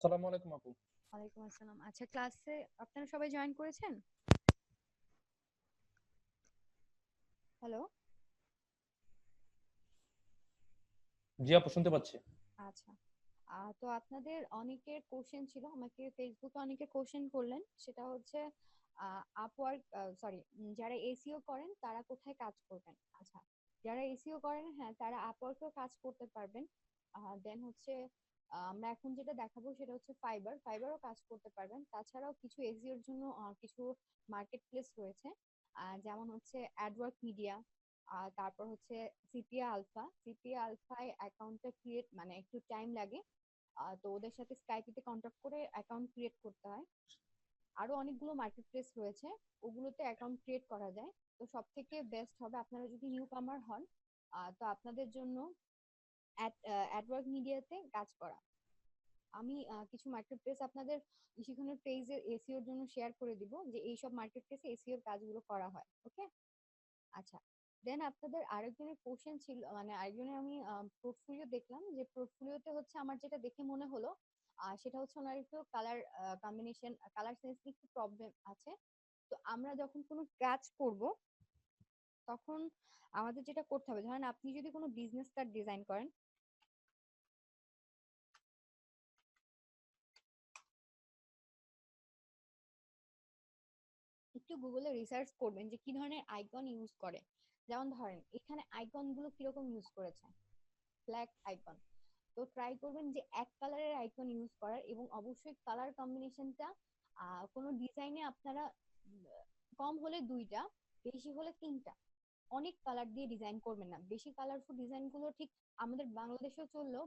সালামু আলাইকুম আপু। ওয়ালাইকুম আসসালাম। আচ্ছা, ক্লাসে আপনারা সবাই জয়েন করেছেন? হ্যালো। জি আপু, শুনতে পাচ্ছি। আচ্ছা। তো আপনাদের অনেকের কোশ্চেন ছিল, আমাকে ফেসবুকে অনেকে কোশ্চেন করলেন। সেটা হচ্ছে আপওয়ার্ক, সরি, যারা এসইও করেন তারা কোথায় কাজ করবেন। আচ্ছা, যারা এসইও করেন, হ্যাঁ, তারা আপওয়ার্কেও কাজ করতে পারবেন। দেন হচ্ছে আমরা এখন যেটা দেখাবো সেটা হচ্ছে ফাইবারও কাজ করতে পারবেন। তাছাড়াও কিছু এসইওর জন্য কিছু মার্কেট প্লেস রয়েছে, যেমন হচ্ছে অ্যাডওয়ার্ক মিডিয়া। তারপর হচ্ছে সিপিএ আলফায় অ্যাকাউন্টটা ক্রিয়েট মানে একটু টাইম লাগে। তো ওদের সাথে স্কাইপিতে কন্ট্যাক্ট করে অ্যাকাউন্ট ক্রিয়েট করতে হয়। আরো অনেকগুলো মার্কেট প্লেস রয়েছে, ওগুলোতে অ্যাকাউন্ট ক্রিয়েট করা যায়। তো সব থেকে বেস্ট হবে আপনারা যদি নিউ কামার হন, তো আপনাদের জন্য অ্যাডওয়ার্ক মিডিয়াতে কাজ করা। আমি কিছু মার্কেট প্লেস আপনাদের ইশিখনের পেজে এসইওর জন্য শেয়ার করে দিব, যে এইসব মার্কেট প্লেসে এসইওর কাজগুলো করা হয়। ওকে। আচ্ছা, দেন আপনাদের আরেকজনের কোশ্চেন ছিল, মানে আরেকজনের আমি পোর্টফোলিও দেখলাম, যে পোর্টফোলিওতে হচ্ছে আমার যেটা দেখে মনে হলো সেটা হচ্ছে ওনার একটু কালার কম্বিনেশন, কালার সেন্স একটু প্রবলেম আছে। তো আমরা যখন কোনো কাজ করব, তখন আমাদের যেটা করতে হবে, ধরেন আপনি যদি কোনো বিজনেস কার্ড ডিজাইন করেন, একটু গুগলে রিসার্চ করবেন যে কি ধরনের আইকন ইউজ করে। যেমন ধরেন এখানে আইকন গুলো কিরকম ইউজ করেছে, ব্ল্যাক আইকন। তো ট্রাই করবেন যে এক কালারের আইকন ইউজ করার, এবং অবশ্যই কালার কম্বিনেশনটা কোনো ডিজাইনে আপনারা কম হলে দুইটা, বেশি হলে তিনটা। অনেক কালার দিয়ে ডিজাইন করবেন না, বেশি কালারফুল ডিজাইন গুলো ঠিক আমাদের বাংলাদেশেও চললেও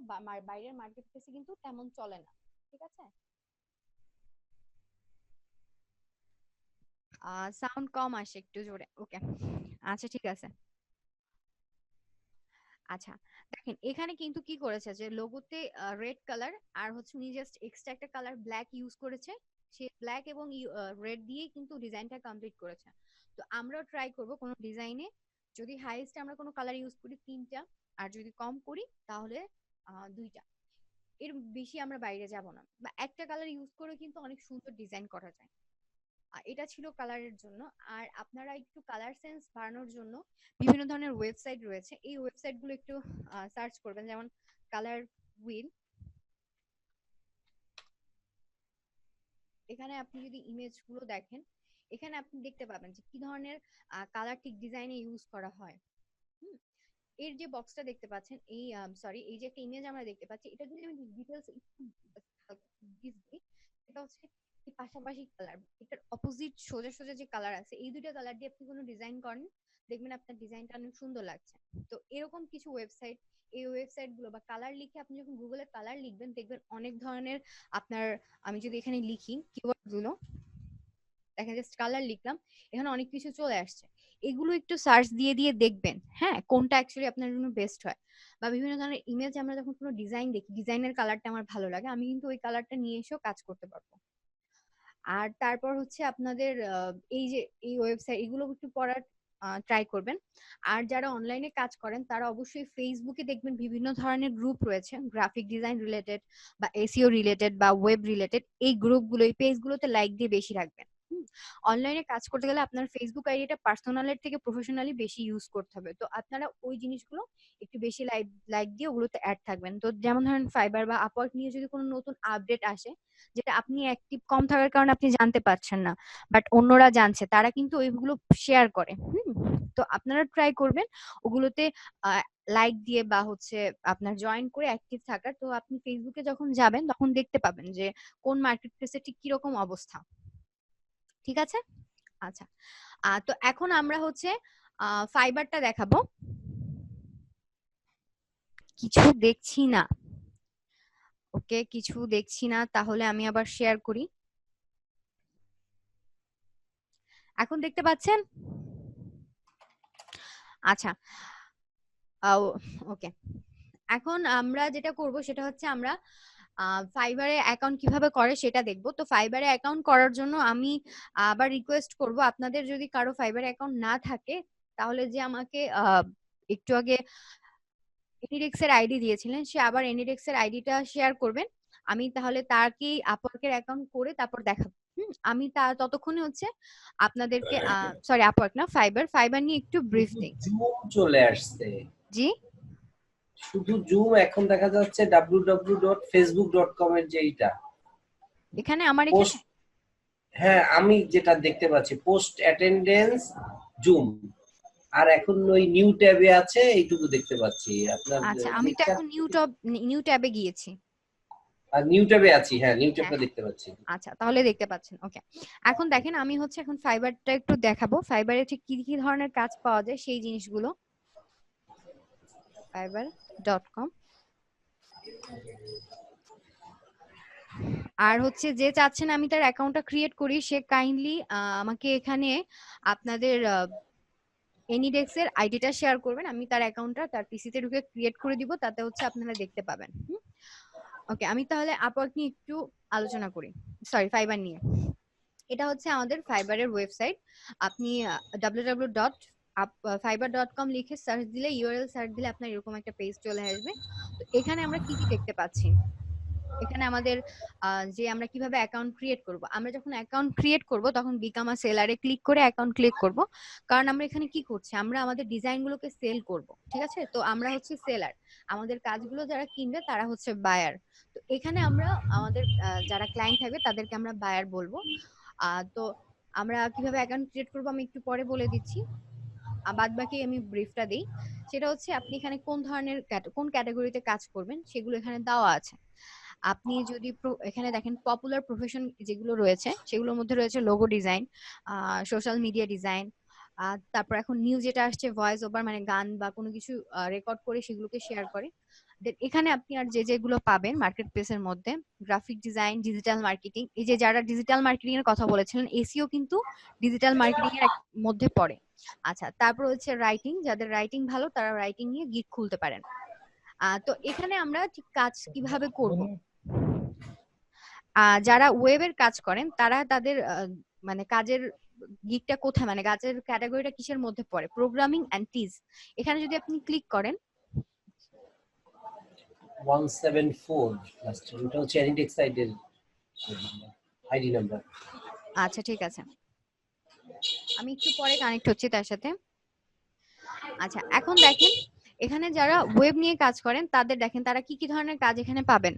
বাইরের মার্কেট প্লেসে কিন্তু তেমন চলে না। ঠিক আছে। সাউন্ড কম আসে, একটু জোরে। ওকে। আচ্ছা, ঠিক আছে। আচ্ছা, দেখেন এখানে কিন্তু কি করেছে, যে লোগোতে রেড কালার, আর হচ্ছে উনি জাস্ট এক্সট্রা একটা কালার ব্ল্যাক ইউজ করেছে। সে ব্ল্যাক এবং রেড দিয়ে কিন্তু ডিজাইনটা কমপ্লিট করেছে। তো আমরাও ট্রাই করব কোনো ডিজাইনে, যদি হাইয়েস্ট আমরা কোনো কালার ইউজ করি তিনটা, আর যদি কম করি তাহলে দুইটা। এর বেশি আমরা বাইরে যাব না, বা একটা কালার ইউজ করে কিন্তু অনেক সুন্দর ডিজাইন করা যায়। এটা ছিল কালারের জন্য। আর আপনারা একটু কালার সেন্স বাড়ানোর জন্য বিভিন্ন ধরনের ওয়েবসাইট রয়েছে, এই ওয়েবসাইট গুলো একটু সার্চ করবেন, যেমন কালার হুইল। এখানে আপনি যদি ইমেজ গুলো দেখেন, এখানে আপনি দেখতে পাবেন যে কি ধরনের কালার ঠিক ডিজাইনে ইউজ করা হয়। হুম। এর যে বক্সটা দেখতে পাচ্ছেন, এই সরি, এই যে একটা ইমেজ আমরা দেখতে পাচ্ছি, এটা যদি আমি ডিটেলস দিই, এটা হচ্ছে এই পাশাপাশি কালার, এটার অপোজিট সোজা সোজা যে কালার আছে, এই দুইটা কালার দিয়ে আপনি কোনো ডিজাইন করেন, দেখবেন আপনার ডিজাইনটা অনেক সুন্দর লাগছে। তো এরকম কিছু ওয়েবসাইট, এই ওয়েবসাইট গুলো বা কালার লিখে আপনি যখন গুগলে কালার লিখবেন, দেখবেন অনেক ধরনের আপনার, আমি যদি এখানে লিখি কিওয়ার্ড গুলো, দেখেন জাস্ট কালার লিখলাম, এখানে অনেক কিছু চলে আসছে। এগুলো একটু সার্চ দিয়ে দিয়ে দেখবেন, হ্যাঁ, কোনটা অ্যাকচুয়ালি আপনার জন্য বেস্ট হয়। বা বিভিন্ন ধরনের ইমেজ আমরা যখন কোনো ডিজাইন দেখি, ডিজাইনের কালারটা আমার ভালো লাগে, আমি কিন্তু ওই কালারটা নিয়ে এসেও কাজ করতে পারবো। আর তারপর হচ্ছে আপনাদের এই যে এই ওয়েবসাইট, এগুলো একটু পড়ার ট্রাই করবেন। আর যারা অনলাইনে কাজ করেন তারা অবশ্যই ফেসবুকে দেখবেন বিভিন্ন ধরনের গ্রুপ রয়েছে, গ্রাফিক ডিজাইন রিলেটেড বা এসইও রিলেটেড বা ওয়েব রিলেটেড। এই গ্রুপগুলো, এই পেজগুলোতে লাইক দিয়ে বেশি রাখবেন। অনলাইনে কাজ করতে গেলে আপনার ফেসবুক আইডিটা পার্সোনালের থেকে প্রফেশনালি বেশি ইউজ করতে হবে। তো আপনারা ওই জিনিসগুলো একটু বেশি লাইক লাইক দিয়ে ওগুলোতে অ্যাড থাকবেন। তো যেমন ধরেন ফাইবার বা আপওয়ার্ক নিয়ে যদি কোনো নতুন আপডেট আসে, যেটা আপনি অ্যাক্টিভ কম থাকার কারণে আপনি জানতে পারছেন না, বাট অন্যরা জানছে, তারা কিন্তু ওইগুলো শেয়ার করে। তো আপনারা ট্রাই করবেন ওগুলোতে লাইক দিয়ে বা হচ্ছে আপনার জয়েন করে অ্যাক্টিভ থাকার। তো আপনি ফেসবুকে যখন যাবেন তখন দেখতে পাবেন যে কোন মার্কেট প্লেসে ঠিক কিরকম অবস্থা। ঠিক আছে। আচ্ছা। তো এখন আমরা হচ্ছে ফাইবারটা দেখাবো। কিছু দেখছি না। ওকে, কিছু দেখছি না, তাহলে আমি আবার শেয়ার করি। এখন দেখতে পাচ্ছেন? আচ্ছা। ওকে। এখন আমরা যেটা করব সেটা হচ্ছে আমরা ফাইবারে অ্যাকাউন্ট কিভাবে করে সেটা দেখব। তো ফাইবারে অ্যাকাউন্ট করার জন্য আমি আবার রিকোয়েস্ট করব, আপনাদের যদি কারো ফাইবারে অ্যাকাউন্ট না থাকে, তাহলে যে আমাকে একটু আগে এনিডেক্স এর আইডি দিয়েছিলেন, সে আবার এনিডেক্স এর আইডিটা শেয়ার করবেন। আমি তাহলে তাকেই আপওয়ার্কের অ্যাকাউন্ট করে তারপর দেখাবো। আমি তা ততক্ষণে হচ্ছে আপনাদেরকে সরি আপওয়ার্ক না, ফাইবার নিয়ে একটু ব্রিফ শুধু দিই। জুম চলে আসছে, জি শুধু জুম। এখন দেখা যাচ্ছে www.facebook.com এর যেটা এখানে আমার এখানে পোস্ট, হ্যাঁ আমি যেটা দেখতে পাচ্ছি পোস্ট অ্যাটেন্ডেন্স জুম, আর এখন ওই নিউ ট্যাবে আছে এইটুকু দেখতে পাচ্ছি আপনার আচ্ছা আমি তো এখন নিউ ট্যাবে গিয়েছি। আর নিউ ট্যাবে আছি, হ্যাঁ নিউ হ্যাঁ ট্যাবটা হ্যাঁ দেখতে পাচ্ছি। আচ্ছা তাহলে দেখতে পাচ্ছেন। ওকে এখন দেখেন আমি হচ্ছে এখন ফাইবারটা একটু দেখাবো, ফাইবারে ঠিক কি কি ধরনের কাজ পাওয়া যায় সেই জিনিসগুলো। fiverr.com। আর হচ্ছে যে চাচ্ছেন আমি তার অ্যাকাউন্টটা ক্রিয়েট করি, সে কাইন্ডলি আমাকে এখানে আপনাদের এনিডেক্স এর আইডিটা শেয়ার করবেন, আমি তার অ্যাকাউন্টটা তার পিসিতে ঢুকে ক্রিয়েট করে দিব, তাতে হচ্ছে আপনারা দেখতে পাবেন। ওকে আমি তাহলে আপওয়ার্ক নিয়ে একটু আলোচনা করি, সরি ফাইবার নিয়ে। এটা হচ্ছে আমাদের ফাইবারের ওয়েবসাইট। আপনি www.fiverr.com লিখে সার্চ দিলে, ইউআরএল সার্চ দিলে আপনার এরকম একটা পেজ চলে আসবে। তো এখানে আমরা কি কি দেখতে পাচ্ছি, এখানে আমাদের যে আমরা কিভাবে অ্যাকাউন্ট ক্রিয়েট করব। আমরা যখন অ্যাকাউন্ট ক্রিয়েট করব তখন বিকাম আ সেলারে ক্লিক করে অ্যাকাউন্ট ক্লিক করব, কারণ আমরা এখানে কি করছি, আমরা আমাদের ডিজাইনগুলোকে সেল করব, ঠিক আছে। তো আমরা হচ্ছে সেলার, আমাদের কাজগুলো যারা কিনবে তারা হচ্ছে বায়ার। তো এখানে আমরা আমাদের যারা ক্লায়েন্ট থাকবে তাদেরকে আমরা বায়ার বলবো। তো আমরা কিভাবে অ্যাকাউন্ট ক্রিয়েট করব আমি একটু পরে বলে দিচ্ছি, বাদ বাকি আমি ব্রিফটা দিই। সেটা হচ্ছে আপনি এখানে কোন ধরনের কোন ক্যাটাগরিতে কাজ করবেন সেগুলো এখানে দেওয়া আছে। আপনি যদি এখানে দেখেন পপুলার প্রফেশন যেগুলো রয়েছে সেগুলোর মধ্যে রয়েছে logo design, social media design, তারপর এখন নিউ যেটা আসছে ভয়েস ওভার, মানে গান বা কোনো কিছু রেকর্ড করে সেগুলোকে শেয়ার করে। এখানে আপনি আর যে যেগুলো পাবেন মার্কেট প্লেসের মধ্যে, গ্রাফিক ডিজাইন, ডিজিটাল মার্কেটিং, এই যে যারা ডিজিটাল মার্কেটিং এর কথা বলেছিলেন, এসইও কিন্তু ডিজিটাল মার্কেটিং এর মধ্যে পড়ে। আচ্ছা তারপর হচ্ছে রাইটিং, যাদের রাইটিং ভালো তারা রাইটিং নিয়ে গিগ খুলতে পারেন। তো এখানে আমরা ঠিক কাজ কিভাবে করব, যারা ওয়েবের কাজ করেন তারা তাদের মানে কাজের গিগটা কোথায়, মানে কাজের ক্যাটাগরিটা কিসের মধ্যে পড়ে, প্রোগ্রামিং এন্ড টিজ। এখানে যদি আপনি ক্লিক করেন 174 লাস্ট, এটা হচ্ছে এনিডেক্স সাইডের আইডি নাম্বার। আচ্ছা ঠিক আছে, আমি একটু পরে কানেক্ট হচ্ছি তার সাথে। আচ্ছা এখন দেখেন এখানে যারা ওয়েব নিয়ে কাজ করেন তাদের দেখেন তারা কি কি ধরনের কাজ এখানে পাবেন।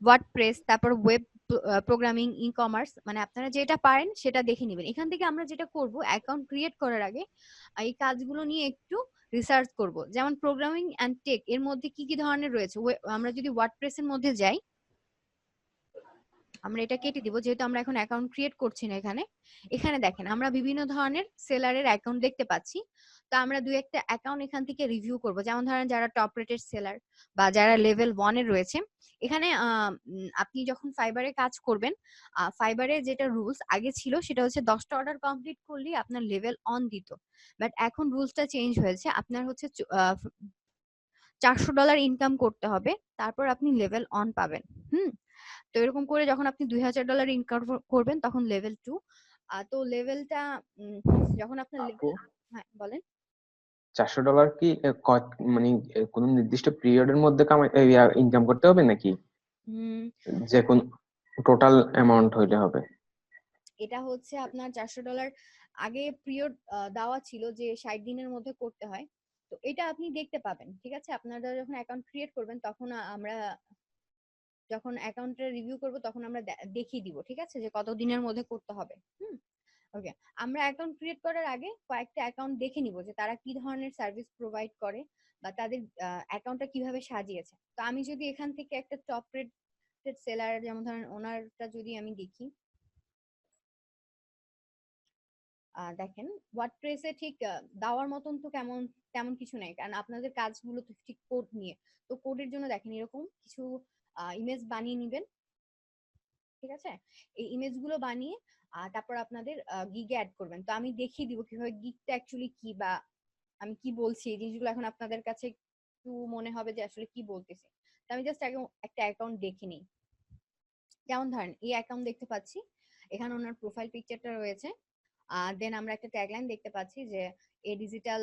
ওয়ার্ডপ্রেস, তারপর ওয়েব প্রোগ্রামিং, ই কমার্স, মানে আপনারা যেটা পারেন সেটা দেখে নেবেন। এখান থেকে আমরা যেটা করব অ্যাকাউন্ট ক্রিয়েট করার আগে এই কাজগুলো নিয়ে একটু রিসার্চ করব, যেমন প্রোগ্রামিং এন্ড টেক এর মধ্যে কি কি ধরনের রয়েছে। আমরা যদি ওয়ার্ডপ্রেস এর মধ্যে যাই, আমরা এটা কেটে দিব যেহেতু আমরা এখন অ্যাকাউন্ট ক্রিয়েট করছি না এখানে। এখানে দেখেন আমরা বিভিন্ন ধরনের সেলারের অ্যাকাউন্ট দেখতে পাচ্ছি। তো আমরা দুই একটা অ্যাকাউন্ট এখান থেকে রিভিউ করব, যেমন ধরেন যারা টপ রেটেড সেলার বা যারা লেভেল 1 এর রয়েছে। এখানে আপনি যখন ফাইবারে কাজ করবেন, ফাইবারে যেটা রুলস আগে ছিল সেটা হচ্ছে 10টা অর্ডার কমপ্লিট করলেই আপনার লেভেল অন দিত, বাট এখন রুলসটা চেঞ্জ হয়েছে, আপনার হচ্ছে $400 ইনকাম করতে হবে, তারপর আপনি লেভেল অন পাবেন। হুম তো এরকম করে যখন আপনি $2000 ইনকাম করবেন তখন লেভেল 2। তো লেভেলটা যখন আপনার আপু, হ্যাঁ বলেন। $400 কি মানে কোন নির্দিষ্ট পিরিয়ডের মধ্যে ইনকাম করতে হবে নাকি হুম যে কোন টোটাল অ্যামাউন্ট হইলে হবে? এটা হচ্ছে আপনার $400 আগে পিরিয়ড দেওয়া ছিল যে 60 দিনের মধ্যে করতে হয়। তো এটা আপনি দেখতে পাবেন, ঠিক আছে। আপনারা যখন অ্যাকাউন্ট ক্রিয়েট করবেন তখন আমরা যখন অ্যাকাউন্টের রিভিউ করব তখন আমরা দেখিয়ে দিব, ঠিক আছে, যে কত দিনের মধ্যে করতে হবে। ওকে আমরা অ্যাকাউন্ট ক্রিয়েট করার আগে কয়েকটা অ্যাকাউন্ট দেখে নিব যে তারা কি ধরনের সার্ভিস প্রোভাইড করে বা তাদের অ্যাকাউন্টটা কিভাবে সাজিয়েছে। তো আমি যদি এখান থেকে একটা টপ রেটেড সেলার যেমন ধরেন ওনারটা যদি আমি দেখি, দেখেন ওয়ার্ডপ্রেসে ঠিক দেওয়ার মতন তো তেমন কিছু নেই, কারণ আপনাদের কাজগুলো তো ঠিক কোড নিয়ে। তো কোডের জন্য দেখেন এরকম কিছু ইমেজ বানিয়ে নিবেন, ঠিক আছে। এই ইমেজগুলো বানিয়ে তারপর আপনাদের গিগে অ্যাড করবেন। তো আমি দেখিয়ে দিব কিভাবে গিগটা অ্যাকচুয়ালি কি বা আমি কি বলছি, এই জিনিসগুলো এখন আপনাদের কাছে একটু মনে হবে যে আসলে কি বলতেছি। তো আমি জাস্ট আগে একটা অ্যাকাউন্ট দেখে নিই। যেমন ধরেন এই অ্যাকাউন্ট দেখতে পাচ্ছি, এখানে ওনার প্রোফাইল পিকচারটা রয়েছে। দেন আমরা একটা ট্যাগলাইন দেখতে পাচ্ছি যে এ ডিজিটাল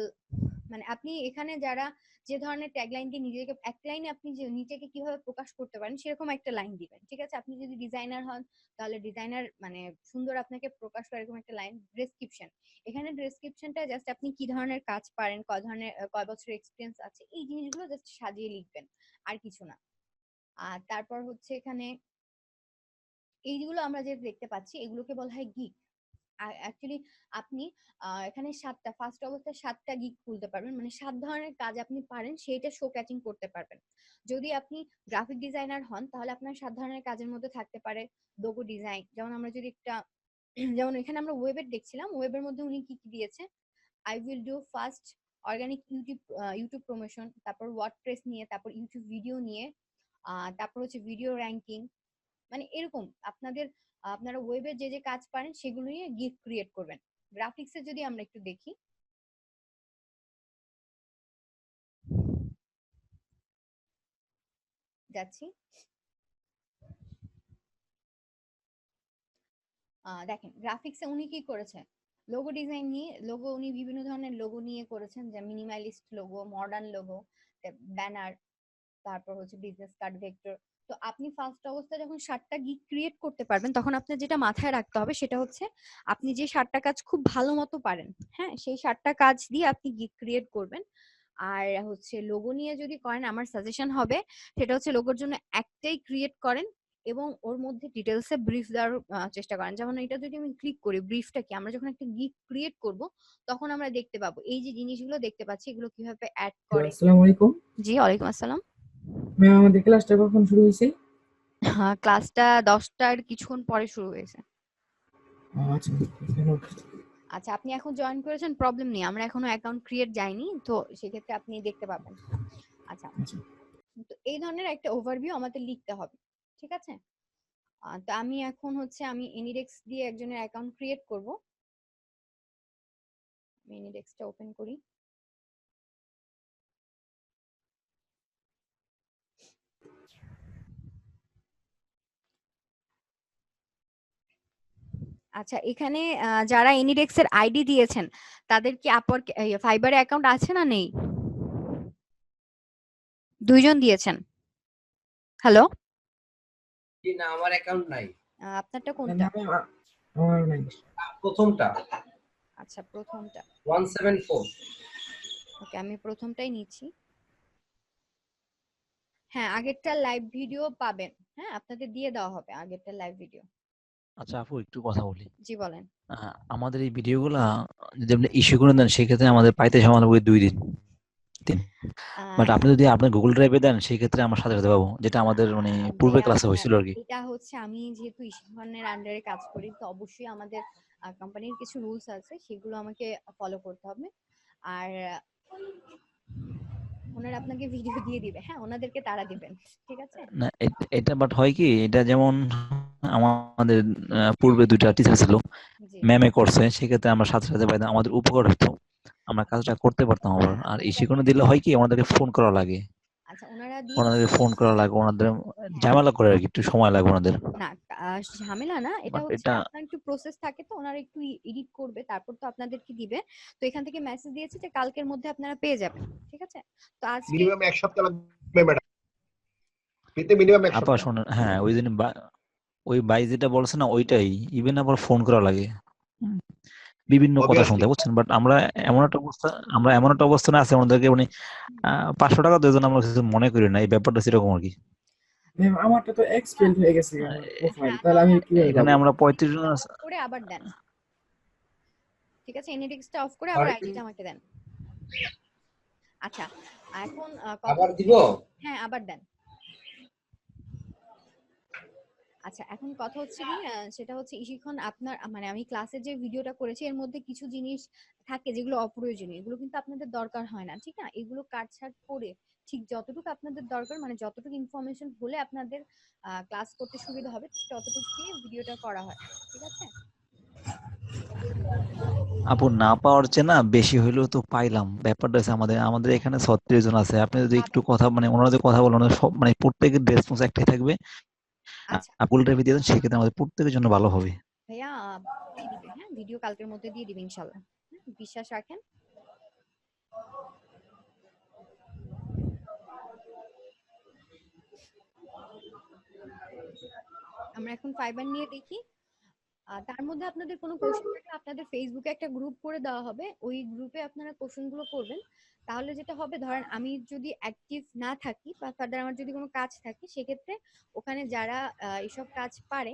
মানে আপনি এখানে যারা যে ধরনের ট্যাগলাইন দিয়ে নিজেকে এক লাইনে আপনি যে নিজেকে কিভাবে প্রকাশ করতে পারেন সেরকম একটা লাইন দিবেন, ঠিক আছে? আপনি যদি ডিজাইনার হন তাহলে ডিজাইনার মানে সুন্দর আপনাকে প্রকাশ করে এরকম একটা লাইন। ডেসক্রিপশন, এখানে ডেসক্রিপশনটা জাস্ট আপনি কি ধরনের কাজ পারেন, কয় ধরনের কয় বছর এক্সপিরিয়েন্স আছে, এই জিনিসগুলো জাস্ট সাজিয়ে লিখবেন, আর কিছু না। আর তারপর হচ্ছে এখানে এইগুলো আমরা যে দেখতে পাচ্ছি এগুলোকে বলা হয় গিগ। অ্যাকচুয়ালি আপনি এখানে ফার্স্ট অবস্থায় 7টা গিগ খুলতে পারবেন, মানে 7 ধরনের কাজ আপনি পারেন সেইটা শো ক্যাচিং করতে পারবেন। যদি আপনি গ্রাফিক ডিজাইনার হন তাহলে আপনার 7 ধরনের কাজের মধ্যে থাকতে পারে লোগো ডিজাইন। যেমন আমরা যদি একটা যেমন এখানে আমরা ওয়েবের দেখছিলাম, ওয়েবের মধ্যে উনি কি কি দিয়েছে, I will do first organic YouTube promotion, তারপর ওয়ার্ডপ্রেস নিয়ে, তারপর ইউটিউব ভিডিও নিয়ে, তারপর হচ্ছে ভিডিও র্যাঙ্কিং, মানে এরকম আপনারা ওয়েবে যে যে কাজ পারেন সেগুলো নিয়ে গিগ ক্রিয়েট করবেন। গ্রাফিক্সে যদি আমরা একটু দেখি, যাচ্ছি, দেখেন গ্রাফিক্সে উনি কি করেছে, লোগো ডিজাইন নিয়ে, লোগো উনি বিভিন্ন ধরনের লোগো নিয়ে করেছেন, যে minimalist logo, modern logo, banner, তারপর হচ্ছে বিজনেস কার্ড, ভেক্টর। তো আপনি ফার্স্ট অবস্থায় যখন 7টা গিগ ক্রিয়েট করতে পারবেন তখন আপনার যেটা মাথায় রাখতে হবে সেটা হচ্ছে আপনি যে 7টা কাজ খুব ভালো মতো পারেন, হ্যাঁ, সেই 7টা কাজ দিয়ে আপনি গিগ ক্রিয়েট করবেন। আর হচ্ছে লোগো নিয়ে যদি করেন আমার সাজেশন হবে সেটা হচ্ছে লোগোর জন্য একটাই ক্রিয়েট করেন এবং ওর মধ্যে ডিটেলসে ব্রিফ দেওয়ার চেষ্টা করেন। যেমন এটা যদি আমি ক্লিক করি, ব্রিফটা কি, আমরা যখন একটা গিগ ক্রিয়েট করব তখন আমরা দেখতে পাবো এই যে জিনিসগুলো দেখতে পাচ্ছি এগুলো কিভাবে অ্যাড করে। আসসালামু আলাইকুম জি, ওয়ালাইকুম আসসালাম। ম্যাম, আমাদের ক্লাসটা কখন শুরু হয়েছে? হ্যাঁ, ক্লাসটা 10টার কিছুক্ষণ পরে শুরু হয়েছে। আচ্ছা, ধন্যবাদ। আচ্ছা, আপনি এখন জয়েন করেছেন, প্রবলেম নেই, আমরা এখনো অ্যাকাউন্ট ক্রিয়েট যায়নি, তো সেক্ষেত্রে আপনি দেখতে পাবেন। আচ্ছা, আচ্ছা, তো এই ধরনের একটা ওভারভিউ আমাদের লিখতে হবে, ঠিক আছে? তো আমি এখন হচ্ছে আমি এনিডেক্স দিয়ে একজনের অ্যাকাউন্ট ক্রিয়েট করব। আমি এনিডেক্সটা ওপেন করি। আচ্ছা, এখানে যারা এনিডেক্স এর আইডি দিয়েছেন তাদের কি আপওয়ার্ক ফাইবারে অ্যাকাউন্ট আছে না নেই? 2জন দিয়েছেন। হ্যালো, জি না, আমার অ্যাকাউন্ট নাই। আপনারটা না, কোনটা? ম্যাম, আমার নাই। প্রথমটা আচ্ছা, প্রথমটা। 174। ওকে, আমি প্রথমটাই নিচ্ছি। হ্যাঁ, আগেরটা লাইভ ভিডিও পাবেন। হ্যাঁ, আপনাদের দিয়ে দেওয়া হবে আগেরটা লাইভ ভিডিও। আচ্ছা আপু, একটু কথা বলি। জি, বলেন। আমাদের এই ভিডিওগুলা যদি আপনি ইস্যু করে দেন সেক্ষেত্রে আমাদের পাইতে সময় লাগবে 2 দিন 3। বাট আহ, আপনি যদি আপনার গুগল ড্রাইভে দেন সেক্ষেত্রে আমার সাথে সাথে পাবো, যেটা আমাদের মানে পূর্বে ভাইয়া, ক্লাসে হয়েছিল আর কি। এটা হচ্ছে আমি যেহেতু ইশানের আন্ডারে কাজ করি তো অবশ্যই আমাদের কোম্পানির কিছু রুলস আছে সেগুলো আমাকে ফলো করতে হবে। আর ওনারা আপনাকে ভিডিও দিয়ে দিবে, হ্যাঁ, ওনাদেরকে তারা দিবেন, ঠিক আছে? না এটা বাট হয় কি, এটা যেমন আমাদের পূর্বে 2টা টিচার ছিল, জি, ম্যামে করছে, সেক্ষেত্রে আমরা সাথে সাথে পাইতাম, আমাদের উপকার হতো, আমরা কাজটা করতে পারতাম আবার। আর ইস্যু করে দিলে হয় কি, ওনাদেরকে ফোন করা লাগে, আচ্ছা, ওনারা দিয়ে ওনাদেরকে দিবে। ফোন করা লাগে, ওনাদের হ্যাঁ, ঝামেলা করে আর কি, একটু সময় লাগে ওনাদের। না, ঝামেলা না, এটা বাট হচ্ছে এটা আপনার একটু প্রসেস থাকে তো ওনারা একটু এডিট করবে তারপর তো আপনাদেরকে দিবে। তো এখান থেকে মেসেজ দিয়েছে যে কালকের মধ্যে আপনারা পেয়ে যাবেন, ঠিক আছে? তো আজকে মিনিমাম 1 সপ্তাহ লাগবে ম্যাডাম, পেতে মিনিমাম 1 আপা সপ্তাহ। শোনেন, হ্যাঁ ওই দিন ওই ভাই যেটা বলছে না ওইটাই, ইভেন আবার ফোন করা লাগে, হুম, বিভিন্ন কথা অবভিয়াসলি শুনতে, বুঝছেন। বাট আমরা এমন একটা অবস্থানে আছি, আমাদেরকে মানে 500 টাকা দিয়ে আমরা কিছু মনে করি না, এই ব্যাপারটা সেরকম আর কি। ম্যাম, আমারটা তো এক্সপেন্ড হয়ে গেছে আমার প্রোফাইল, হ্যাঁ, তাহলে আমি কিভাবে এখানে যাবো? আমরা 35 জন অফ করে আবার দেন, ঠিক আছে? এনিডিক্সটা অফ করে আবার আইডিটা আমাকে দেন। আচ্ছা, এখন কথা আবার দিব? হ্যাঁ, আবার দেন। আচ্ছা, এখন কথা হচ্ছে কি, সেটা হচ্ছে ইশিখন আপনার মানে আমি ক্লাসের যে ভিডিওটা করেছি এর মধ্যে কিছু জিনিস থাকে যেগুলো অপ্রয়োজনীয়, এগুলো কিন্তু আপনাদের দরকার হয় না, ঠিক না? এগুলো কাটছাট করে ঠিক যতটুকু আপনাদের দরকার, মানে যতটুকু ইনফরমেশন হলে আপনাদের ক্লাস করতে সুবিধা হবে ঠিক ততটুকু দিয়ে ভিডিওটা করা হয়, ঠিক আছে? আপু, না পাওয়ার চেয়ে না বেশি হইলেও তো পাইলাম, ব্যাপারটা হচ্ছে আমাদের আমাদের এখানে 36 জন আছে, আপনি যদি একটু কথা মানে ওনারা যে কথা বলেন, ওনাদের সব মানে প্রত্যেকের রেসপন্স একটাই থাকবে, আচ্ছা, আপুল ড্রাইভে দিয়ে দেন, সেক্ষেত্রে আমাদের প্রত্যেকের জন্য ভালো হবে। ভাইয়া, দিয়ে দিবে, হ্যাঁ, ভিডিও কালকের মধ্যে দিয়ে দিবে ইনশাল্লাহ। হ্যাঁ, বিশ্বাস রাখেন। আমরা এখন ফাইবার নিয়ে দেখি। তার মধ্যে আপনাদের কোনো কোশ্চেন থাকলে আপনাদের ফেসবুকে একটা গ্রুপ করে দেওয়া হবে, ওই গ্রুপে আপনারা কোশ্চেন গুলো করবেন। তাহলে যেটা হবে, ধরেন আমি যদি অ্যাক্টিভ না থাকি বা ফার্দার আমার যদি কোনো কাজ থাকে, সেক্ষেত্রে ওখানে যারা এসব কাজ পারে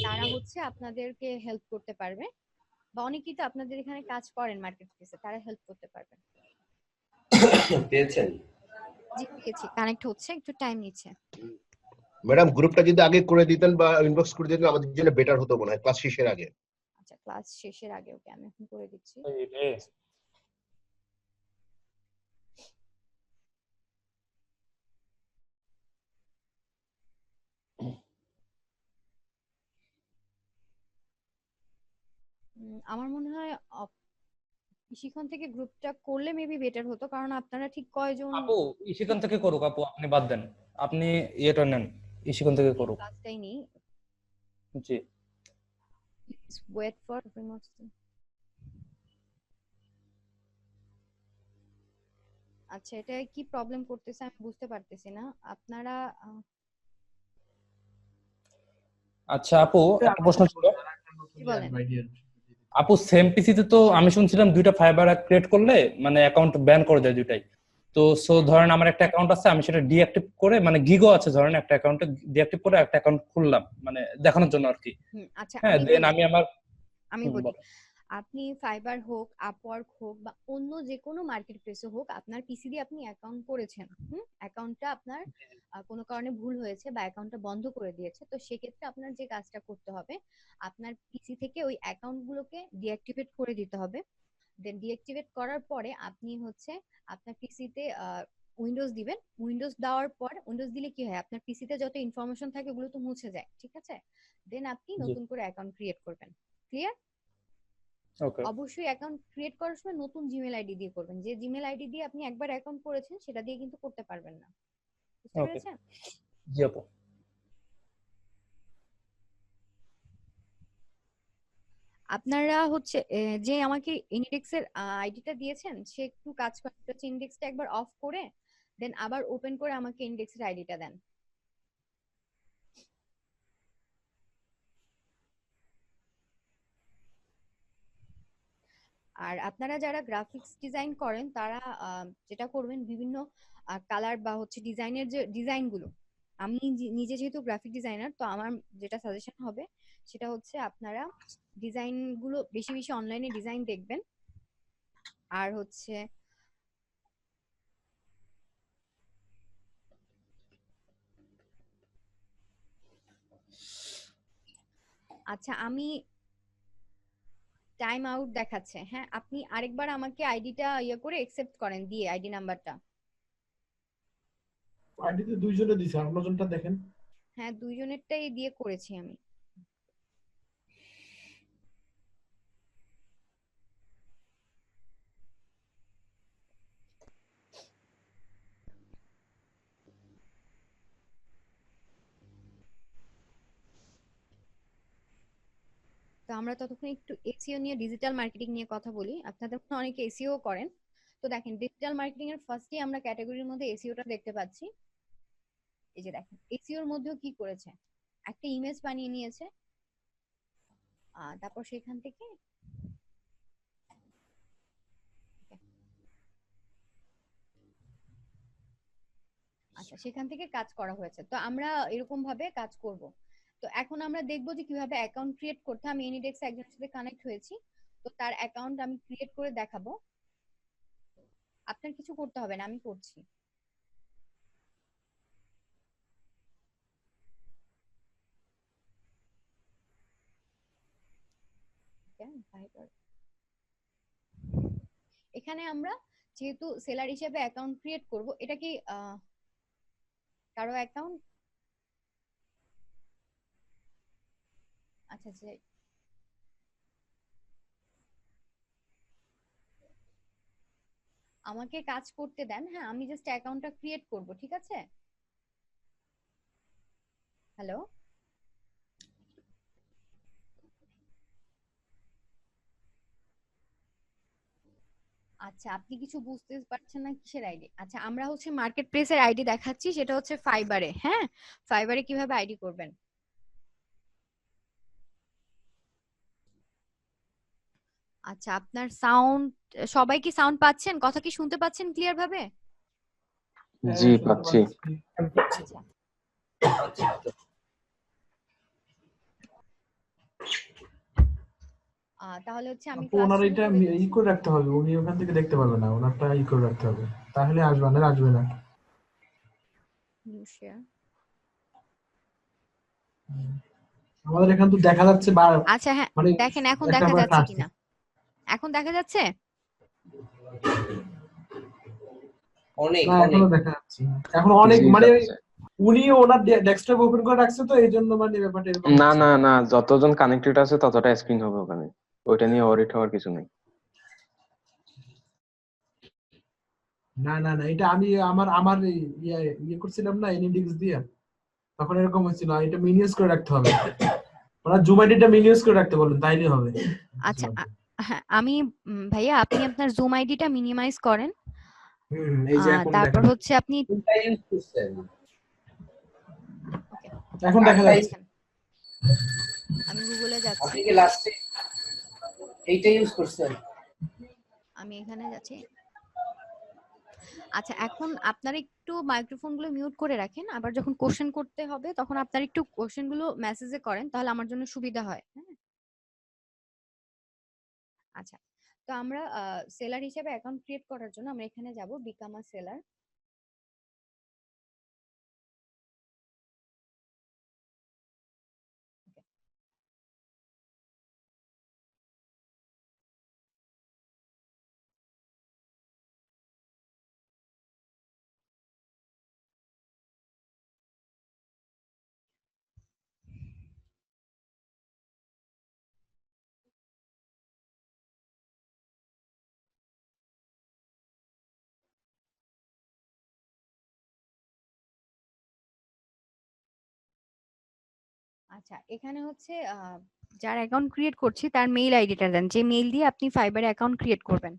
তারা হচ্ছে আপনাদেরকে হেল্প করতে পারবে, বা অনেকেই তো আপনাদের এখানে কাজ করেন মার্কেট প্লেসে, তারা হেল্প করতে পারবেন। পেয়েছেন? জি পেয়েছি, কানেক্ট হচ্ছে, একটু টাইম নিচ্ছে। ম্যাডাম গ্রুপটা যদি আগে করে দিতেন বা ইনবক্স করে দিতেন আমাদের জন্য বেটার হতো মনে হয় ক্লাস শেষের আগে। আচ্ছা, ক্লাস শেষের আগে, ওকে আমি এখন করে দিচ্ছি। এই রে। আমার মনে হয় শিখন থেকে গ্রুপটা করলে মেবি বেটার হতো, কারণ আপনারা ঠিক কয়জন আপু সেখান থেকে করুক, আপু আপনি বাদ দেন, আপনি ইয়েটা নেন, সেখান থেকে করুক। ক্লাসটাই নেই। জি ওয়েট ফর আচ্ছা, এটা কি প্রবলেম করতেছে আমি বুঝতে পারতেছি না। আপনারা আচ্ছা আপু, একটা প্রশ্ন ছিল। কি বলেন? আপু সেম পিসিতে তো আমি শুনছিলাম দুইটা ফাইবার ক্রিয়েট করলে মানে অ্যাকাউন্ট ব্যান করে দেয় দুইটাই। তো সো ধরেন আমার একটা অ্যাকাউন্ট আছে, আমি সেটা ডিঅ্যাক্টিভ করে, মানে গিগো আছে ধরেন, একটা অ্যাকাউন্টে ডিঅ্যাক্টিভ করে একটা অ্যাকাউন্ট খুললাম মানে দেখানোর জন্য আর কি। আচ্ছা, হ্যাঁ, দেন আমি আমার বলি, আপনি ফাইবার হোক, আপওয়ার্ক হোক, বা অন্য যে কোনো মার্কেট প্লেসে হোক, আপনার পিসি দিয়ে আপনি অ্যাকাউন্ট করেছেন, অ্যাকাউন্টটা আপনার কোনো কারণে ভুল হয়েছে বা অ্যাকাউন্টটা বন্ধ করে দিয়েছে, তো সেক্ষেত্রে আপনার যে কাজটা করতে হবে, আপনার পিসি থেকে ওই অ্যাকাউন্ট গুলোকে ডিঅ্যাক্টিভেট করে দিতে হবে। দেন ডিঅ্যাক্টিভেট করার পরে আপনি হচ্ছে আপনার পিসিতে উইন্ডোজ দিবেন। উইন্ডোজ দেওয়ার পর, উইন্ডোজ দিলে কি হয়, আপনার পিসিতে যত ইনফরমেশন থাকে ওগুলো তো মুছে যায়, ঠিক আছে? দেন আপনি নতুন করে অ্যাকাউন্ট ক্রিয়েট করবেন। ক্লিয়ার? ওকে অবশ্যই অ্যাকাউন্ট ক্রিয়েট করার সময় নতুন জিমেল আইডি দিয়ে করবেন। যে জিমেল আইডি দিয়ে আপনি একবার অ্যাকাউন্ট করেছেন সেটা দিয়ে কিন্তু করতে পারবেন না। বুঝতে ওকে পেরেছেন? জি আপু। আপনারা হচ্ছে যে আমাকে ইনডেক্স এর আইডিটা দিয়েছেন, সে একটু কাজ করতে হচ্ছে, ইনডেক্সটা একবার অফ করে দেন আবার ওপেন করে আমাকে ইনডেক্স এর আইডিটা দেন। আর আপনারা যারা গ্রাফিক্স ডিজাইন করেন তারা যেটা করবেন, বিভিন্ন কালার বা হচ্ছে ডিজাইনের যে ডিজাইনগুলো, আমি নিজে যেহেতু গ্রাফিক ডিজাইনার, তো আমার যেটা সাজেশন হবে সেটা হচ্ছে আপনারা ডিজাইনগুলো বেশি বেশি অনলাইনে ডিজাইন দেখবেন। আর হচ্ছে আচ্ছা, আমি টাইম আউট দেখাচ্ছে, হ্যাঁ আপনি আরেকবার আমাকে আইডিটা করে অ্যাকসেপ্ট করেন দিয়ে আইডি নাম্বারটা। আইডিতে দুইজনে দিছে, আপনারজনটা দেখেন। হ্যাঁ, দুইজনেরটাই দিয়ে করেছি আমি। তো আমরা ততক্ষণ একটু এসইও নিয়ে, ডিজিটাল মার্কেটিং নিয়ে কথা বলি। আপনাদের মধ্যে অনেকে এসইও করেন। তো দেখেন, ডিজিটাল মার্কেটিং এর ফার্স্টেই আমরা ক্যাটাগরির মধ্যে এসইওটা দেখতে পাচ্ছি। এই যে দেখেন, এসইওর মধ্যেও কি করেছে, একটা ইমেজ বানিয়ে নিয়েছে, তারপর সেখান থেকে আচ্ছা সেখান থেকে কাজ করা হয়েছে। তো আমরা এরকম ভাবে কাজ করব। তো এখন আমরা দেখবো যে কিভাবে অ্যাকাউন্ট ক্রিয়েট করতে। আমি এনিডেক্স একজনের সাথে কানেক্ট হয়েছি, তো তার অ্যাকাউন্ট আমি ক্রিয়েট করে দেখাবো। আপনার কিছু করতে হবে না, আমি করছি। এখানে আমরা যেহেতু সেলার হিসেবে অ্যাকাউন্ট ক্রিয়েট করব, এটা কি কারো অ্যাকাউন্ট? আচ্ছা আচ্ছা, আমাকে কাজ করতে দেন। হ্যাঁ, আমি জাস্ট অ্যাকাউন্টটা ক্রিয়েট করব, ঠিক আছে? হ্যালো, আচ্ছা আপনি কিছু বুঝতে পারছেন না কিসের আইডি? আচ্ছা, আমরা হচ্ছে মার্কেট প্লেসের আইডি দেখাচ্ছি, সেটা হচ্ছে ফাইবারে। হ্যাঁ, ফাইবারে কিভাবে আইডি করবেন। আচ্ছা, আপনার সাউন্ড, সবাই কি সাউন্ড পাচ্ছেন? কথা কি শুনতে পাচ্ছেন ক্লিয়ার ভাবে? জি শুনতে পাচ্ছি। পাচ্ছি। আচ্ছা, তাহলে হচ্ছে আমি আপু ওনার এটা ক্লাসরুমে ই করে রাখতে হবে, উনি ওখান থেকে দেখতে পারবে না, ওনারটা ই করে রাখতে হবে, তাহলে আসবে না, আসবে না। New share. আমাদের এখান তো দেখা যাচ্ছে আচ্ছা হ্যাঁ, মানে দেখেন এখন একটা দেখা পর একটা যাচ্ছে আসছে। কিনা। এখন দেখা যাচ্ছে? অনেক না অনেক এখনো দেখা যাচ্ছে না। এখন অনেক জি মানে যাচ্ছে। উনি ওনার ডেস্কটপ ওপেন করে রাখছে, তো এই জন্য মানে ব্যাপারটা এরকম না হচ্ছে। না না, যতজন কানেক্টেড আছে ততটা স্ক্রিন হবে ওখানে, ওইটা নিয়ে ওয়ারিড হওয়ার কিছু নেই। না না না, এটা আমি আমার আমার ইয়ে ইয়ে করছিলাম না এনএডিএক্স দিয়ে, তখন এরকম হচ্ছিল, এটা মিনিমাইজ করে রাখতে হবে, ওরা জুম আইডিটা মিনিমাইজ করে রাখতে বলুন, তাইলে হবে। আচ্ছা হ্যাঁ, আমি ভাইয়া আপনি আপনার জুম আইডিটা মিনিমাইজ করেন। এই যে এখন তারপর দেখেন, হচ্ছে আপনি কোনটা ইউজ করছেন? ওকে এখন দেখা কোনটা যাচ্ছে। আমি গুগলে যাচ্ছি, আপনি কি লাস্টে এইটা ইউজ করছেন? আমি এখানে যাচ্ছি। আচ্ছা, এখন আপনারা একটু মাইক্রোফোন গুলো মিউট করে রাখেন, আবার যখন কোশ্চেন করতে হবে তখন আপনারা একটু কোশ্চেন গুলো মেসেজে করেন, তাহলে আমার জন্য সুবিধা হয়। হ্যাঁ, আচ্ছা। তো আমরা সেলার হিসেবে অ্যাকাউন্ট ক্রিয়েট করার জন্য আমরা এখানে যাব বিকাম আ সেলার। আচ্ছা, এখানে হচ্ছে যার অ্যাকাউন্ট ক্রিয়েট করছি তার মেইল আইডিটা দেন, যে মেইল দিয়ে আপনি ফাইবারে অ্যাকাউন্ট ক্রিয়েট করবেন।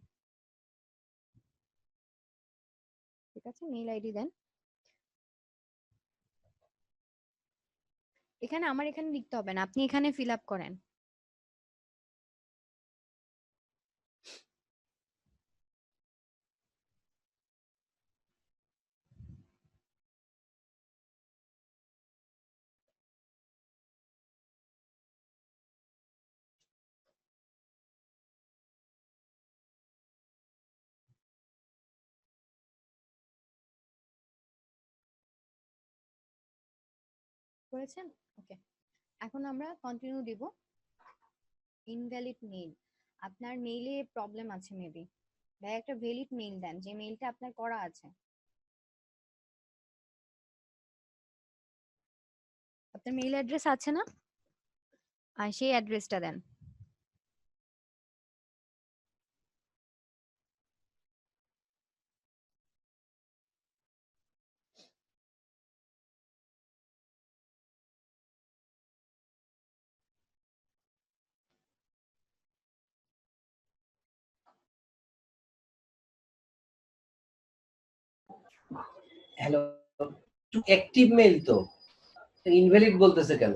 ঠিক আছে, মেইল আইডি দেন। এখানে আমার এখানে লিখতে হবে না, আপনি এখানে ফিল আপ করেন। করেছেন? ওকে, এখন আমরা কন্টিনিউ দিব। ইনভ্যালিড মেইল, আপনার মেইলে প্রবলেম আছে মেবি। ভাই একটা ভ্যালিড মেইল দেন, যে মেইলটা আপনার করা আছে। আপনার মেইল অ্যাড্রেস আছে না? আর সেই অ্যাড্রেসটা দেন। হ্যালো, অ্যাক্টিভ মেইল তো ইনভ্যালিড বলতেছে কেন?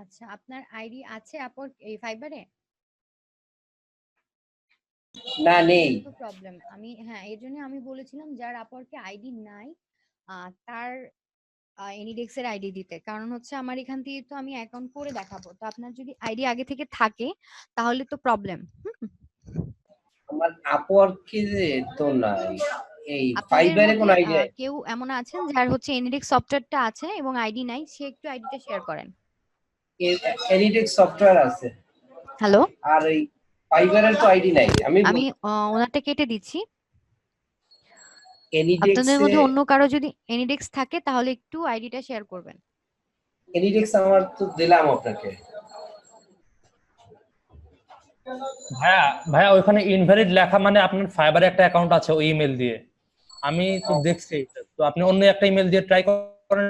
আচ্ছা, আপনার আইডি আছে এই ফাইবারে? না নেই। এটাই তো প্রবলেম। হ্যাঁ, এর জন্য আমি বলেছিলাম যার আপওয়ার্কে আইডি নাই তার এনিডেক্স এর আইডি দিতে, কারণ হচ্ছে আমার এখান থেকে তো আমি অ্যাকাউন্ট করে দেখাবো, তো আপনার যদি আইডি আগে থেকে থাকে তাহলে তো প্রবলেম। আমার আপওয়ার্কে তো নাই, এই আপনাদের ফাইবারে মধ্যে কোন আইডিয়া? কেউ এমন আছেন যার হচ্ছে এনিডেক্স সফটওয়্যারটা আছে এবং আইডি নাই, সে একটু আইডিটা শেয়ার করেন। এনিডেক্স সফটওয়্যার আছে, হ্যালো, আর এই ফাইবারের তো আইডি নাই। আমি আমি ওনারটা কেটে দিচ্ছি। আপনাদের এনিডেক্সে, মধ্যে অন্য কারো যদি এনিডেক্স থাকে তাহলে একটু আইডিটা শেয়ার করবেন। এনিডেক্স আমার তো দিলাম আপনাকে। ভাইয়া ভাইয়া ওইখানে ইনভ্যালিড লেখা মানে আপনার ফাইবারে একটা অ্যাকাউন্ট আছে ওই ইমেল দিয়ে, আমি তো দেখছি এটা। তো আপনি অন্য একটা ইমেল দিয়ে ট্রাই করেন,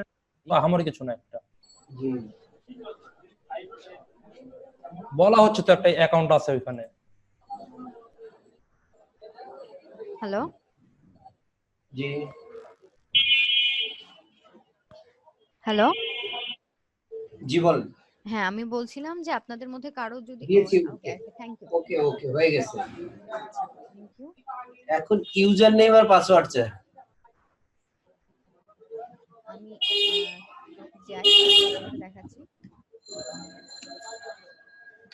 আমারই কিছু না, একটা বলা হচ্ছে তো একটা অ্যাকাউন্ট আছে ওইখানে। হ্যালো, জি হ্যালো। জি বল। হ্যাঁ, আমি বলছিলাম যে আপনাদের মধ্যে কারো যদি দিয়েছি। ওকে ওকে, থ্যাংক ইউ। ওকে ওকে হয়ে গেছে। আচ্ছা, থ্যাংক ইউ। এখন ইউজার নেম আর পাসওয়ার্ড চাই। আমি যাই, তারপর আপনাকে দেখাচ্ছি।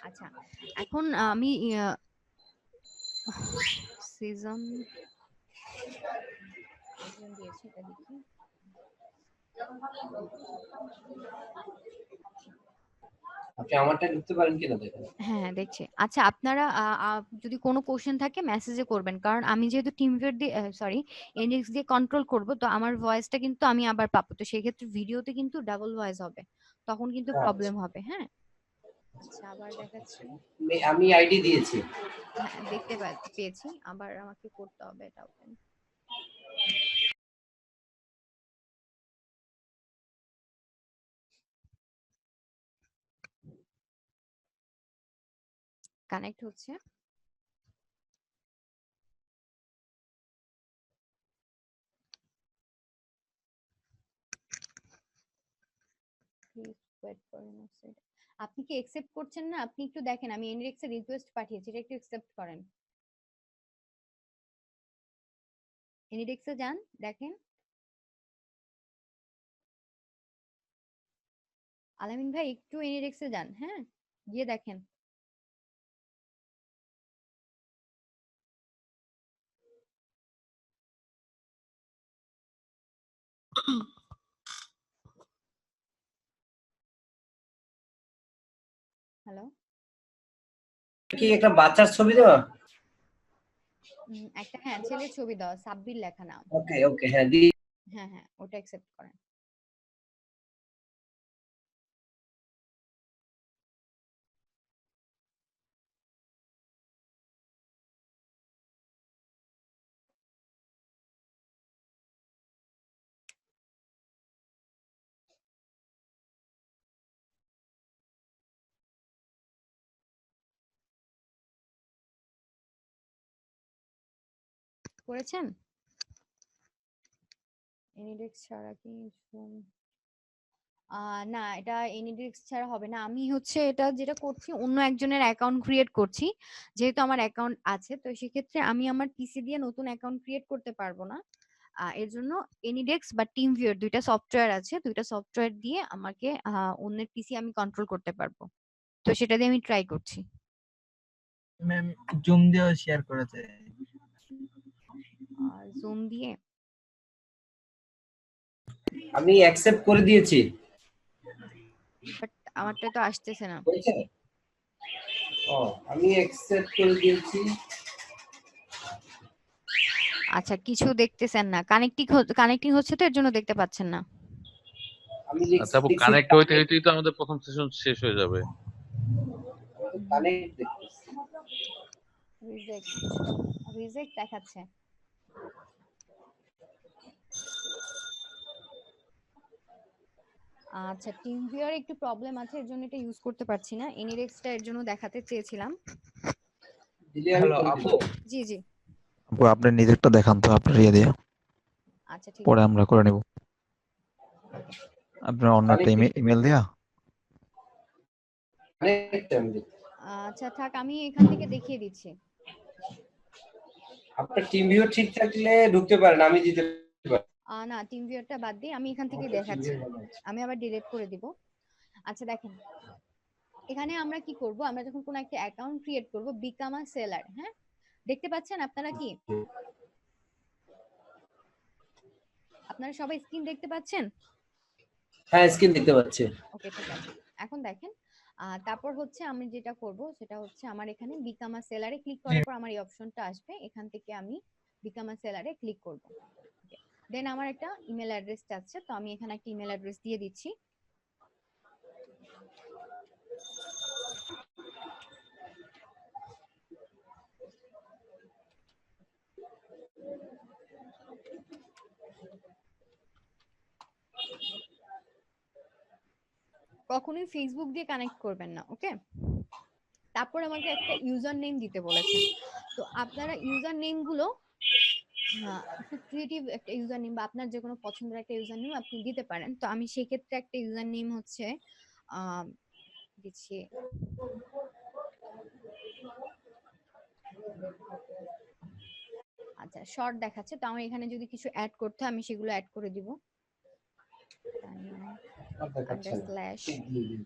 আচ্ছা, এখন আমি সিজন দিয়েছি, এটা দেখি। আপনি আমারটা লিখতে পারেন কিনা দেখেন। হ্যাঁ হ্যাঁ, দেখছি। আচ্ছা, আপনারা যদি কোনো কোশ্চেন থাকে মেসেজে করবেন, কারণ আমি যেহেতু টিমভিউয়ার দিয়ে সরি এনএক্স দিয়ে কন্ট্রোল করব, তো আমার ভয়েসটা কিন্তু আমি আবার পাবো, তো সেই ক্ষেত্রে ভিডিওতে কিন্তু ডাবল ভয়েস হবে, তখন কিন্তু প্রবলেম হবে। হ্যাঁ, আচ্ছা আবার দেখাচ্ছি। আমি আইডি দিয়েছি। হ্যাঁ, দেখতে পেয়েছি, আবার আমাকে করতে হবে এটা ওপেন। কানেক্ট হচ্ছে। Please wait for message. আপনি কি অ্যাকসেপ্ট করছেন না? আপনি একটু দেখেন, আমি এনএক্স এর রিকোয়েস্ট পাঠিয়েছি, এটা একটু অ্যাকসেপ্ট করেন। এনএক্সে যান, দেখেন। আলামিন ভাই একটু এনএক্সে যান, হ্যাঁ, গিয়ে দেখেন। হ্যালো, কি একটা বাচ্চার ছবি দেওয়া? একটা হ্যাঁ ছেলের ছবি দাও, সাব্বির লেখা নাম। ওকে ওকে হ্যাঁ দি। হ্যাঁ হ্যাঁ, ওটা অ্যাকসেপ্ট করেন। করেছেন? এনিডেক্স ছাড়া কি না, এটা এনিডেক্স ছাড়া হবে না। আমি হচ্ছে এটা যেটা করছি, অন্য একজনের অ্যাকাউন্ট ক্রিয়েট করছি। যেহেতু আমার অ্যাকাউন্ট আছে, তো সেক্ষেত্রে আমি আমার পিসি দিয়ে নতুন অ্যাকাউন্ট ক্রিয়েট করতে পারবো না। এর জন্য এনিডেক্স বা টিমভিউয়ার দুইটা সফটওয়্যার আছে, দুইটা সফটওয়্যার দিয়ে আমাকে অন্যের পিসি আমি কন্ট্রোল করতে পারবো। তো সেটা দিয়ে আমি ট্রাই করছি। ম্যাম জুম দিয়েও শেয়ার করেছে। জুম দিয়ে আমি অ্যাকসেপ্ট করে দিয়েছি। বাট আমারটা তো আসতেছে না। হয়েছে? ও আমি অ্যাকসেপ্ট করে দিয়েছি। আচ্ছা, কিছু দেখতেছেন না, কানেক্টিং হচ্ছে তো এর জন্য দেখতে পাচ্ছেন না। আমি আচ্ছা আপু, কানেক্ট হইতে হইতেই তো আমাদের প্রথম সেশন শেষ হয়ে যাবে। কানেক্ট দেখতেছি। রিজেক্ট দেখাচ্ছে। আচ্ছা, টিমভিউয়ার একটু প্রবলেম আছে, এর জন্য এটা ইউজ করতে পারছি না। এনিডেক্সটা এর জন্য দেখাতে চেয়েছিলাম। হ্যালো আপু, জি জি, আপু আপনি নিজেরটা দেখান তো আপনার ইয়ে দিয়ে, আচ্ছা ঠিক পরে আছে। আমরা করে নেব। আপনার অন্য একটা ইমেল দিয়া। আচ্ছা থাক, আমি এখান থেকে দেখিয়ে দিচ্ছি। আপনার টিম ভিউ ঠিক থাকলে ঢুকতে পারেন, আমি দিতে পারি। না, টিমভিউয়ারটা বাদ দিয়ে আমি এখান থেকে দেখাচ্ছি। আমি আবার ডিলিট করে দিব। আচ্ছা দেখেন, এখানে আমরা কি করব, আমরা যখন কোনো একটা অ্যাকাউন্ট ক্রিয়েট করব, বিকাম আ সেলার, হ্যাঁ, দেখতে পাচ্ছেন আপনারা কি? আপনারা সবাই স্ক্রিন দেখতে পাচ্ছেন? হ্যাঁ স্ক্রিন দেখতে পাচ্ছি। ওকে ঠিক আছে। এখন দেখেন, তারপর হচ্ছে আমি যেটা করব সেটা হচ্ছে আমার এখানে বিকাম আ সেলারে ক্লিক করার পর আমার এই অপশনটা আসবে, এখান থেকে আমি বিকাম আ সেলারে ক্লিক করব। ওকে, দেন আমার একটা ইমেল অ্যাড্রেস চাচ্ছে, তো আমি এখানে একটা ইমেল অ্যাড্রেস দিয়ে দিচ্ছি। কখনোই ফেসবুক দিয়ে কানেক্ট করবেন না, ওকে? তারপর আমাকে একটা ইউজার নেম দিতে বলেছে, তো আপনারা ইউজার নেম গুলো আপনার ক্রিয়েটিভ একটা ইউজার নেম বা আপনার যে কোনো পছন্দের একটা ইউজার নেম আপনি দিতে পারেন। তো আমি সেই ক্ষেত্রে একটা ইউজার নেম হচ্ছে আহ, দিচ্ছি। আচ্ছা, শর্ট দেখাচ্ছে, তো আমার এখানে যদি কিছু অ্যাড করতে হয় আমি সেগুলো অ্যাড করে দিব। তানিয়া আর দেখাচ্ছে না আন্ডারস্ল্যাশ। ঠিক দিয়ে দিন।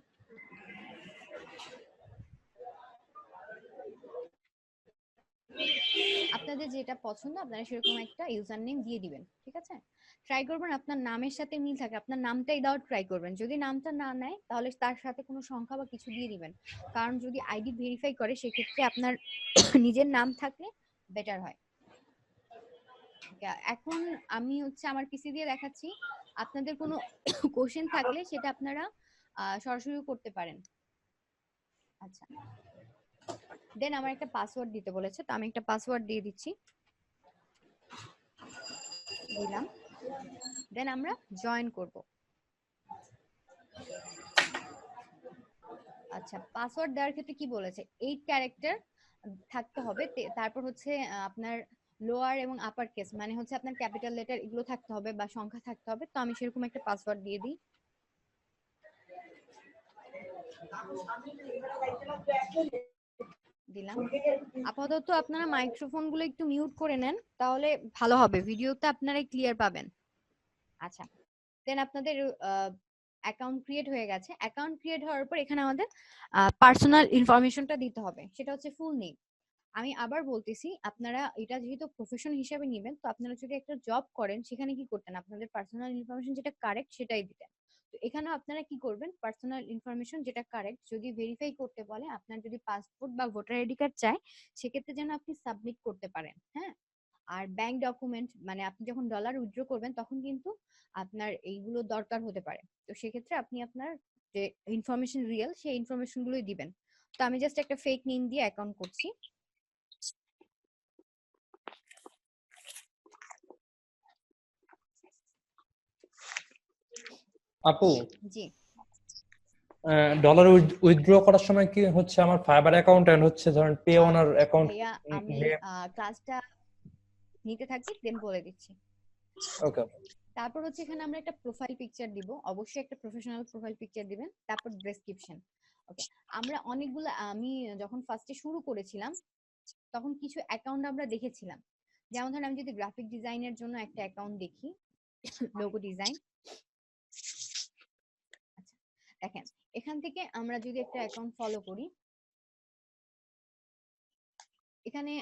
আপনাদের যেটা পছন্দ আপনারা সেরকম একটা ইউজার নেম দিয়ে দিবেন, ঠিক আছে? ট্রাই করবেন আপনার নামের সাথে মিল থাকে, আপনার নামটাই দেওয়ার ট্রাই করবেন। যদি নামটা না নেয় তাহলে তার সাথে কোনো সংখ্যা বা কিছু দিয়ে দিবেন, কারণ যদি আইডি ভেরিফাই করে সেক্ষেত্রে আপনার নিজের নাম থাকলে বেটার হয়। এখন আমি হচ্ছে আমার পিসি দিয়ে দেখাচ্ছি, আপনাদের কোনো কোশ্চেন থাকলে সেটা আপনারা সরাসরি করতে পারেন। আচ্ছা, দেন আমার একটা পাসওয়ার্ড দিতে বলেছে, তো আমি একটা পাসওয়ার্ড দিয়ে দিচ্ছি, দিলাম। দেন আমরা জয়েন করব। আচ্ছা, পাসওয়ার্ড দেওয়ার ক্ষেত্রে কি বলেছে, 8 ক্যারেক্টার থাকতে হবে, তারপর হচ্ছে আপনার লোয়ার এবং আপার কেস মানে হচ্ছে আপনার ক্যাপিটাল লেটার এগুলো থাকতে হবে বা সংখ্যা থাকতে হবে। তো আমি সেরকম একটা পাসওয়ার্ড দিয়ে দিই, দিলাম। আপাতত আপনারা মাইক্রোফোন গুলো একটু মিউট করে নেন, তাহলে ভালো হবে, ভিডিওতে আপনারা ক্লিয়ার পাবেন। আচ্ছা, দেন আপনাদের অ্যাকাউন্ট ক্রিয়েট হয়ে গেছে। অ্যাকাউন্ট ক্রিয়েট হওয়ার পর এখানে আমাদের পার্সোনাল ইনফরমেশনটা দিতে হবে, সেটা হচ্ছে ফুল নেম। আমি আবার বলতেছি, আপনারা এটা যেহেতু প্রফেশন হিসেবে নেবেন, তো আপনারা যদি একটা জব করেন সেখানে কি করতেন, আপনাদের পার্সোনাল ইনফরমেশন যেটা কারেক্ট সেটাই দিতেন। তো এখানেও আপনারা কি করবেন, পার্সোনাল ইনফরমেশন যেটা কারেক্ট যদি ভেরিফাই করতে বলে, আপনার যদি পাসপোর্ট বা ভোটার আইডি কার্ড চায় সেক্ষেত্রে যেন আপনি সাবমিট করতে পারেন। হ্যাঁ, আর ব্যাংক ডকুমেন্ট মানে আপনি যখন ডলার উইথড্র করবেন তখন কিন্তু আপনার এইগুলো দরকার হতে পারে। তো সেক্ষেত্রে আপনি আপনার যে ইনফরমেশন রিয়েল সেই ইনফরমেশন গুলোই দিবেন। তো আমি জাস্ট একটা ফেক নেম দিয়ে অ্যাকাউন্ট করছি। আপু, জি, ডলার উইথড্র করার সময় কি হচ্ছে আমার ফাইবার অ্যাকাউন্ট এন্ড হচ্ছে ধরেন পে ওনার অ্যাকাউন্ট? ভাইয়া আমি ক্লাসটা নিতে থাকি দেন বলে দিচ্ছি। ওকে। তারপর হচ্ছে এখানে আমরা একটা প্রোফাইল পিকচার দিব, অবশ্যই একটা প্রফেশনাল প্রোফাইল পিকচার দিবেন। তারপর ডেসক্রিপশন। ওকে, আমরা অনেকগুলো, আমি যখন ফার্স্টে শুরু করেছিলাম তখন কিছু অ্যাকাউন্ট আমরা দেখেছিলাম, যেমন ধরেন আমি যদি গ্রাফিক ডিজাইনের জন্য একটা অ্যাকাউন্ট দেখি, লোগো ডিজাইন। আচ্ছা, দেখেন এখান থেকে আমরা যদি একটা অ্যাকাউন্ট ফলো করি, এখানে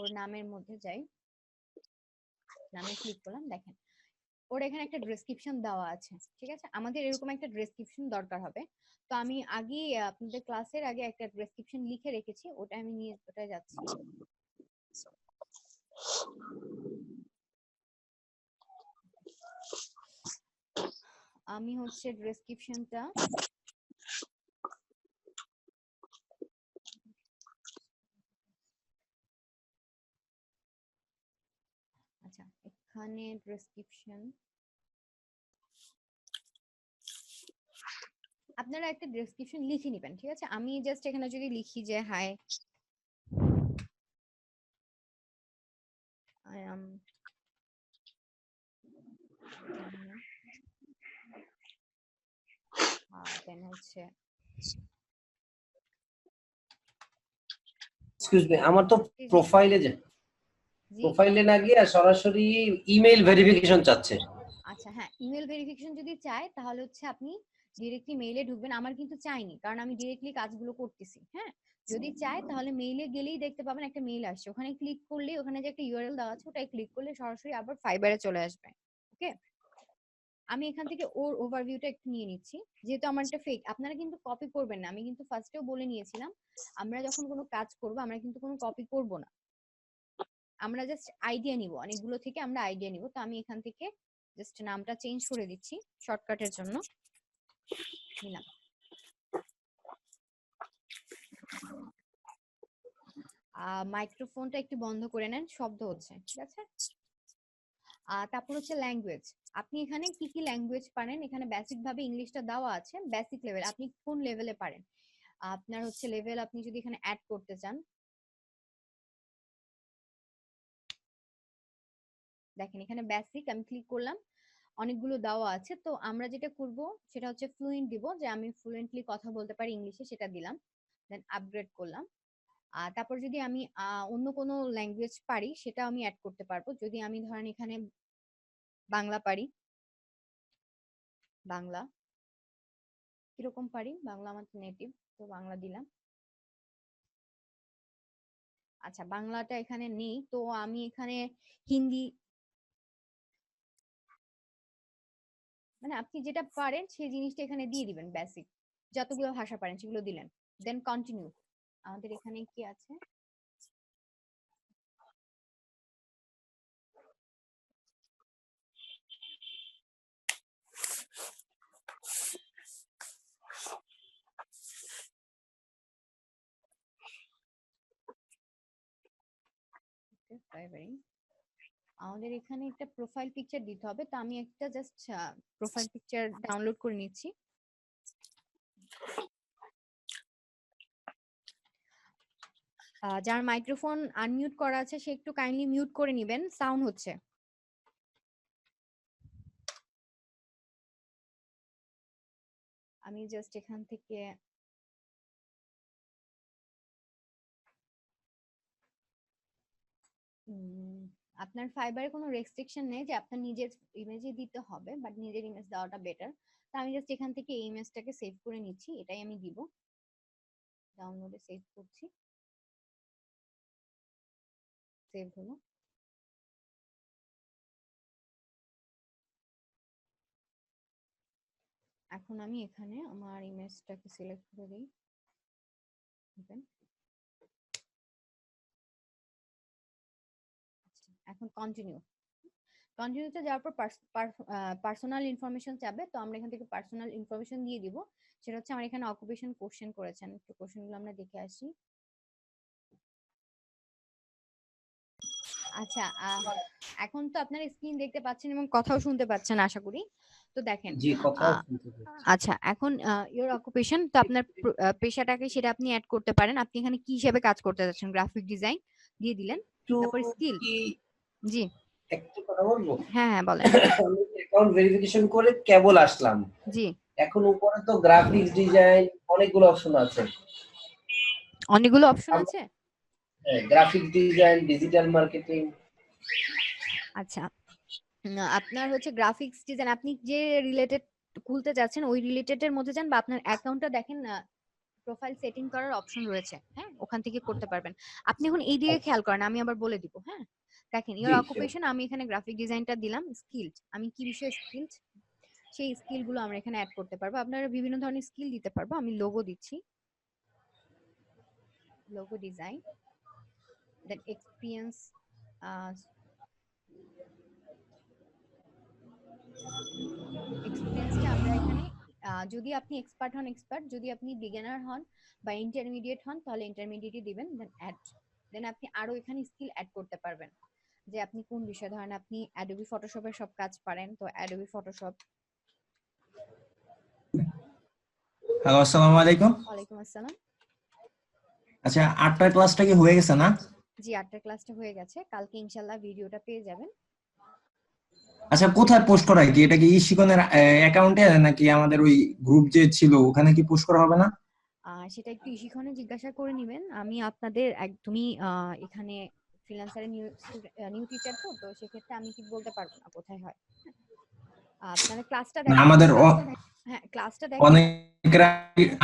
ওর নামের মধ্যে যাই, নামে ক্লিক করলাম, দেখেন ওর এখানে একটা ডেসক্রিপশন দেওয়া আছে, ঠিক আছে? আমাদের এরকম একটা ডেসক্রিপশন দরকার হবে। তো আমি আগে আপনাদের ক্লাসের আগে একটা ডেসক্রিপশন লিখে রেখেছি, ওটা আমি নিয়ে ওটা যাচ্ছি। আমি হচ্ছে ডেসক্রিপশনটা আচ্ছা, এখানে ডেসক্রিপশন আপনারা একটা ডেসক্রিপশন লিখে নেবেন, ঠিক আছে? আমি জাস্ট এখানে যদি লিখি যে হাই, আই এম দেন হচ্ছে এক্সকিউজ মি, আমার তো প্রোফাইলে জি, প্রোফাইলে না গিয়ে সরাসরি ইমেল ভেরিফিকেশন চাচ্ছে। আচ্ছা হ্যাঁ, ইমেল ভেরিফিকেশন যদি চায় তাহলে হচ্ছে আপনি ডিরেক্টলি মেইলে ঢুকবেন। আমার কিন্তু চাইনি, কারণ আমি ডিরেক্টলি কাজগুলো করতেছি। হ্যাঁ, যদি চায় তাহলে মেইলে গেলেই দেখতে পাবেন একটা মেইল আসছে, ওখানে ক্লিক করলেই ওখানে যে একটা ইউআরএল দেওয়া আছে ওটাই ক্লিক করলে সরাসরি আবার ফাইবারে চলে আসবে। ওকে, আমি এখান থেকে ওর ওভারভিউটা একটু নিয়ে নিচ্ছি, যেহেতু আমার একটা ফেক। আপনারা কিন্তু কপি করবেন না, আমি কিন্তু ফার্স্টেও বলে নিয়েছিলাম আমরা যখন কোনো কাজ করব আমরা কিন্তু কোনো কপি করব না, আমরা জাস্ট আইডিয়া নিব, অনেকগুলো থেকে আমরা আইডিয়া নিব। তো আমি এখান থেকে জাস্ট নামটা চেঞ্জ করে দিচ্ছি শর্টকাটের জন্য, নিলাম। মাইক্রোফোনটা একটু বন্ধ করে নেন, শব্দ হচ্ছে, ঠিক আছে? তারপর হচ্ছে ল্যাঙ্গুয়েজ, আপনি এখানে কি কি ল্যাঙ্গুয়েজ পারেন, এখানে বেসিক ভাবে ইংলিশটা দেওয়া আছে, বেসিক লেভেল আপনি কোন লেভেলে পারেন। আপনার হচ্ছে লেভেল আপনি যদি এখানে অ্যাড করতে চান, দেখেন এখানে বেসিক আমি ক্লিক করলাম, অনেকগুলো দেওয়া আছে। তো আমরা যেটা করব সেটা হচ্ছে ফ্লুয়েন্ট দিব, যে আমি ফ্লুয়েন্টলি কথা বলতে পারি ইংলিশে, সেটা দিলাম। দেন আপগ্রেড করলাম। তারপর যদি আমি অন্য কোনো ল্যাঙ্গুয়েজ পারি সেটা আমি অ্যাড করতে পারবো। যদি আমি ধরেন এখানে বাংলা পারি, বাংলা কিরকম পারি, বাংলা আমার নেটিভ, তো বাংলা দিলাম। আচ্ছা বাংলাটা এখানে নেই, তো আমি এখানে হিন্দি, মানে আপনি যেটা পারেন সেই জিনিসটা এখানে দিয়ে দিবেন, বেসিক যতগুলো ভাষা পারেন সেগুলো দিলেন। Then continue. আমাদের এখানে কি আছে, আমাদের এখানে একটা প্রোফাইল পিকচার দিতে হবে, তো আমি একটা জাস্ট প্রোফাইল পিকচার ডাউনলোড করে নিচ্ছি। যার মাইক্রোফোন আনমিউট করা আছে সে একটু কাইন্ডলি মিউট করে নেবেন, সাউন্ড হচ্ছে। আমি জাস্ট এখান থেকে আপনার ফাইবারে কোনো রেস্ট্রিকশন নেই যে আপনার নিজের ইমেজই দিতে হবে, বাট নিজের ইমেজ দেওয়াটা বেটার। তো আমি জাস্ট এখান থেকে এই ইমেজটাকে সেভ করে নিচ্ছি, এটাই আমি দিব। ডাউনলোডে সেভ করছি, সেভ হলো। এখন আমি এখানে আমার ইমেজটাকে সিলেক্ট করে দিই। এখন কন্টিনিউ। কন্টিনিউতে যাওয়ার পর পার্সোনাল ইনফরমেশন চাবে, তো আমরা এখান থেকে পার্সোনাল ইনফরমেশন দিয়ে দিব। সেটা হচ্ছে আমার এখানে অকুপেশন কোশ্চেন করেছেন, একটু কোশ্চেনগুলো আমরা দেখে আসি। আচ্ছা এখন তো আপনারা স্ক্রিন দেখতে পাচ্ছেন এবং কথাও শুনতে পাচ্ছেন আশা করি। তো দেখেন জি, কথাও শুনতে পাচ্ছি। আচ্ছা এখন ইওর অকুপেশন, তো আপনার পেশাটাকে সেটা আপনি অ্যাড করতে পারেন। আপনি এখানে কি হিসেবে কাজ করতে যাচ্ছেন, গ্রাফিক ডিজাইন দিয়ে দিলেন। একটু তারপর স্কিল, কি জি একটু কথা বলবো? হ্যাঁ হ্যাঁ বলেন। আমি অ্যাকাউন্ট ভেরিফিকেশন করে কেবল আসলাম, জি এখন উপরে তো গ্রাফিক্স ডিজাইন অনেকগুলো অপশন আছে। অনেকগুলো অপশন আছে। Graphic design, digital marketing. আচ্ছা আপনার হচ্ছে গ্রাফিক্স ডিজাইন, আপনি যে রিলেটেড খুলতে যাচ্ছেন ওই রিলেটেড এর মধ্যে যান, বা আপনার অ্যাকাউন্টটা দেখেন প্রোফাইল সেটিং করার অপশন রয়েছে, হ্যাঁ ওখান থেকে করতে পারবেন। আপনি এখন এই দিকে খেয়াল করেন, আমি আবার বলে দিব। হ্যাঁ দেখেন ইওর জি, অকুপেশন, আমি এখানে গ্রাফিক ডিজাইনটা দিলাম। স্কিলড, আমি কি বিষয়ে স্কিলড সেই স্কিল গুলো আমরা এখানে অ্যাড করতে পারবো। আপনারা বিভিন্ন ধরনের স্কিল দিতে পারবো। আমি লোগো দিচ্ছি, লোগো ডিজাইন। দেন এক্সপিরিয়েন্স, এক্সপিরিয়েন্সটা আমরা এখানে যদি আপনি এক্সপার্ট হন এক্সপার্ট, যদি আপনি বিগিনার হন বা ইন্টারমিডিয়েট হন তাহলে ইন্টারমিডিয়েটই দিবেন। দেন অ্যাড, দেন আপনি আরো এখানে স্কিল অ্যাড করতে পারবেন যে আপনি কোন বিষয়ে, ধরেন আপনি অ্যাডোবি ফটোশপের সব কাজ পারেন, তো অ্যাডোবি ফটোশপ। হ্যালো, আসসালামু আলাইকুম। ওয়ালাইকুম আসসালাম। আচ্ছা, 8টার ক্লাসটা কি হয়ে গেছে না? জি 8টার ক্লাসটা হয়ে গেছে, কালকে ইনশাআল্লাহ ভিডিওটা পেয়ে যাবেন। আচ্ছা, কোথায় পোস্ট করা হয়? কি এটা কি ইশিকনের অ্যাকাউন্টে নাকি আমাদের ওই গ্রুপ যে ছিল ওখানে কি পোস্ট করা হবে না? সেটা একটু ইশিখনে জিজ্ঞাসা করে নেবেন। আমি আপনাদের একদমই এখানে ফ্রিল্যান্সারের নিউ টিচার, তো সেক্ষেত্রে আমি ঠিক বলতে পারবো না কোথায় হয়। আপনারা ক্লাসটা দেখেন, আমাদের হ্যাঁ ক্লাসটা দেখেন। অনেকের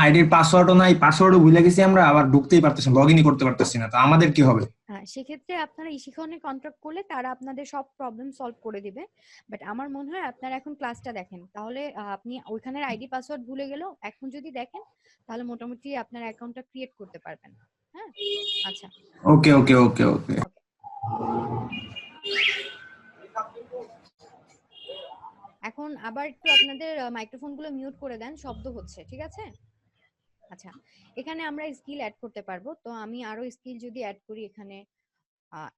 আইডির পাসওয়ার্ডও নাই, পাসওয়ার্ডও ভুলে গেছি আমরা, আবার ঢুকতেই পারতেছি না, লগইনই করতে পারতেছি না। তো আমাদের কি হবে? সেক্ষেত্রে আপনারা ইশিখনে কন্ট্যাক্ট করলে তারা আপনাদের সব প্রবলেম সলভ করে দিবে। বাট আমার মনে হয় আপনারা এখন ক্লাসটা দেখেন, তাহলে আপনি ওইখানের আইডি পাসওয়ার্ড ভুলে গেলেও এখন যদি দেখেন তাহলে মোটামুটি আপনার অ্যাকাউন্টটা ক্রিয়েট করতে পারবেন। হ্যাঁ আচ্ছা ওকে ওকে ওকে ওকে। এখন আবার একটু আপনাদের মাইক্রোফোনগুলো মিউট করে দেন, শব্দ হচ্ছে, ঠিক আছে? আচ্ছা এখানে আমরা স্কিল অ্যাড করতে পারবো। তো আমি আরো স্কিল যদি অ্যাড করি, এখানে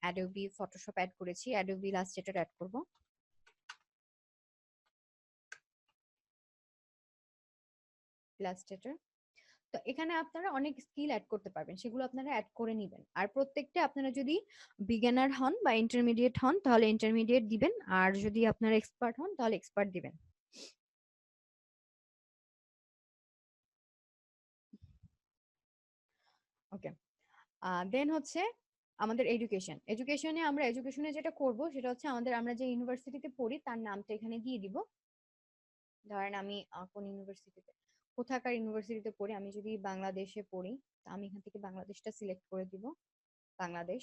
অ্যাডোবি ফটোশপ অ্যাড করেছি, অ্যাডোবি ইলাস্ট্রেটর অ্যাড করব। ইলাস্ট্রেটর, তো এখানে আপনারা অনেক স্কিল অ্যাড করতে পারবেন, সেগুলো আপনারা অ্যাড করে নেবেন। আর প্রত্যেকটা আপনারা যদি বিগিনার হন বা ইন্টারমিডিয়েট হন তাহলে ইন্টারমিডিয়েট দিবেন, আর যদি আপনারা এক্সপার্ট হন তাহলে এক্সপার্ট দিবেন। ওকে, দেন হচ্ছে আমাদের এডুকেশনে আমরা এডুকেশনে যেটা করব সেটা হচ্ছে আমরা যে ইউনিভার্সিটিতে পড়ি তার নামটা এখানে দিয়ে দিব। ধরেন আমি কোন ইউনিভার্সিটিতে, কোথাকার ইউনিভার্সিটিতে পড়ি, আমি যদি বাংলাদেশে পড়ি তা আমি এখান থেকে বাংলাদেশটা সিলেক্ট করে দিব, বাংলাদেশ।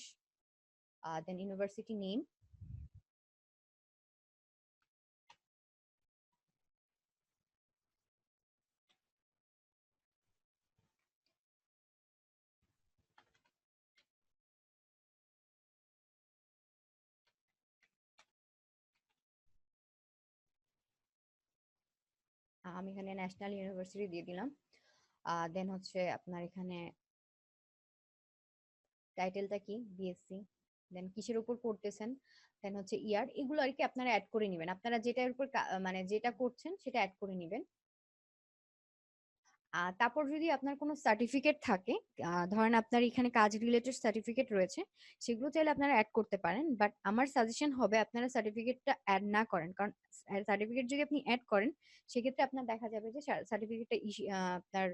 দেন ইউনিভার্সিটি নেম, আমি এখানে ন্যাশনাল ইউনিভার্সিটি দিয়ে দিলাম। দেন হচ্ছে আপনার এখানে টাইটেলটা কি, বিএসসি। দেন কিসের উপর পড়তেছেন, দেন হচ্ছে ইয়ার, এগুলো আর কি আপনারা অ্যাড করে নেবেন। আপনারা যেটার উপর মানে যেটা করছেন সেটা অ্যাড করে নেবেন। তারপর যদি আপনার কোনো সার্টিফিকেট থাকে, ধরেন আপনার এখানে কাজ রিলেটেড সার্টিফিকেট রয়েছে, সেগুলো চাইলে আপনারা অ্যাড করতে পারেন। বাট আমার সাজেশন হবে আপনারা সার্টিফিকেটটা অ্যাড না করেন, কারণ সার্টিফিকেট যদি আপনি অ্যাড করেন সেক্ষেত্রে আপনার দেখা যাবে যে সার্টিফিকেটটা আপনার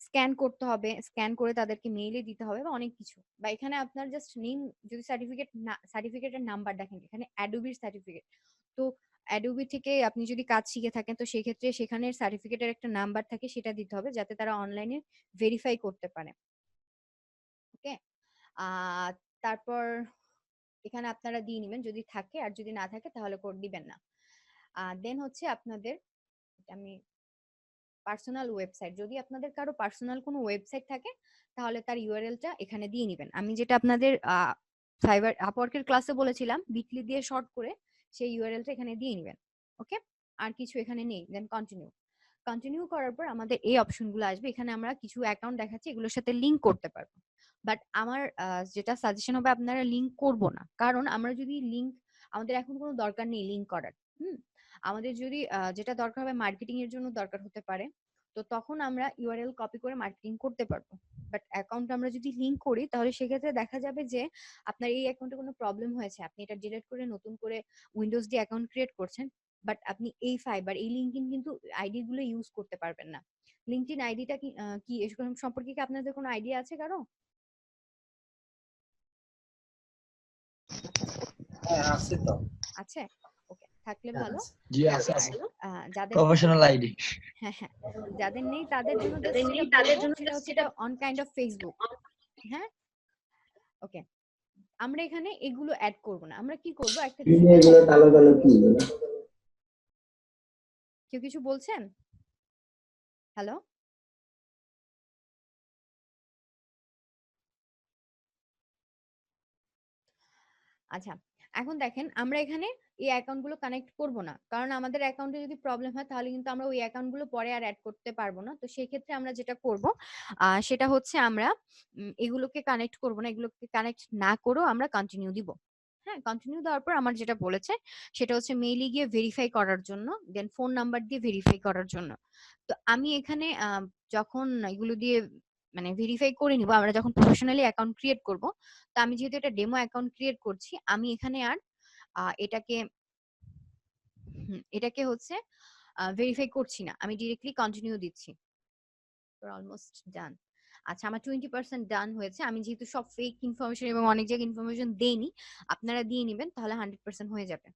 স্ক্যান করতে হবে, স্ক্যান করে তাদেরকে মেইলে দিতে হবে বা অনেক কিছু। বা এখানে আপনার জাস্ট নেম, যদি সার্টিফিকেটের নাম্বার দেখেন এখানে অ্যাডোবির সার্টিফিকেট, তো অ্যাডোবি থেকে আপনি যদি কাজ শিখে থাকেন তো সেক্ষেত্রে সেখানের সার্টিফিকেটের একটা নাম্বার থাকে, সেটা দিতে হবে যাতে তারা অনলাইনে ভেরিফাই করতে পারে। ওকে, আহ তারপর এখানে আপনারা দিয়ে নেবেন যদি থাকে, আর যদি না থাকে তাহলে কোড দিবেন না। দেন হচ্ছে আপনাদের, আমি পার্সোনাল ওয়েবসাইট, যদি আপনাদের কারো পার্সোনাল কোনো ওয়েবসাইট থাকে তাহলে তার ইউআরএলটা এখানে দিয়ে নেবেন। আমি যেটা আপনাদের ফাইবার আপওয়ার্কের ক্লাসে বলেছিলাম বিটলি দিয়ে শর্ট করে, সেই ইউআরএলটা এখানে দিয়ে নেবেন। ওকে, আর কিছু এখানে নেই। দেন কন্টিনিউ করার পর আমাদের এই অপশনগুলো আসবে, এখানে আমরা কিছু অ্যাকাউন্ট দেখাচ্ছি, এগুলোর সাথে লিংক করতে পারবো। বাট আমার যেটা সাজেশন হবে আপনারা লিংক করব না, কারণ আমরা যদি লিংক, আমাদের এখন কোনো দরকার নেই লিংক করার। আমাদের যদি যেটা দরকার হবে মার্কেটিং এর জন্য দরকার হতে পারে, তো তখন আমরা ইউআরএল কপি করে মার্কেটিং করতে পারবো। বাট অ্যাকাউন্ট আমরা যদি লিংক করি তাহলে সেক্ষেত্রে দেখা যাবে যে আপনার এই অ্যাকাউন্টে কোনো প্রবলেম হয়েছে, আপনি এটা ডিলিট করে নতুন করে উইন্ডোজ দিয়ে অ্যাকাউন্ট ক্রিয়েট করছেন, বাট আপনি এই ফাইবার, এই লিঙ্কডিন কিন্তু আইডি গুলো ইউজ করতে পারবেন না। লিঙ্কডিন আইডিটা কি কি এরকম সম্পর্কে কি আপনাদের কোনো আইডিয়া আছে কারো? হ্যাঁ আছে তো। আছে, ওকে, থাকলে ভালো। জি আছে আছে যাদের প্রফেশনাল আইডি। হ্যাঁ হ্যাঁ, যাদের নেই তাদের জন্য জাস্ট যেটা বলবো সেটা হচ্ছে অন কাইন্ড অফ ফেসবুক। হ্যাঁ, ওকে, আমরা এখানে এগুলো অ্যাড করব না, আমরা কি করব একটা এগুলো কালো কালো কি কেউ কিছু বলছেন? হ্যালো, আচ্ছা, এখন দেখেন আমরা এখানে এই অ্যাকাউন্ট গুলো কানেক্ট করব না, কারণ আমাদের অ্যাকাউন্টে যদি প্রবলেম হয় তাহলে কিন্তু আমরা ওই অ্যাকাউন্ট গুলো পরে আর অ্যাড করতে পারবো না। তো সেই ক্ষেত্রে আমরা যেটা করব সেটা হচ্ছে আমরা এগুলোকে কানেক্ট করব না, এগুলোকে কানেক্ট না করেও আমরা কন্টিনিউ দিব। হ্যাঁ, কন্টিনিউ দেওয়ার পর আমার যেটা বলেছে সেটা হচ্ছে মেইলে গিয়ে ভেরিফাই করার জন্য, দেন ফোন নাম্বার দিয়ে ভেরিফাই করার জন্য। তো আমি এখানে যখন এগুলো দিয়ে মানে ভেরিফাই করে নিব, আমরা যখন প্রফেশনালি অ্যাকাউন্ট ক্রিয়েট করব, তো আমি যেহেতু এটা ডেমো অ্যাকাউন্ট ক্রিয়েট করছি, আমি এখানে আর এটাকে হচ্ছে ভেরিফাই করছি না, আমি ডিরেক্টলি কন্টিনিউ দিচ্ছি। Almost done. আচ্ছা, আমার 20% ডান হয়েছে। আমি যেহেতু সব ফেক ইনফরমেশন এবং অনেক জায়গায় ইনফরমেশন দেইনি, আপনারা দিয়ে নেবেন তাহলে 100% হয়ে যাবে।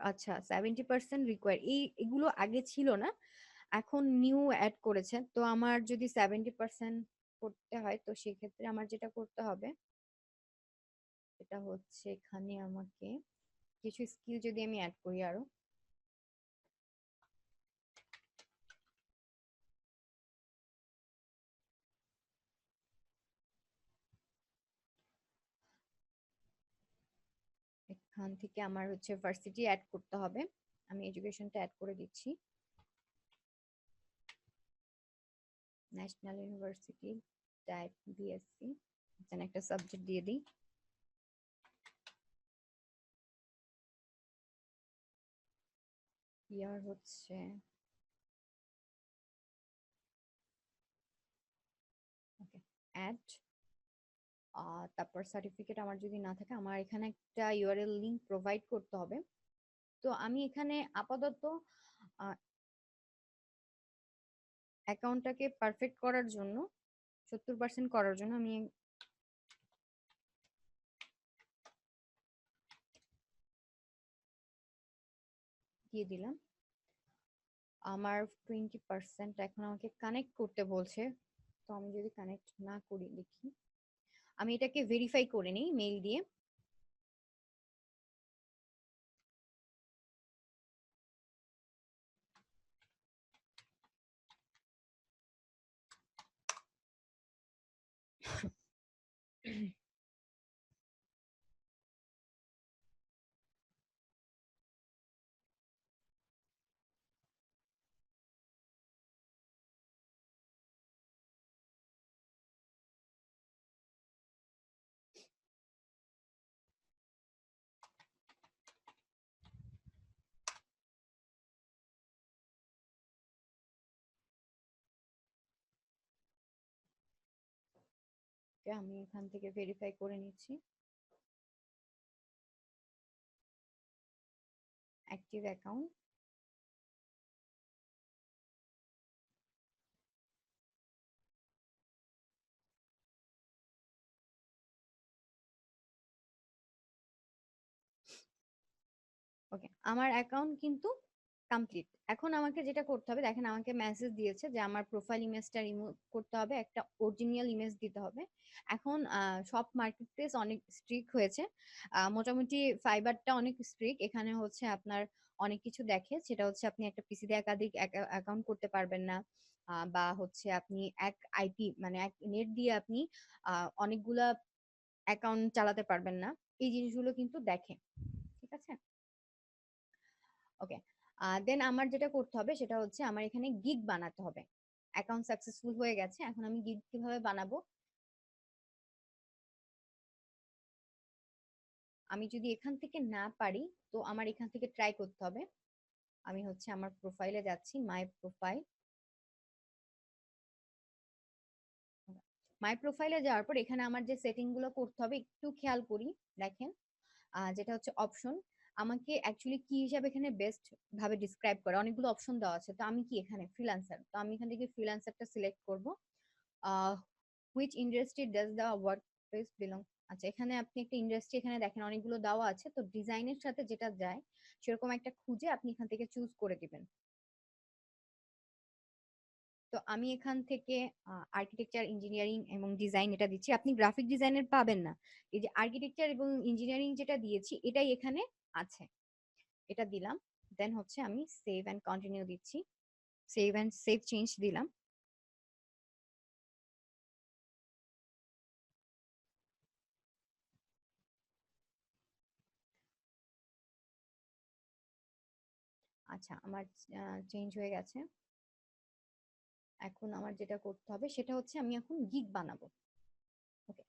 আচ্ছা, 70% রিকোয়ার, এগুলো আগে ছিল না, এখন নিউ অ্যাড করেছে। তো আমার যদি 70% করতে হয় তো সেক্ষেত্রে আমার যেটা করতে হবে এটা হচ্ছে এখানে আমাকে কিছু স্কিল যদি আমি অ্যাড করি আরো, এখান থেকে আমার হচ্ছে ভার্সিটি অ্যাড করতে হবে, আমি এডুকেশনটা অ্যাড করে দিচ্ছি। ন্যাশনাল ইউনিভার্সিটি টাইপ বিএসসি, এখানে একটা সাবজেক্ট দিয়ে দিই। ইয়ার হচ্ছে ওকে অ্যাড, তারপর সার্টিফিকেট আমার যদি না থাকে, আমার এখানে একটা ইউআরএল লিংক প্রোভাইড করতে হবে। তো আমি এখানে আপাতত অ্যাকাউন্টটাকে পারফেক্ট করার জন্য 70% করার জন্য আমি দিয়ে দিলাম। আমার 20% এখন আমাকে কানেক্ট করতে বলছে, তো আমি যদি কানেক্ট না করি দেখি, আমি এটাকে ভেরিফাই করে নিই মেইল দিয়ে। আমি এখান থেকে ভেরিফাই করে নিচ্ছি। অ্যাক্টিভ অ্যাকাউন্ট, ওকে আমার অ্যাকাউন্ট কিন্তু কমপ্লিট। এখন আমাকে যেটা করতে হবে, দেখেন আমাকে মেসেজ দিয়েছে যে আমার প্রোফাইল ইমেজটা রিমুভ করতে হবে, একটা অরিজিনাল ইমেজ দিতে হবে। এখন সব মার্কেট প্লেস অনেক স্ট্রিক্ট হয়েছে, মোটামুটি ফাইবারটা অনেক স্ট্রিক্ট। এখানে হচ্ছে আপনার অনেক কিছু দেখে, সেটা হচ্ছে আপনি একটা পিসিতে একাধিক অ্যাকাউন্ট করতে পারবেন না, বা হচ্ছে আপনি এক আইপি মানে এক নেট দিয়ে আপনি অনেকগুলা অ্যাকাউন্ট চালাতে পারবেন না। এই জিনিসগুলো কিন্তু দেখে, ঠিক আছে? ওকে, দেন আমার যেটা করতে হবে সেটা হচ্ছে আমার এখানে গিগ বানাতে হবে। অ্যাকাউন্ট সাকসেসফুল হয়ে গেছে, এখন আমি গিগ কিভাবে বানাবো, আমি যদি এখান থেকে না পারি তো আমার এখান থেকে ট্রাই করতে হবে। আমি হচ্ছে আমার প্রোফাইলে যাচ্ছি, মাই প্রোফাইলে যাওয়ার পর এখানে আমার যে সেটিং গুলো করতে হবে একটু খেয়াল করি। দেখেন যেটা হচ্ছে অপশন, আমাকে অ্যাকচুয়ালি কি হিসাবে এখানে বেস্ট ভাবে ডিসক্রাইব করে, অনেকগুলো অপশন দেওয়া আছে। তো আমি কি এখানে ফ্রিল্যান্সার, তো আমি এখান থেকে ফ্রিল্যান্সারটা সিলেক্ট করব। Which industry does the work place belong. আচ্ছা, এখানে আপনি একটা ইন্ডাস্ট্রি এখানে দেখেন অনেকগুলো দেওয়া আছে, তো ডিজাইনের সাথে যেটা যায় সেরকম একটা খুঁজে আপনি এখান থেকে চুজ করে দিবেন। তো আমি এখান থেকে আর্কিটেকচার, ইঞ্জিনিয়ারিং এবং ডিজাইন এটা দিচ্ছি। আপনি গ্রাফিক ডিজাইনের পাবেন না, এই যে আর্কিটেকচার এবং ইঞ্জিনিয়ারিং যেটা দিয়েছি এটাই এখানে আছে, এটা দিলাম। দেন হচ্ছে আমি সেভ এন্ড কন্টিনিউ দিচ্ছি, সেভ এন্ড সেভ চেঞ্জ দিলাম। আচ্ছা, আমার চেঞ্জ হয়ে গেছে। এখন আমার যেটা করতে হবে সেটা হচ্ছে আমি এখন গিগ বানাবো। ওকে,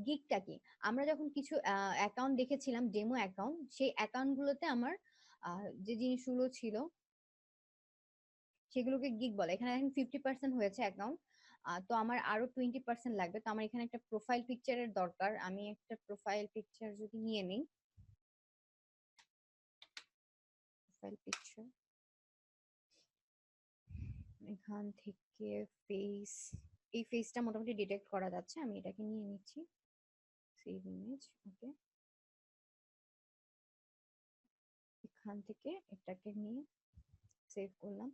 গিগটা কি, আমরা যখন কিছু অ্যাকাউন্ট দেখেছিলাম ডেমো অ্যাকাউন্ট, সেই অ্যাকাউন্ট গুলোতে আমার যে জিনিসগুলো ছিল সেগুলোকে গিগ বলে। এখানে এখন 50% হয়েছে অ্যাকাউন্ট, তো আমার আরো 20% লাগবে। তো আমার এখানে একটা প্রোফাইল পিকচারের দরকার, আমি একটা প্রোফাইল পিকচার যদি নিয়ে নিই, প্রোফাইল পিকচার এখান থেকে ফেস, এই ফেসটা মোটামুটি ডিটেক্ট করা যাচ্ছে, আমি এটাকে নিয়ে নিচ্ছি। সেভ ইমেজ, ওকে, এখান থেকে এটাকে নিয়ে সেভ করলাম।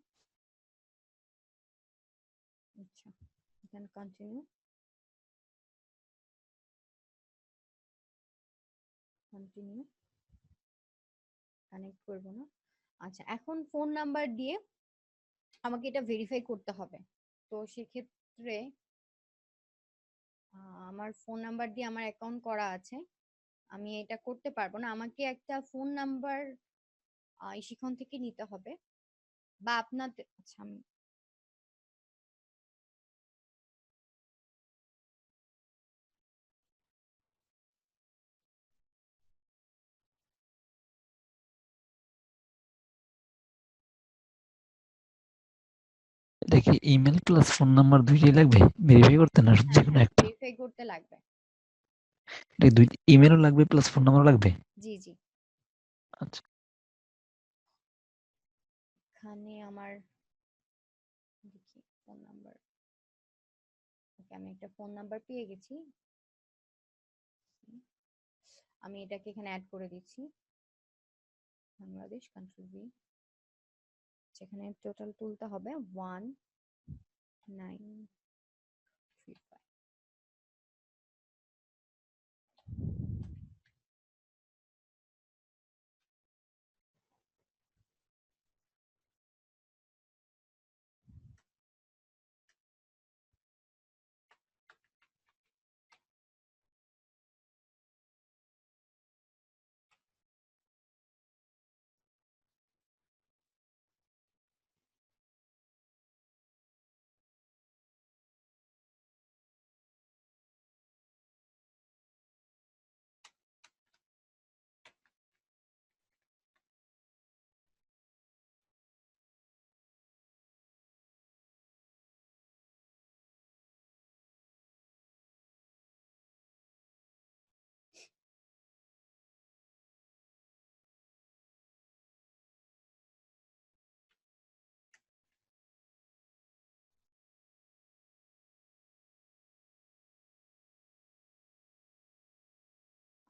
আচ্ছা, দেন কন্টিনিউ, কন্টিনিউ, কানেক্ট করবো না। আচ্ছা, এখন ফোন নাম্বার দিয়ে আমাকে এটা ভেরিফাই করতে হবে। তো সেক্ষেত্রে আমার ফোন নাম্বার দিয়ে আমার অ্যাকাউন্ট করা আছে, আমি এটা করতে পারবো না। আমাকে একটা ফোন নাম্বার সেখান থেকে নিতে হবে, বা আপনার, আচ্ছা আমি এটা কি ইমেল প্লাস ফোন নাম্বার দুইটাই লাগবে ভেরিফাই করতে, না যে হ্যাঁ কোনো হ্যাঁ একটা? ভেরিফাই করতে লাগবে। এটা দুই ইমেলও লাগবে প্লাস ফোন নাম্বারও লাগবে? জি জি। আচ্ছা। এখানে আমার দেখি ফোন নাম্বার, ওকে আমি একটা ফোন নাম্বার পেয়ে গেছি, আমি এটাকে এখানে অ্যাড করে দিচ্ছি, বাংলাদেশ কান্ট্রি বি। সেখানে টোটাল তুলতে হবে 1935।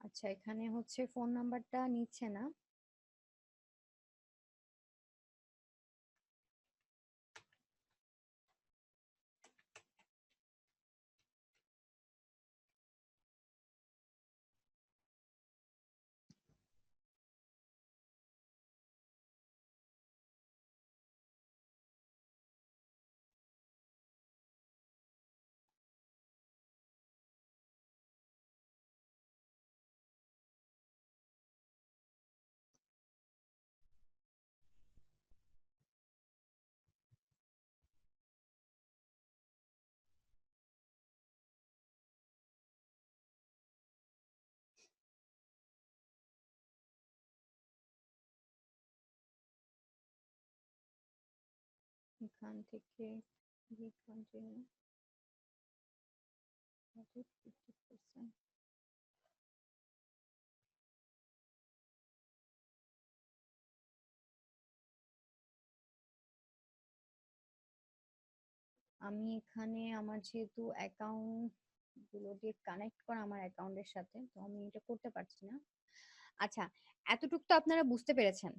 আচ্ছা এখানে হচ্ছে ফোন নাম্বারটা নিচ্ছে না। এখান থেকে কন্টিনিউ 50%। আমি এখানে আমার যেহেতু অ্যাকাউন্ট গুলো দিয়ে কানেক্ট করা আমার অ্যাকাউন্টের সাথে, তো আমি এটা করতে পারছি না। আচ্ছা এতটুকু তো আপনারা বুঝতে পেরেছেন,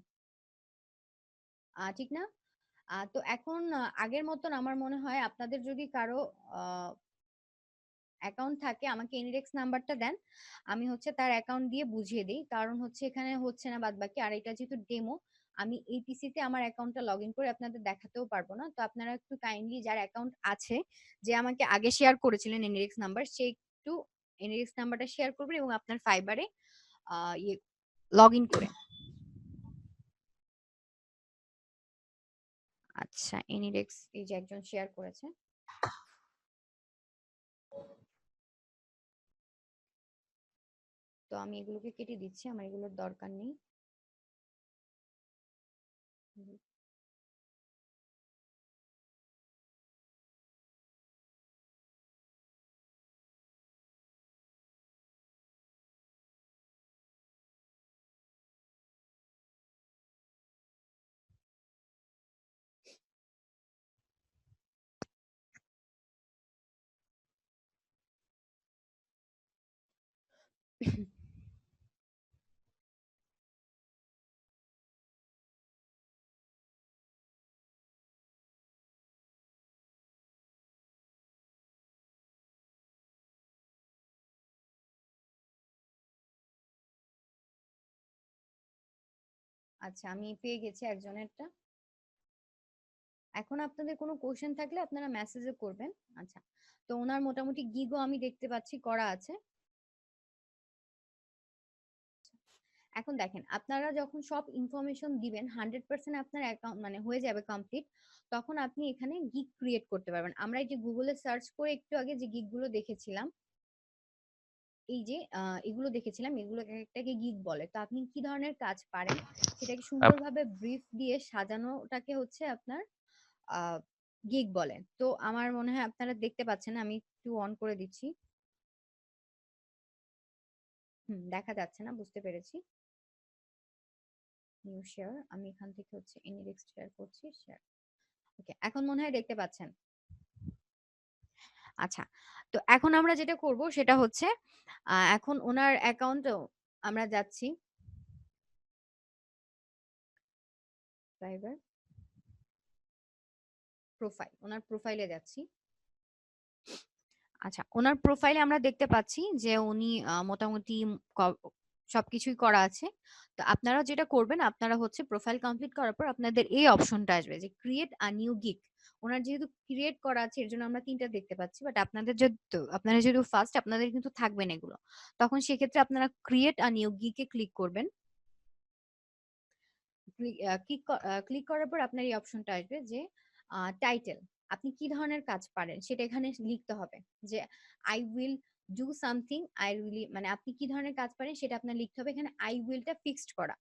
ঠিক না? তো এখন আগের মতন আমার মনে হয় আপনাদের যদি কারো অ্যাকাউন্ট থাকে আমাকে ইনডেক্স নাম্বারটা দেন, আমি হচ্ছে তার অ্যাকাউন্ট দিয়ে বুঝিয়ে দিই, কারণ হচ্ছে এখানে হচ্ছে না বাদ বাকি। আর এটা যেহেতু ডেমো, আমি এই পিসিতে আমার অ্যাকাউন্টটা লগ ইন করে আপনাদের দেখাতেও পারবো না। তো আপনারা একটু কাইন্ডলি যার অ্যাকাউন্ট আছে, যে আমাকে আগে শেয়ার করেছিলেন ইনডেক্স নাম্বার, সে একটু ইনডেক্স নাম্বারটা শেয়ার করবেন এবং আপনার ফাইবারে ইয়ে লগ ইন করে। আচ্ছা ইনডেক্স এই যে একজন শেয়ার করেছে, তো আমি এগুলোকে কেটে দিচ্ছি, আমার এগুলোর দরকার নেই। আচ্ছা আমি পেয়ে গেছি একজনেরটা। এখন আপনাদের কোনো কোশ্চেন থাকলে আপনারা মেসেজে করবেন। আচ্ছা তো ওনার মোটামুটি গিগও আমি দেখতে পাচ্ছি করা আছে। এখন দেখেন আপনারা যখন সব ইনফরমেশন দিবেন 100% আপনার অ্যাকাউন্ট মানে হয়ে যাবে কমপ্লিট, তখন আপনি এখানে গিগ ক্রিয়েট করতে পারবেন। আমরা এই যে গুগলে সার্চ করে একটু আগে যে গিগ গুলো দেখেছিলাম, এই যে এগুলো দেখেছিলাম, এগুলো একটাকে গিগ বলে। তো আপনি কি ধরনের কাজ পারেন সেটাকে সুন্দরভাবে ব্রিফ দিয়ে সাজানোটাকে হচ্ছে আপনার গিগ বলে। তো আমার মনে হয় আপনারা দেখতে পাচ্ছেন, আমি একটু অন করে দিচ্ছি। দেখা যাচ্ছে না, বুঝতে পেরেছি। নিউ শেয়ার, আমি এখান থেকে হচ্ছে ইনডেক্স শেয়ার করছি, শেয়ার। ওকে, এখন মনে হয় দেখতে পাচ্ছেন। আচ্ছা, তো এখন আমরা যেটা করব সেটা হচ্ছে এখন ওনার অ্যাকাউন্টও আমরা যাচ্ছি, প্রাইভেট প্রোফাইল, ওনার প্রোফাইলে যাচ্ছি। আচ্ছা, ওনার প্রোফাইলে আমরা দেখতে পাচ্ছি যে উনি মোটামুটি সবকিছুই করা আছে। তো আপনারা যেটা করবেন, আপনারা হচ্ছে প্রোফাইল কমপ্লিট করার পর আপনাদের এই অপশনটা আসবে যে ক্রিয়েট আ নিউ গিগ। ওনার যেহেতু ক্রিয়েট করা আছে এর জন্য আমরা 3টা দেখতে পাচ্ছি, বাট আপনারা যেহেতু ফার্স্ট, আপনাদের কিন্তু থাকবে না এগুলো। তখন সেক্ষেত্রে আপনারা ক্রিয়েট আ নিউ গিগে ক্লিক করবেন। ক্লিক করার পর আপনার এই অপশনটা আসবে যে টাইটেল, আপনি কি ধরনের কাজ পারেন সেটা এখানে লিখতে হবে। যে I will do something, I really, মানে আপনি কি ধরনের কাজ পারেন সেটা আপনার লিখতে হবে। এখানে আই উইলটা ফিক্সড করা।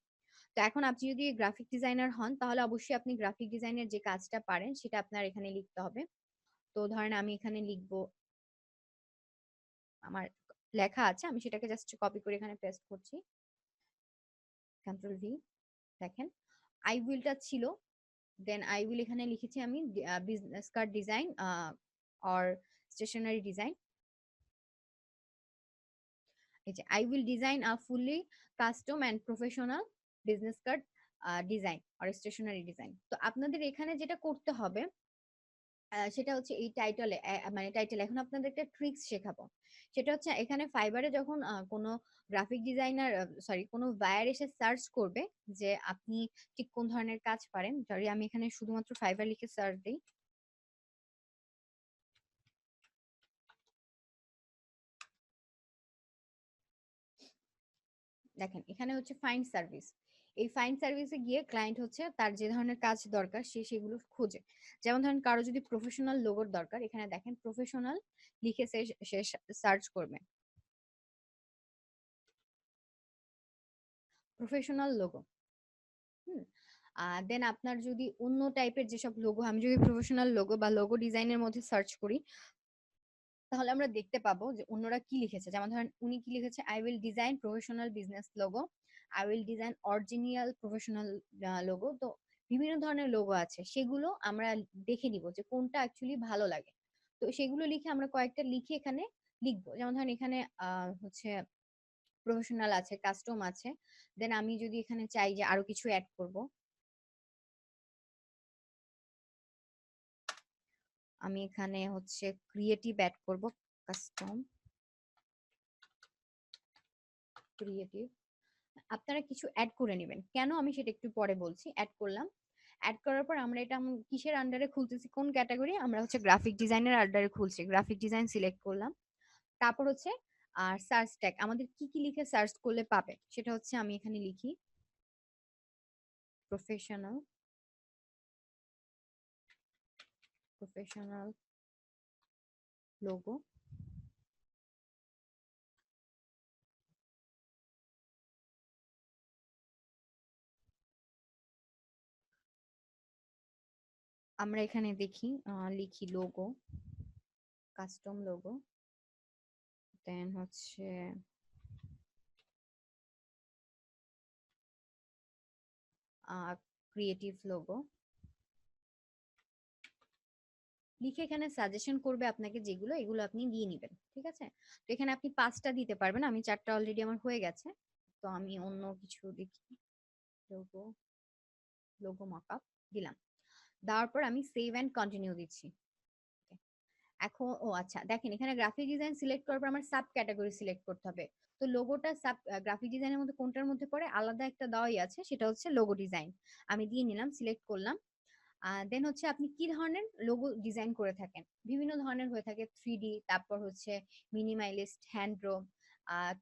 তো এখন আপনি যদি গ্রাফিক ডিজাইনার হন তাহলে অবশ্যই আপনি গ্রাফিক ডিজাইনের যে কাজটা পারেন সেটা আপনার এখানে লিখতে হবে। তো ধরেন আমি এখানে লিখবো, আমার লেখা আছে, আমি সেটাকে জাস্ট কপি করে এখানে পেস্ট করছি, কন্ট্রোল ভি। দেখেন আই উইলটা ছিল, দেন আই উইল এখানে লিখেছি আমি business card design or stationery design. এই যে I will design a fully custom and professional business card design or stationery design. তো আপনাদের এখানে যেটা করতে হবে সেটা হচ্ছে এই টাইটেলে, মানে টাইটেল এখন আপনাদের একটা ট্রিক্স শেখাবো। সেটা হচ্ছে এখানে ফাইবারে যখন কোনো গ্রাফিক ডিজাইনার, সরি, কোনো বায়ার এসে সার্চ করবে যে আপনি ঠিক কোন ধরনের কাজ পারেন, সরি আমি এখানে শুধুমাত্র ফাইবার লিখে সার্চ দিই। দেখেন এখানে হচ্ছে ফাইন্ড সার্ভিস। এই ফাইন্ড সার্ভিসে গিয়ে ক্লায়েন্ট হচ্ছে তার যে ধরনের কাজ দরকার সে সেগুলো খোঁজে। যেমন ধরেন কারো যদি প্রফেশনাল লোগোর দরকার, এখানে দেখেন প্রফেশনাল লিখে সে সার্চ করবে প্রফেশনাল লোগো। দেন আপনার যদি অন্য টাইপের যেসব লোগো, আমি যদি প্রফেশনাল লোগো বা লোগো ডিজাইনের মধ্যে সার্চ করি তাহলে আমরা দেখতে পাবো যে অন্যরা কি লিখেছে। যেমন ধরেন উনি কি লিখেছে, I will design professional business logo, I will design original professional logo. তো বিভিন্ন ধরনের লোগো আছে, সেগুলো আমরা দেখে নিব যে কোনটা অ্যাকচুয়ালি ভালো লাগে। তো সেগুলো লিখে আমরা কয়েকটা লিখে এখানে লিখবো। যেমন ধরেন এখানে হচ্ছে প্রফেশনাল আছে, কাস্টম আছে। দেন আমি যদি এখানে চাই যে আরো কিছু অ্যাড করব, আমি এখানে হচ্ছে ক্রিয়েটিভ অ্যাড করব, কাস্টম ক্রিয়েটিভ। আপনারা কিছু অ্যাড করে নেবেন, কেন আমি সেটা একটু পরে বলছি। অ্যাড করলাম, অ্যাড করার পর আমরা এটা কিসের আন্ডারে খুলতেছি, কোন ক্যাটাগরি, আমরা হচ্ছে গ্রাফিক ডিজাইনের আন্ডারে খুলছি। গ্রাফিক ডিজাইন সিলেক্ট করলাম। তারপর হচ্ছে আর সার্চ ট্যাগ, আমাদের কি কি লিখে সার্চ করলে পাবে সেটা হচ্ছে আমি এখানে লিখি প্রফেশনাল, প্রফেশনাল লোগো। আমরা এখানে দেখি লিখি লোগো, কাস্টম লোগো, দেন হচ্ছে ক্রিয়েটিভ লোগো লিখে এখানে সাজেশন করবে আপনাকে যেগুলো, এগুলো আপনি দিয়ে নেবেন। ঠিক আছে, তো এখানে আপনি 5টা দিতে পারবেন, আমি 4টা অলরেডি আমার হয়ে গেছে। তো আমি অন্য কিছু দেখি, লোগো, লোগো মকআপ দিলাম। দেওয়ার পর আমি সেভ এন্ড কন্টিনিউ দিচ্ছি। এখন আচ্ছা দেখেন এখানে গ্রাফিক ডিজাইন সিলেক্ট করার পর আমার সাব ক্যাটাগরি সিলেক্ট করতে হবে। তো লোগোটা সাব গ্রাফিক ডিজাইনের মধ্যে কোনটার মধ্যে পড়ে, আলাদা একটা দেওয়াই আছে, সেটা হচ্ছে লোগো ডিজাইন। আমি দিয়ে নিলাম, সিলেক্ট করলাম। দেন হচ্ছে আপনি কি ধরনের লোগো ডিজাইন করে থাকেন, বিভিন্ন ধরনের হয়ে থাকে, 3D, তারপর হচ্ছে মিনিমালিস্ট, হ্যান্ড ড্র,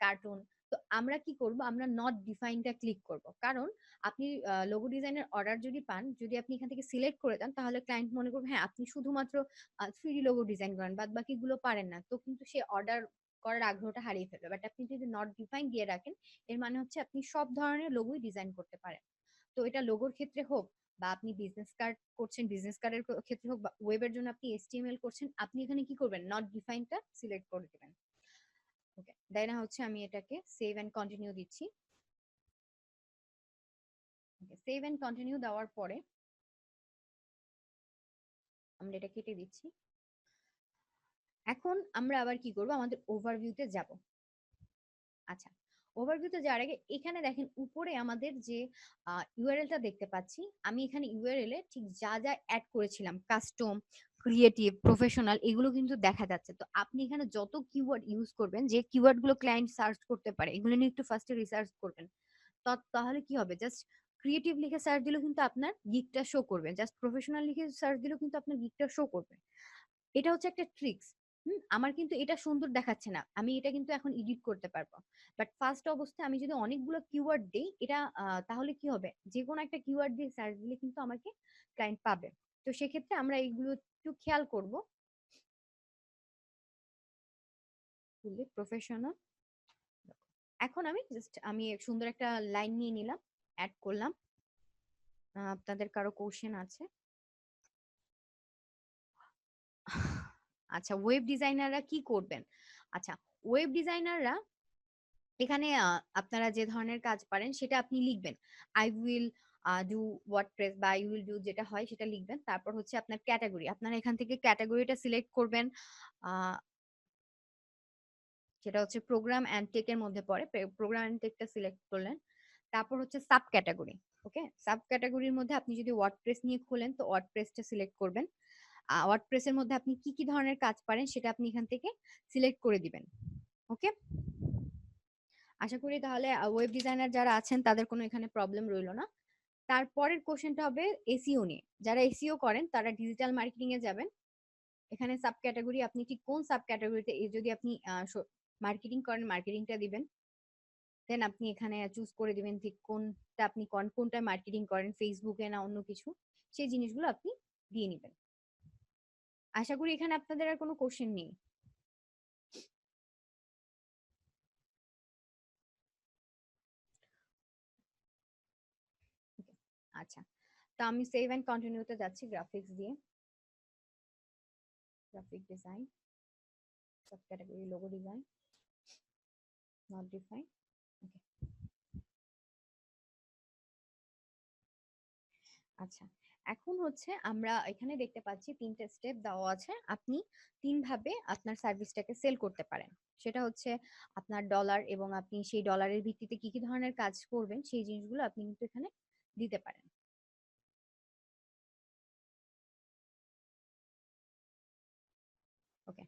কার্টুন। তো আমরা কি করব, আমরা নট ডিফাইনটা ক্লিক করব, কারণ আপনি লোগো ডিজাইনের অর্ডার যদি পান, যদি আপনি এখান থেকে সিলেক্ট করে দেন তাহলে ক্লায়েন্ট মনে করবে হ্যাঁ আপনি শুধুমাত্র 3D লোগো ডিজাইন করেন, বাদ বাকিগুলো পারেন না, তো কিন্তু সে অর্ডার করার আগ্রহটা হারিয়ে ফেলবে। বাট আপনি যদি নট ডিফাইন দিয়ে রাখেন এর মানে হচ্ছে আপনি সব ধরনের লোগোই ডিজাইন করতে পারেন। তো এটা লোগোর ক্ষেত্রে হোক বা আপনি বিজনেস কার্ড করছেন, বিজনেস কার্ডের ক্ষেত্রে হোক, বা ওয়েবের জন্য আপনি HTML করছেন, আপনি এখানে কি করবেন, নট ডিফাইনটা সিলেক্ট করে দিবেন। ওকে, দেন হচ্ছে আমি এটাকে সেভ এন্ড কন্টিনিউ দিচ্ছি। সেভ এন্ড কন্টিনিউ দেওয়ার পরে আমরা এটা কেটে দিচ্ছি। এখন আমরা আবার কি করব, আমাদের ওভারভিউতে যাব। আচ্ছা, ওভারভিউতে যাওয়ার আগে এখানে দেখেন উপরে আমাদের যে ইউআরএলটা দেখতে পাচ্ছি, আমি এখানে ইউআরএল এ ঠিক যা যা অ্যাড করেছিলাম, কাস্টম, ক্রিয়েটিভ, প্রফেশনাল, এগুলো কিন্তু দেখা যাচ্ছে। তো আপনি এখানে যত কিওয়ার্ড ইউজ করবেন, যে কিওয়ার্ড গুলো ক্লায়েন্ট সার্চ করতে পারে, এগুলো নিয়ে একটু ফার্স্টে রিসার্চ করবেন। তাহলে কি হবে, জাস্ট ক্রিয়েটিভ লিখে সার্চ দিলেও কিন্তু আপনার গিগটা শো করবে, জাস্ট প্রফেশনাল লিখে সার্চ দিলেও কিন্তু আপনার গিগটা শো করবে। এটা হচ্ছে একটা ট্রিক্স। আমার কিন্তু এটা সুন্দর দেখাচ্ছে না, আমি এটা কিন্তু এখন এডিট করতে পারবো। বাট ফার্স্ট অবস্থায় আমি যদি অনেকগুলো কিওয়ার্ড দেই, এটা তাহলে কি হবে, যে কোনো একটা কিওয়ার্ড দিয়ে সার্চ দিলে কিন্তু আমাকে ক্লায়েন্ট পাবে। তো সেক্ষেত্রে আমরা এইগুলো একটু খেয়াল করব। প্রফেশনাল, এখন আমি সুন্দর একটা লাইন নিয়ে নিলাম, অ্যাড করলাম। আপনাদের কারো কোশ্চেন আছে? আচ্ছা, ওয়েব ডিজাইনাররা কি করবেন? আচ্ছা, ওয়েব ডিজাইনাররা এখানে আপনারা যে ধরনের কাজ পারেন সেটা আপনি লিখবেন। আই উইল ডু ওয়ার্ডপ্রেস বা আই উইল ডু, যেটা হয় সেটা লিখবেন। তারপর হচ্ছে আপনার ক্যাটাগরি, আপনারা এখান থেকে ক্যাটাগরিটা সিলেক্ট করবেন। সেটা হচ্ছে প্রোগ্রাম এন্ড টেক এর মধ্যে পড়ে, প্রোগ্রাম এন্ড টেকটা সিলেক্ট করলেন। তারপর হচ্ছে সাব ক্যাটাগরি। ওকে, সাব ক্যাটাগরির মধ্যে আপনি যদি ওয়ার্ডপ্রেস নিয়ে খোলেন তো ওয়ার্ডপ্রেসটা সিলেক্ট করবেন। ওয়ার্ডপ্রেসের মধ্যে আপনি কি কি ধরনের কাজ পারেন সেটা আপনি এখান থেকে সিলেক্ট করে দিবেন। ওকে, আশা করি তাহলে ওয়েব ডিজাইনার যারা আছেন তাদের কোনো এখানে প্রবলেম রইলো না। তারপরের কোশ্চেনটা হবে এসইও নিয়ে। যারা এসইও করেন তারা ডিজিটাল মার্কেটিং এ যাবেন। এখানে সাব ক্যাটাগরি, আপনি ঠিক কোন সাব ক্যাটাগরিতে, যদি আপনি মার্কেটিং করেন মার্কেটিংটা দিবেন। দেন আপনি এখানে চুজ করে দিবেন ঠিক কোনটা আপনি কোনটা মার্কেটিং করেন, ফেসবুকে না অন্য কিছু, সেই জিনিসগুলো আপনি দিয়ে নেবেন। আশা করি এখানে আপনাদের আর কোনো কোশ্চেন নেই। আচ্ছা, তো আমি সেভ এন্ড কন্টিনিউতে যাচ্ছি, গ্রাফিক্স দিয়ে, graphic design, sub category logo design, not define. Okay, আচ্ছা, এখন হচ্ছে আমরা এখানে দেখতে পাচ্ছি 3টে স্টেপ দেওয়া আছে। আপনি 3 ভাবে আপনার সার্ভিসটাকে সেল করতে পারেন। সেটা হচ্ছে আপনার ডলার, এবং আপনি সেই ডলারের ভিত্তিতে কি কি ধরনের কাজ করবেন সেই জিনিসগুলো আপনি কিন্তু এখানে দিতে পারেন। ওকে,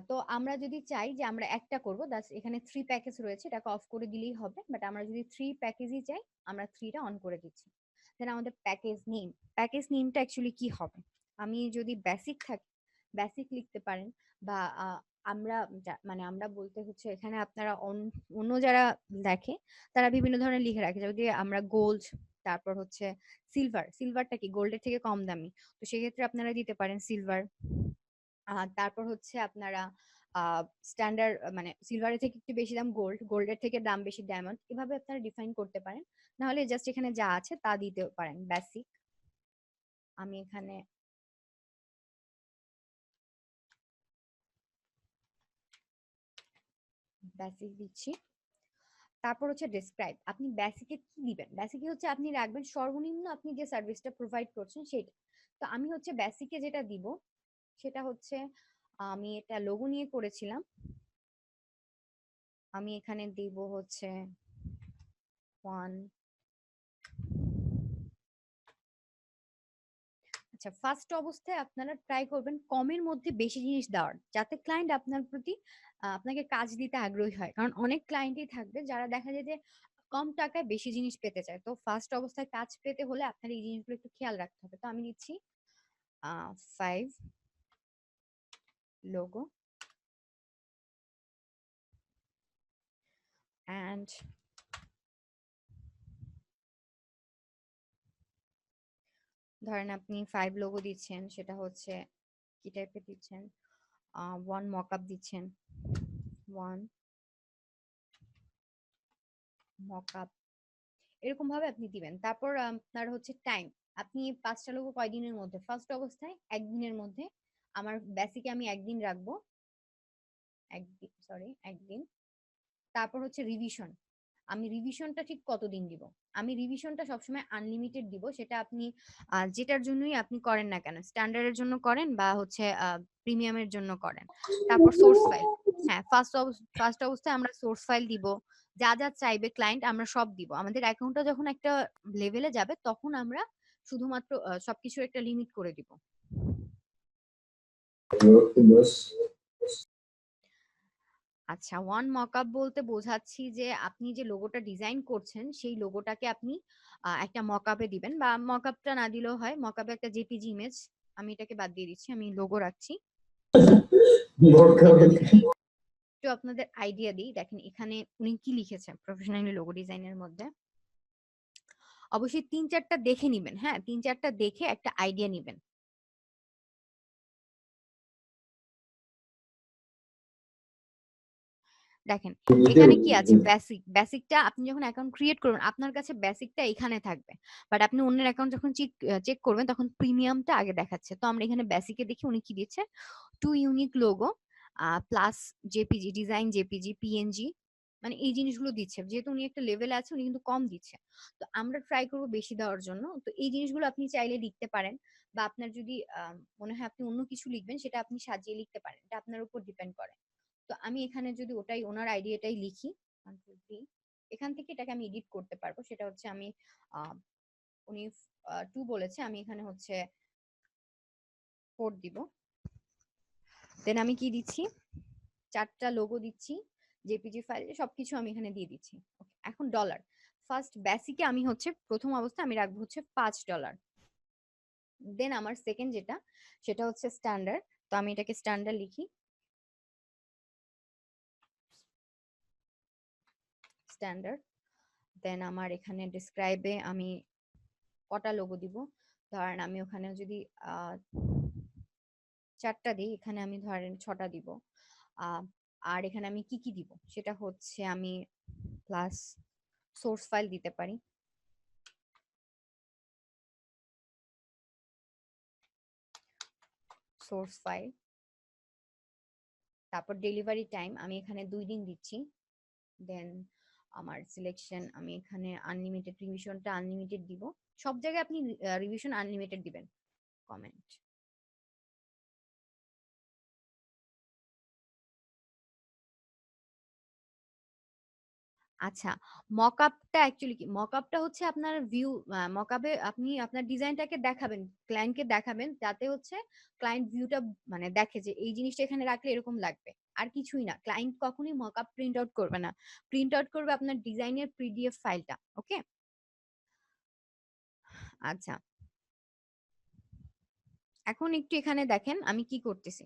তো আমরা যদি চাই যে আমরা একটা করব, এখানে 3 প্যাকেজ রয়েছে, এটাকে অফ করে দিলেই হবে। বাট আমরা যদি 3 প্যাকেজই চাই, আমরা 3টা অন করে দিচ্ছি। দেন আমাদের প্যাকেজ নেমটা অ্যাকচুয়ালি কি হবে, আমি যদি বেসিক থাকি বেসিক লিখতে পারেন, বা আমরা মানে আমরা বলতে হচ্ছে এখানে আপনারা অন্য যারা দেখে তারা বিভিন্ন ধরনের লিখে রাখে, যদি আমরা গোল্ড, তারপর হচ্ছে সিলভারটা কি গোল্ডের থেকে কম দামি, তো সেক্ষেত্রে আপনারা দিতে পারেন সিলভার। তারপর হচ্ছে আপনারা স্ট্যান্ডার্ড, মানে সিলভারের থেকে একটু বেশি দাম গোল্ড, গোল্ডের থেকে দাম বেশি ডায়মন্ড, এভাবে আপনারা ডিফাইন করতে পারেন। নাহলে জাস্ট এখানে যা আছে তা দিতে পারেন, বেসিক। আমি এখানে বেসিক দিচ্ছি। তারপর হচ্ছে ডেসক্রাইব, আপনি বেসিকে কি দিবেন, বেসিকে হচ্ছে আপনি রাখবেন সর্বনিম্ন আপনি যে সার্ভিসটা প্রোভাইড করছেন সেটা। তো আমি হচ্ছে বেসিকে যেটা দিব সেটা হচ্ছে, আমি এটা লোগো নিয়ে করেছিলাম, আমি এখানে দিব হচ্ছে 1। আচ্ছা, ফার্স্ট অবস্থায় আপনারা ট্রাই করবেন কমের মধ্যে বেশি জিনিস দেওয়ার, যাতে ক্লায়েন্ট আপনার প্রতি আপনাকে কাজ দিতে আগ্রহী হয়। কারণ অনেক ক্লায়েন্টই থাকবে যারা দেখা যায় যে কম টাকায় বেশি জিনিস পেতে চায়। তো ফার্স্ট অবস্থায় কাজ পেতে হলে আপনার এই জিনিসগুলো একটু খেয়াল রাখতে হবে। তো আমি দিচ্ছি 5 লোগো অ্যান্ড ধরেন আপনি 5 লোগো দিচ্ছেন, সেটা হচ্ছে কি টাইপের দিচ্ছেন, 1 মকআপ দিচ্ছেন, 1 মকআপ, এরকম ভাবে আপনি দিবেন। তারপর আপনার হচ্ছে টাইম, আপনি 5টা লোগো কয়দিনের মধ্যে, ফার্স্ট অবস্থায় একদিনের মধ্যে, আমার বেসিকে আমি একদিন রাখবো, একদিন। তারপর হচ্ছে রিভিশন, আমি রিভিশনটা ঠিক কতদিন দিব, আমি রিভিশনটা সবসময় আনলিমিটেড দিব, সেটা আপনি যেটার জন্যই আপনি করেন না কেন, স্ট্যান্ডার্ডের জন্য করেন বা হচ্ছে প্রিমিয়ামের জন্য করেন। তারপর সোর্স ফাইল, হ্যাঁ ফার্স্ট অবস্থায় আমরা সোর্স ফাইল দিব, যা যা চাইবে ক্লায়েন্ট আমরা সব দিব। আমাদের অ্যাকাউন্টটা যখন একটা লেভেলে যাবে তখন আমরা শুধুমাত্র সবকিছুর একটা লিমিট করে দিব। আচ্ছা, ওয়ান মকআপ বলতে বোঝাচ্ছি যে আপনি যে লোগোটা ডিজাইন করছেন সেই লোগোটাকে আপনি একটা মকআপে দিবেন, বা মকআপটা না দিলেও হয়, মকআপে একটা জেপিজি ইমেজ, আমি এটাকে বাদ দিয়ে দিচ্ছি, আমি লোগো রাখছি। একটু আপনাদের আইডিয়া দিই, দেখেন এখানে উনি কি লিখেছেন প্রফেশনালি লোগো ডিজাইনের মধ্যে। অবশ্যই 3-4টা দেখে নিবেন, হ্যাঁ 3-4টা দেখে একটা আইডিয়া নিবেন। দেখেন এখানে কি আছে, বেসিকটা আপনি যখন অ্যাকাউন্ট ক্রিয়েট করবেন আপনার কাছে বেসিকটা এখানে থাকবে, বাট আপনি অন্যের অ্যাকাউন্ট যখন চেক করবেন তখন প্রিমিয়ামটা আগে দেখাচ্ছে। তো আমরা এখানে বেসিকে দেখি উনি কি দিচ্ছে, 2 unique logo plus JPG design, JPG, PNG, মানে এই জিনিসগুলো দিচ্ছে। যেহেতু উনি একটা লেভেলে আছে উনি কিন্তু কম দিচ্ছে, তো আমরা ট্রাই করব বেশি দেওয়ার জন্য। তো এই জিনিসগুলো আপনি চাইলে লিখতে পারেন, বা আপনার যদি মনে হয় আপনি অন্য কিছু লিখবেন সেটা আপনি সাজিয়ে লিখতে পারেন, এটা আপনার উপর ডিপেন্ড করে। তো আমি এখানে যদি ওটাই ওনার আইডিয়াটাই লিখি 1 2 3, এখান থেকে এটাকে আমি এডিট করতে পারবো। সেটা হচ্ছে আমি উনি 2 বলেছে, আমি এখানে হচ্ছে 4 দিব। দেন আমি কি দিচ্ছি, 4টা লোগো দিচ্ছি, জেপিজি ফাইলে সবকিছু আমি এখানে দিয়ে দিচ্ছি। এখন ডলার, ফার্স্ট বেসিকে আমি হচ্ছে প্রথম অবস্থায় আমি রাখবো হচ্ছে $5। দেন আমার সেকেন্ড যেটা সেটা হচ্ছে স্ট্যান্ডার্ড, তো আমি এটাকে স্ট্যান্ডার্ড লিখি, স্ট্যান্ডার্ড। দেন আমার এখানে ডেসক্রাইবে আমি কটা লোগো দিব, ধরেন আমি ওখানে যদি 4টা দিই, এখানে আমি ধরেন 6টা দিব। আর এখানে আমি কি কি দিব সেটা হচ্ছে আমি প্লাস সোর্স ফাইল দিতে পারি, সোর্স ফাইল। তারপর ডেলিভারি টাইম আমি এখানে 2 দিন দিচ্ছি। দেন আমার সিলেকশন আমি এখানে আনলিমিটেড, রিভিশনটা আনলিমিটেড দিব, সব জায়গায় আপনি রিভিশন আনলিমিটেড দিবেন। কমেন্ট, আচ্ছা মকআপটা অ্যাকচুয়ালি কি, মকআপটা হচ্ছে আপনার ভিউ, মকআপে আপনি আপনার ডিজাইনটাকে দেখাবেন, ক্লায়েন্টকে দেখাবেন, যাতে হচ্ছে ক্লায়েন্ট ভিউটা মানে দেখে যে এই জিনিসটা এখানে রাখলে এরকম লাগবে, আর কিছুই না। ক্লায়েন্ট কখনোই মকআপ প্রিন্ট আউট করবে না, প্রিন্ট আউট করবে আপনার ডিজাইনের পিডিএফ ফাইলটা। ওকে, আচ্ছা এখন একটু এখানে দেখেন আমি কি করতেছি।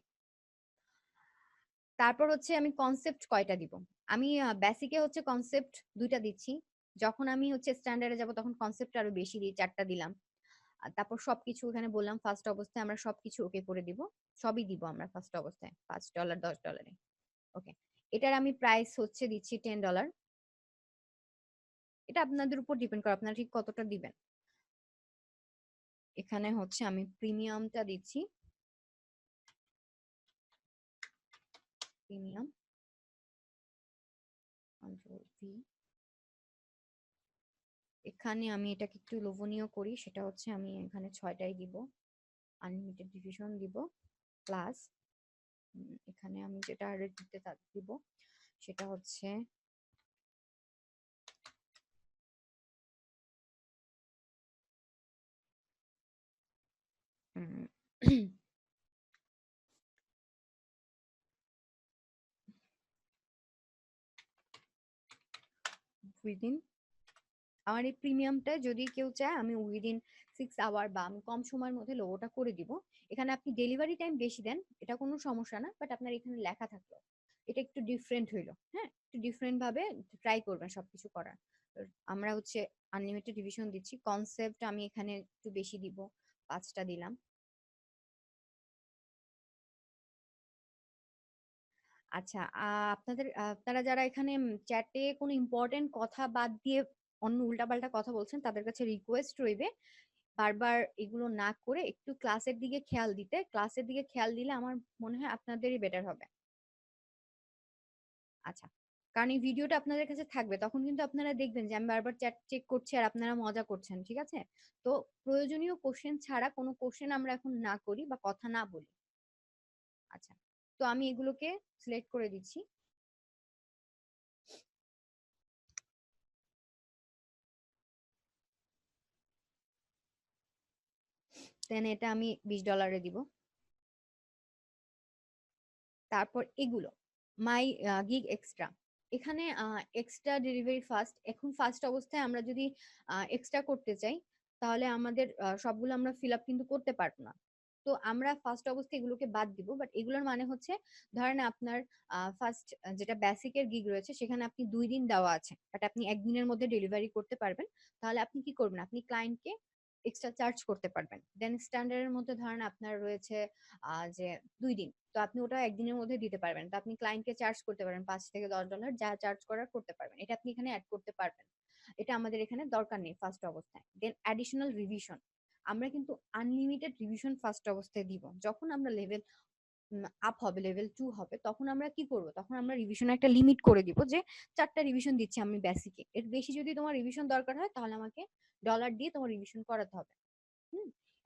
তারপর হচ্ছে আমি কনসেপ্ট কয়টা দিব, আমি বেসিকে হচ্ছে কনসেপ্ট 2টা দিচ্ছি, যখন আমি হচ্ছে স্ট্যান্ডার্ডে যাব তখন কনসেপ্ট আরো বেশি দিই, 4টা দিলাম। আর তারপর সবকিছু এখানে বললাম ফার্স্ট অবস্থায় আমরা সবকিছু ওকে করে দিব, সবই দিব আমরা ফার্স্ট অবস্থায় $5 $10। ওকে, এটার আমি প্রাইস হচ্ছে দিচ্ছি $10। এটা আপনাদের উপর ডিপেন্ড করে আপনারা ঠিক কতটা দিবেন। এখানে হচ্ছে আমি প্রিমিয়ামটা দিচ্ছি, প্রিমিয়াম কন্ট্রোল ভি। এখানে আমি এটাকে একটু লোভনীয় করি, সেটা হচ্ছে আমি এখানে 6টাই দিব, আনলিমিটেড ডিভিশন দিব, প্লাস এখানে আমি যেটা দিতে দিব সেটা হচ্ছে উইদিন, আমার এই প্রিমিয়ামটা যদি কেউ চায় আমি উইদিন 6 আওয়ার বা আমি কম সময়ের মধ্যে লোগোটা করে দিব। এখানে আপনি ডেলিভারি টাইম বেশি দেন এটা কোনো সমস্যা না, বাট আপনার এখানে লেখা থাকলো, এটা একটু ডিফারেন্ট হইলো। হ্যাঁ, একটু ডিফারেন্ট ভাবে ট্রাই করবেন সবকিছু করার। আমরা হচ্ছে আনলিমিটেড ডিভিশন দিচ্ছি, কনসেপ্ট আমি এখানে একটু বেশি দিব, 5টা দিলাম। আচ্ছা আপনারা যারা এখানে চ্যাটে কোনো ইম্পর্টেন্ট কথা বাদ দিয়ে অন্য উল্টাপাল্টা কথা বলছেন তাদের কাছে রিকোয়েস্ট রইবে বারবার এগুলো না করে একটু ক্লাসের দিকে খেয়াল দিতে। ক্লাসের দিকে খেয়াল দিলে আমার মনে হয় আপনাদেরই বেটার হবে। আচ্ছা, কারণ এই ভিডিওটা আপনাদের কাছে থাকবে, তখন কিন্তু আপনারা দেখবেন যে আমি বারবার চ্যাট চেক করছি আর আপনারা মজা করছেন, ঠিক আছে? তো প্রয়োজনীয় কোশ্চেন ছাড়া কোনো কোশ্চেন আমরা এখন না করি বা কথা না বলি। আচ্ছা, তো আমি এগুলোকে সিলেক্ট করে দিচ্ছি। দেন এটা আমি $20 দিব। তারপর এগুলো মাই গিগ এক্সট্রা, এখানে এক্সট্রা ডেলিভারি ফাস্ট, এখন ফার্স্ট অবস্থায় আমরা যদি এক্সট্রা করতে চাই তাহলে আমাদের সবগুলো আমরা ফিল আপ কিন্তু করতে পারবো না। তো আমরা ফার্স্ট অবস্থায় এগুলোকে বাদ দিব, বাট এগুলোর মানে হচ্ছে ধরেন আপনার ফার্স্ট যেটা বেসিকের গিগ রয়েছে সেখানে আপনি 2 দিন দেওয়া আছে, বাট আপনি 1 দিনের মধ্যে ডেলিভারি করতে পারবেন, তাহলে আপনি কি করবেন, আপনি ক্লায়েন্টকে এক্সট্রা চার্জ করতে পারবেন। দেন স্ট্যান্ডার্ডের মধ্যে ধরেন আপনার রয়েছে যে 2 দিন, তো আপনি ওটা 1 দিনের মধ্যে দিতে পারবেন, তো আপনি ক্লায়েন্টকে চার্জ করতে পারবেন $5 থেকে $10, যা চার্জ করার করতে পারবেন, এটা আপনি এখানে অ্যাড করতে পারবেন। এটা আমাদের এখানে দরকার নেই ফার্স্ট অবস্থায়। দেন অ্যাডিশনাল রিভিশন, আমরা কিন্তু আনলিমিটেড রিভিশন ফার্স্ট অবস্থায় দিব। যখন আমরা লেভেল আপ হবে, লেভেল 2 হবে, তখন আমরা কি করব, তখন আমরা রিভিশনে একটা লিমিট করে দিব যে 4টা রিভিশন দিচ্ছি আমি বেসিকে, এর বেশি যদি তোমার রিভিশন দরকার হয় তাহলে আমাকে ডলার দিয়ে তোমার রিভিশন করাতে হবে।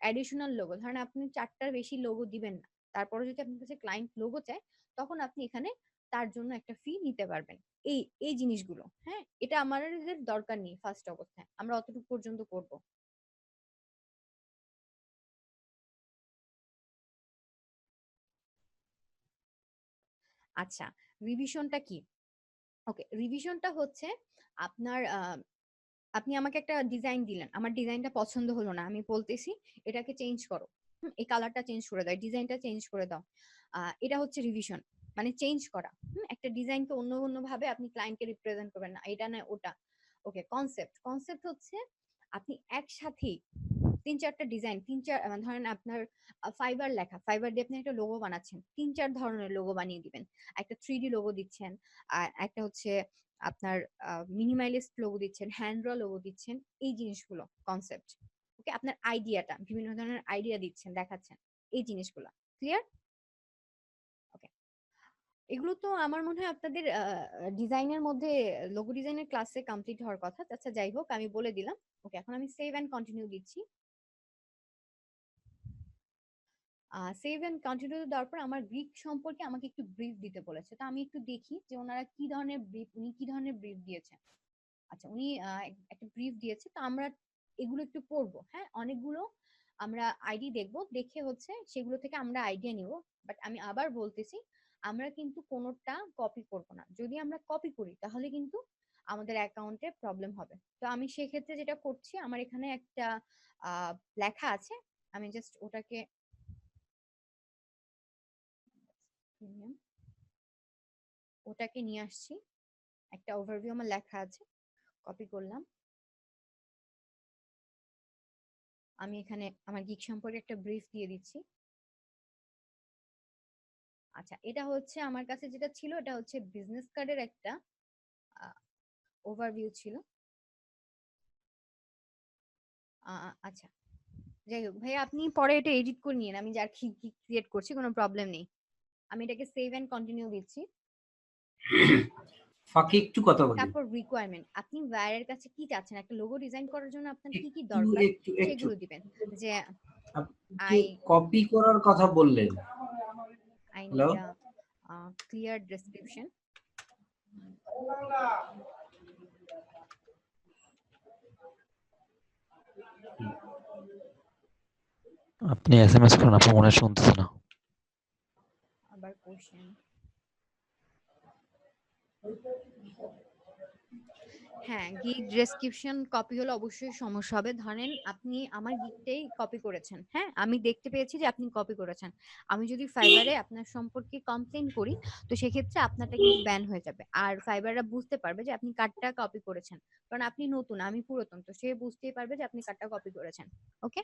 অ্যাডিশনাল লোগো, ধরেন আপনি 4টার বেশি লোগো দিবেন না, তারপরে যদি আপনার কাছে ক্লায়েন্ট লোগো চায় তখন আপনি এখানে তার জন্য একটা ফি নিতে পারবেন। এই এই জিনিসগুলো, হ্যাঁ, এটা আমাদের দরকার নেই ফার্স্ট অবস্থায়, আমরা অতটুকু পর্যন্ত করব। আচ্ছা, রিভিশনটা কি? ওকে, রিভিশনটা হচ্ছে আপনার আপনি আমাকে একটা ডিজাইন দিলেন, আমার ডিজাইনটা পছন্দ হলো না, আমি বলতেছি এটাকে চেঞ্জ করো, এই কালারটা চেঞ্জ করে দাও, ডিজাইনটা চেঞ্জ করে দাও, এটা হচ্ছে রিভিশন, মানে চেঞ্জ করা। একটা ডিজাইনকে অন্য অন্য ভাবে আপনি ক্লায়েন্টকে রিপ্রেজেন্ট করবেন না, এটা না ওটা। ওকে, কনসেপ্ট, কনসেপ্ট হচ্ছে আপনি একসাথেই 3-4টা ডিজাইন, ধরেন আপনার ফাইবার লেখা, ফাইবার দিয়ে আপনি একটা লোগো বানাচ্ছেন, 3-4 ধরনের লোগো বানিয়ে দিবেন। একটা 3D লোগো দিচ্ছেন, আর একটা হচ্ছে আপনার মিনিমালিস্ট লোগো দিচ্ছেন, হ্যান্ড ড্র লোগো দিচ্ছেন, এই জিনিসগুলো কনসেপ্ট। ওকে, আপনার আইডিয়াটা, বিভিন্ন ধরনের আইডিয়া দিচ্ছেন, দেখাচ্ছেন, এই জিনিসগুলো ক্লিয়ার? ওকে, এগুলো তো আমার মনে হয় আপনাদের ডিজাইনের মধ্যে, লোগো ডিজাইনের ক্লাসে কমপ্লিট হওয়ার কথা। আচ্ছা, যাই হোক, আমি বলে দিলাম। ওকে, এখন আমি সেভ এন্ড কন্টিনিউ দিচ্ছি। সেভ এন্ড কন্টিনিউ দেওয়ার পর আমার গ্রিক সম্পর্কে আমাকে একটু ব্রিফ দিতে বলেছে, তো আমি একটু দেখি যে ওনারা কি ধরনের ব্রিফ, উনি কি ধরনের ব্রিফ দিয়েছেন। আচ্ছা, উনি একটা ব্রিফ দিয়েছে, তো আমরা এগুলো একটু পড়বো। হ্যাঁ, অনেকগুলো আমরা আইডি দেখবো, দেখে হচ্ছে সেগুলো থেকে আমরা আইডিয়া নিব। বাট আমি আবার বলতেছি, আমরা কিন্তু কোনোটা কপি করব না, যদি আমরা কপি করি তাহলে কিন্তু আমাদের অ্যাকাউন্টে প্রবলেম হবে। তো আমি সেক্ষেত্রে যেটা করছি, আমার এখানে একটা লেখা আছে, আমি জাস্ট ওটাকে নিয়ে আসছি, একটা ওভারভিউ আমার লেখা আছে, কপি করলাম। আমি এখানে আমার গিগ সম্পর্কে একটা ব্রিফ দিয়ে দিচ্ছি। আচ্ছা, এটা হচ্ছে আমার কাছে যেটা ছিল, এটা হচ্ছে বিজনেস কার্ডের একটা ওভারভিউ ছিল। আচ্ছা, যাই হোক ভাই, আপনি পরে এটা এডিট করে নিন, আমি যার কি ক্রিয়েট করছি কোনো প্রবলেম নেই। আমি এটাকে সেভ এন্ড কন্টিনিউ দিচ্ছি। ফাঁকে একটু কথা বলি। তারপর রিকোয়ারমেন্ট, আপনি ভাইয়ের কাছে কি চাচ্ছেন, একটা লোগো ডিজাইন করার জন্য আপনার কি কি একটু দরকার একটু সেগুলো দিবেন। যে আপনি কপি করার কথা বললেন। I hello, need a clear description. আপনি এসএমএস করেন, আপনি মনে হয় শুনতেছে না। আবার কোশ্চেন, হ্যাঁ, গিগ ডেসক্রিপশন কপি হলে অবশ্যই সমস্যা হবে। ধরেন আপনি আমার গিগটাই কপি করেছেন, হ্যাঁ, আমি দেখতে পেয়েছি যে আপনি কপি করেছেন, আমি যদি ফাইবারে আপনার সম্পর্কে কমপ্লেইন করি তো সেক্ষেত্রে আপনারটা কিন্তু ব্যান হয়ে যাবে, আর ফাইবাররা বুঝতে পারবে যে আপনি কার্ডটা কপি করেছেন, কারণ আপনি নতুন, আমি পুরাতন, তো সে বুঝতেই পারবে যে আপনি কার্ডটা কপি করেছেন। ওকে,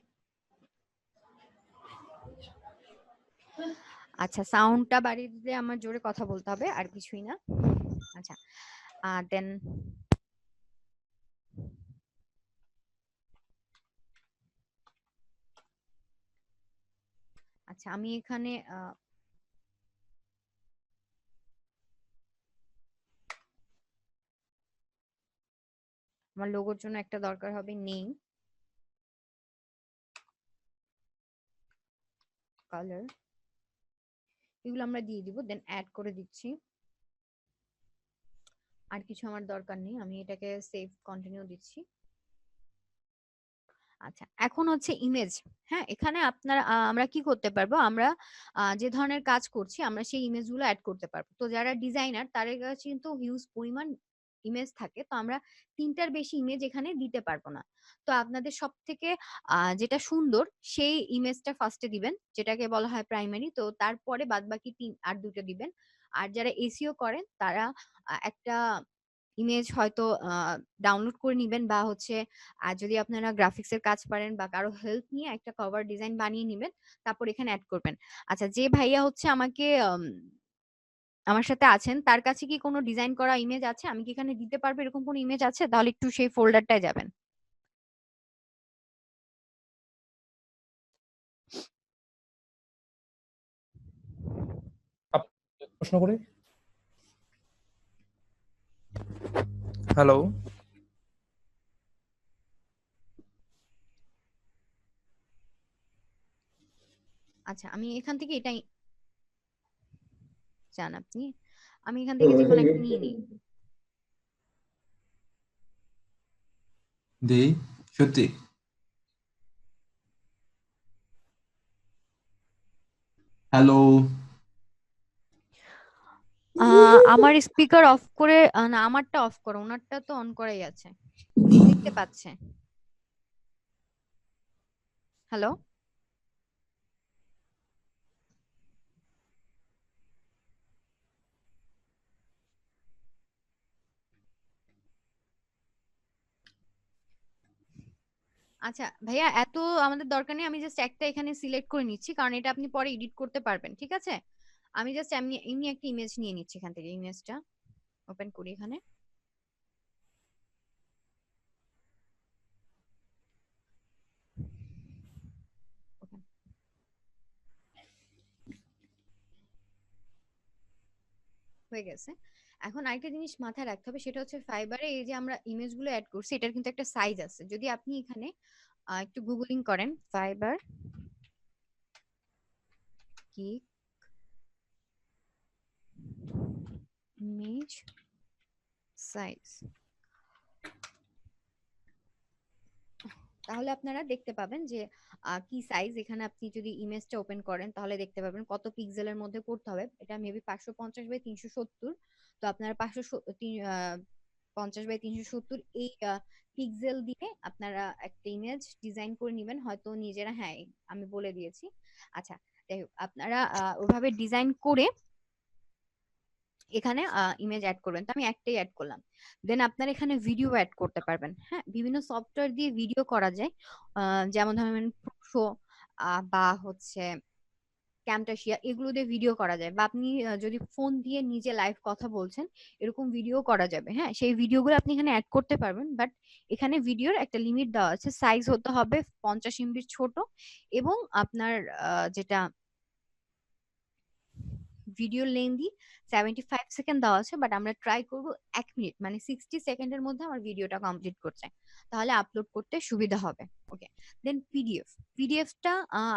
আচ্ছা, সাউন্ডটা বাড়িয়ে দিলে আমার জোরে কথা বলতে হবে, আর কিছুই না। আচ্ছা, দেন আচ্ছা আমি এখানে আমার লোগোর জন্য একটা দরকার হবে নেম, কালার, এগুলো আমরা দিয়ে দিব, দেন অ্যাড করে দিচ্ছি। আর কিছু আমার দরকার নেই, আমি এটাকে সেভ কন্টিনিউ দিচ্ছি। আচ্ছা এখন হচ্ছে ইমেজ। হ্যাঁ এখানে আপনারা আমরা কি করতে পারবো, আমরা যে ধরনের কাজ করছি আমরা সেই ইমেজগুলো অ্যাড করতে পারবো। তো যারা ডিজাইনার তাদের কাছে কিন্তু হিউজ পরিমাণ ইমেজ থাকে, তো আমরা 3টার বেশি ইমেজ এখানে দিতে পারবো না। তো আপনাদের সব থেকে যেটা সুন্দর সেই ইমেজটা ফার্স্টে দিবেন, যেটাকে বলা হয় প্রাইমারি। তো তারপরে বাদ বাকি 3 আর 2টা দিবেন। আর যারা এসইও করেন তারা একটা ইমেজ হয়তো ডাউনলোড করে নিবেন, বা হচ্ছে আর যদি আপনারা গ্রাফিক্স এর কাজ পারেন বা কারো হেল্প নিয়ে একটা কভার ডিজাইন বানিয়ে নেবেন, তারপর এখানে অ্যাড করবেন। আচ্ছা যে ভাইয়া হচ্ছে আমাকে আমার সাথে আছেন, তার কাছে কি কোনো ডিজাইন করা ইমেজ আছে, আমি কি এখানে দিতে পারবো এরকম কোনো ইমেজ আছে? তাহলে একটু সেই ফোল্ডারটায় যাবেন। প্রশ্ন করি। হ্যালো, আচ্ছা আমি এখান থেকে এটাই চান আপনি, আমি এখান থেকে যে কোনো একটা নিয়ে নিই। দেই সত্যি। হ্যালো, আমার স্পিকার অফ করে না আমারটা অফ করো, ওনারটা তো অন করাই আছে, উনি দেখতে পাচ্ছে। হ্যালো, আচ্ছা ভাইয়া এত আমাদের দরকার নেই, আমি জাস্ট একটা এখানে সিলেক্ট করে নিচ্ছি, কারণ এটা আপনি পরে এডিট করতে পারবেন। ঠিক আছে, আমি জাস্ট এমনি এমনি একটা ইমেজ নিয়ে নিচ্ছি এখান থেকে, ইমেজটা ওপেন করি এখানে। হয়ে গেছে। এখন আরেকটা জিনিস মাথায় রাখতে হবে, সেটা হচ্ছে ফাইবারে এই যে আমরা ইমেজগুলো অ্যাড করছি এটার কিন্তু একটা সাইজ আছে। যদি আপনি এখানে একটু গুগলিং করেন ফাইবার কি ইমেজ সাইজ, তাহলে আপনারা দেখতে পাবেন যে কি সাইজ। এখানে আপনি যদি ইমেজটা ওপেন করেন তাহলে দেখতে পাবেন কত পিক্সেলের মধ্যে করতে হবে। এটা মেবি 550/370। তো আপনারা 550/370 এই পিক্সেল দিয়ে আপনারা একটা ইমেজ ডিজাইন করে নেবেন হয়তো নিজেরা। হ্যাঁ আমি বলে দিয়েছি। আচ্ছা যাই হোক, আপনারা ওইভাবে ডিজাইন করে এখানে ইমেজ অ্যাড করবেন। তো আমি একটাই অ্যাড করলাম। দেন আপনারা এখানে ভিডিও অ্যাড করতে পারবেন। হ্যাঁ বিভিন্ন সফটওয়্যার দিয়ে ভিডিও করা যায়, যেমন ধরেন প্রো বা হচ্ছে ক্যামটাশিয়া, এগুলো দিয়ে ভিডিও করা যায়। বা আপনি যদি ফোন দিয়ে নিজে লাইভ কথা বলছেন এরকম ভিডিও করা যাবে। হ্যাঁ সেই ভিডিওগুলো আপনি এখানে অ্যাড করতে পারবেন, বাট এখানে ভিডিওর একটা লিমিট দেওয়া আছে। সাইজ হতে হবে 50 MB ছোট, এবং আপনার যেটা ভিডিও লেন্থি 75 সেকেন্ড দেওয়া আছে, বাট আমরা ট্রাই করব 1 মিনিট মানে 60 সেকেন্ডের মধ্যে আমার ভিডিওটা কমপ্লিট করতে, তাহলে আপলোড করতে সুবিধা হবে। ওকে, দেন পিডিএফটা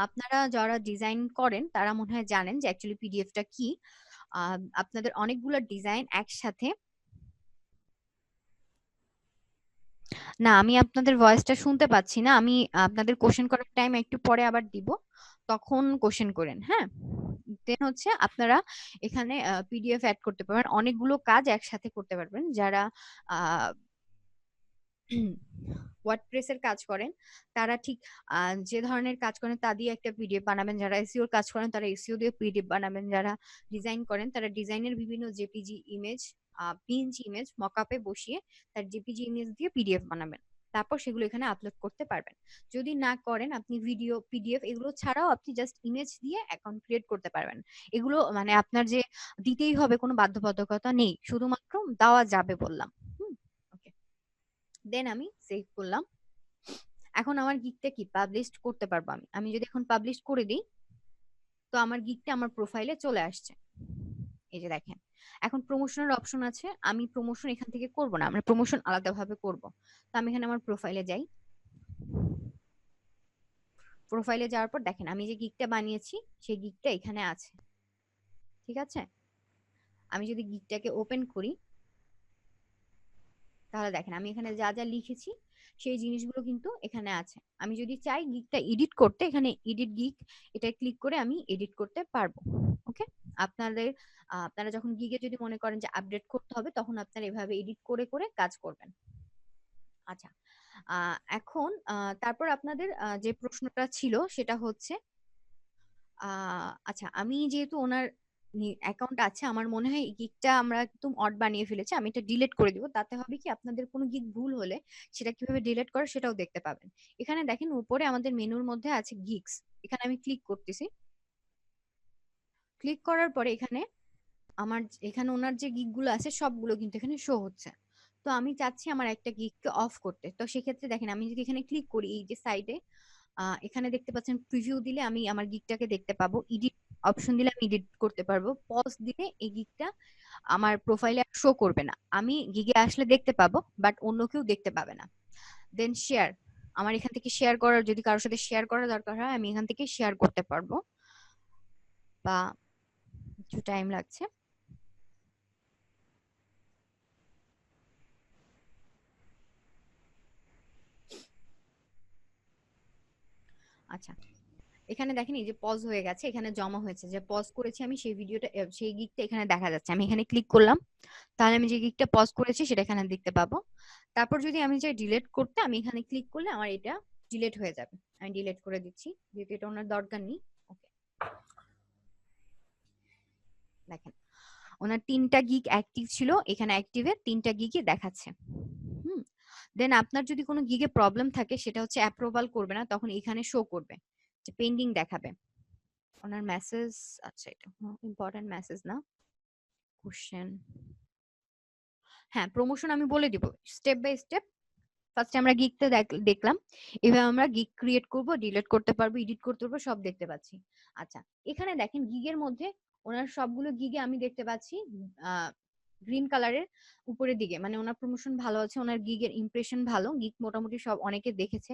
আপনারা যারা ডিজাইন করেন তারা মনে হয় জানেন যে অ্যাকচুয়ালি পিডিএফটা কি। আপনাদের অনেকগুলো ডিজাইন একসাথে, না আমি আপনাদের ভয়েসটা শুনতে পাচ্ছি না, আমি আপনাদের কোশ্চেন করার টাইম একটু পরে আবার দিব, তখন কোশ্চেন করেন। হ্যাঁ দেন হচ্ছে আপনারা এখানে পিডিএফ অ্যাড করতে পারবেন, অনেকগুলো কাজ একসাথে করতে পারবেন। যারা ওয়ার্ডপ্রেসের কাজ করেন তারা ঠিক যে ধরনের কাজ করেন তা দিয়ে একটা পিডিএফ বানাবেন, যারা এসইওর কাজ করেন তারা এসইও দিয়ে পিডিএফ বানাবেন, যারা ডিজাইন করেন তারা ডিজাইনের বিভিন্ন জেপিজি ইমেজ, পিএনজি ইমেজ মকআপে বসিয়ে তার জেপিজি ইমেজ দিয়ে পিডিএফ বানাবেন, তারপর সেগুলো এখানে আপলোড করতে পারবেন। যদি না করেন আপনি ভিডিও পিডিএফ এগুলো ছাড়াও আপনি জাস্ট ইমেজ দিয়ে অ্যাকাউন্ট ক্রিয়েট করতে পারবেন। এগুলো মানে আপনার যে দিতেই হবে কোনো বাধ্যবাধকতা নেই, শুধুমাত্র দেওয়া যাবে বললাম। ওকে, দেন আমি সেভ করলাম। এখন আমার গিগটা কি পাবলিশ করতে পারবো আমি। আমি যদি এখন পাবলিশ করে দিই তো আমার গিগটা আমার প্রোফাইলে চলে আসছে। এই যে দেখেন, এখন প্রমোশনের অপশন আছে। আমি প্রমোশন এখান থেকে করব না, আমরা প্রমোশন আলাদাভাবে করব। তো আমি এখানে আমার প্রোফাইলে যাই। প্রোফাইলে যাওয়ার পর দেখেন আমি যে গিগটা বানিয়েছি সেই গিগটা এখানে আছে, ঠিক আছে। আমি যদি গিগটাকে ওপেন করি তাহলে দেখেন আমি এখানে যা যা লিখেছি সেই জিনিসগুলো কিন্তু এখানে আছে। আমি যদি চাই গিগটা এডিট করতে, এখানে এডিট গিগ এটা ক্লিক করে আমি এডিট করতে পারবো। ওকে, আপনাদের আপনারা যখন গিগে যদি মনে করেন যে আপডেট করতে হবে তখন আপনারা এভাবে এডিট করে করে কাজ করবেন। আচ্ছা, এখন তারপর আপনাদের যে প্রশ্নটা ছিল সেটা হচ্ছে আচ্ছা, আমি যেহেতু ওনার অ্যাকাউন্ট আছে, আমার মনে হয় এই গিগটা আমরা একদম অড বানিয়ে ফেলেছি। আমি এটা ডিলিট করে দিব। তাতে হবে কি, আপনাদের কোনো গিগ ভুল হলে সেটা কিভাবে ডিলিট করে সেটাও দেখতে পাবেন। এখানে দেখেন উপরে আমাদের মেনুর মধ্যে আছে গিগস। এখানে আমি ক্লিক করতেছি। ক্লিক করার পরে এখানে আমার এখানে ওনার যে গিগ গুলো আছে সবগুলো কিন্তু এখানে শো হচ্ছে। তো আমি চাচ্ছি আমার একটা গিগকে অফ করতে। তো সেক্ষেত্রে দেখেন আমি যদি এখানে ক্লিক করি এই যে সাইডে এখানে দেখতে পাচ্ছেন প্রিভিউ দিলে আমি আমার গিগটাকে দেখতে পাবো। এডিট অপশন দিলে আমি এডিট করতে পারবো। পজ দিলে এই গিগটা আমার প্রোফাইলে শো করবে না। আমি গিগে আসলে দেখতে পাবো, বাট অন্য কেউ দেখতে পাবে না। দেন শেয়ার, আমার এখান থেকে শেয়ার করার, যদি কারোর সাথে শেয়ার করার দরকার হয় আমি এখান থেকে শেয়ার করতে পারবো, বা একটু টাইম লাগছে। আচ্ছা, এখানে দেখেন এই যে পজ হয়ে গেছে, এখানে জমা হয়েছে যে পজ করেছি আমি সেই ভিডিওটা, সেই গিগটা এখানে দেখা যাচ্ছে। আমি এখানে ক্লিক করলাম, তাহলে আমি যে গিগটা পজ করেছি সেটা এখানে দেখতে পাবো। তারপর যদি আমি চাই ডিলিট করতে, আমি এখানে ক্লিক করলে আমার এটা ডিলিট হয়ে যাবে। আমি ডিলিট করে দিচ্ছি যেহেতু এটা ওনার দরকার নেই। ওকে, দেখেন ওনার 3টা গিগ অ্যাক্টিভ ছিল, এখানে অ্যাক্টিভে 3টা গিগই দেখাচ্ছে। দেন আপনার যদি কোনো গিগে প্রবলেম থাকে সেটা হচ্ছে অ্যাপ্রুভাল করবে না, তখন এখানে শো করবে যে পেন্ডিং দেখাবে। ওনার মেসেজ, আচ্ছা এটা ইম্পর্টেন্ট মেসেজ না, কোশ্চেন। হ্যাঁ, প্রমোশন আমি বলে দিব স্টেপ বাই স্টেপ। ফার্স্টে আমরা গিগটা দেখলাম, এভাবে আমরা গিগ ক্রিয়েট করব, ডিলিট করতে পারবো, এডিট করতে পারবো, সব দেখতে পাচ্ছি। আচ্ছা, এখানে দেখেন গিগের মধ্যে ওনার সবগুলো গিগে আমি দেখতে পাচ্ছি গ্রিন কালারের উপরের দিকে, মানে ওনার প্রমোশন ভালো আছে, ওনার গিগের ইমপ্রেশন ভালো, গিগ মোটামুটি সব অনেকে দেখেছে,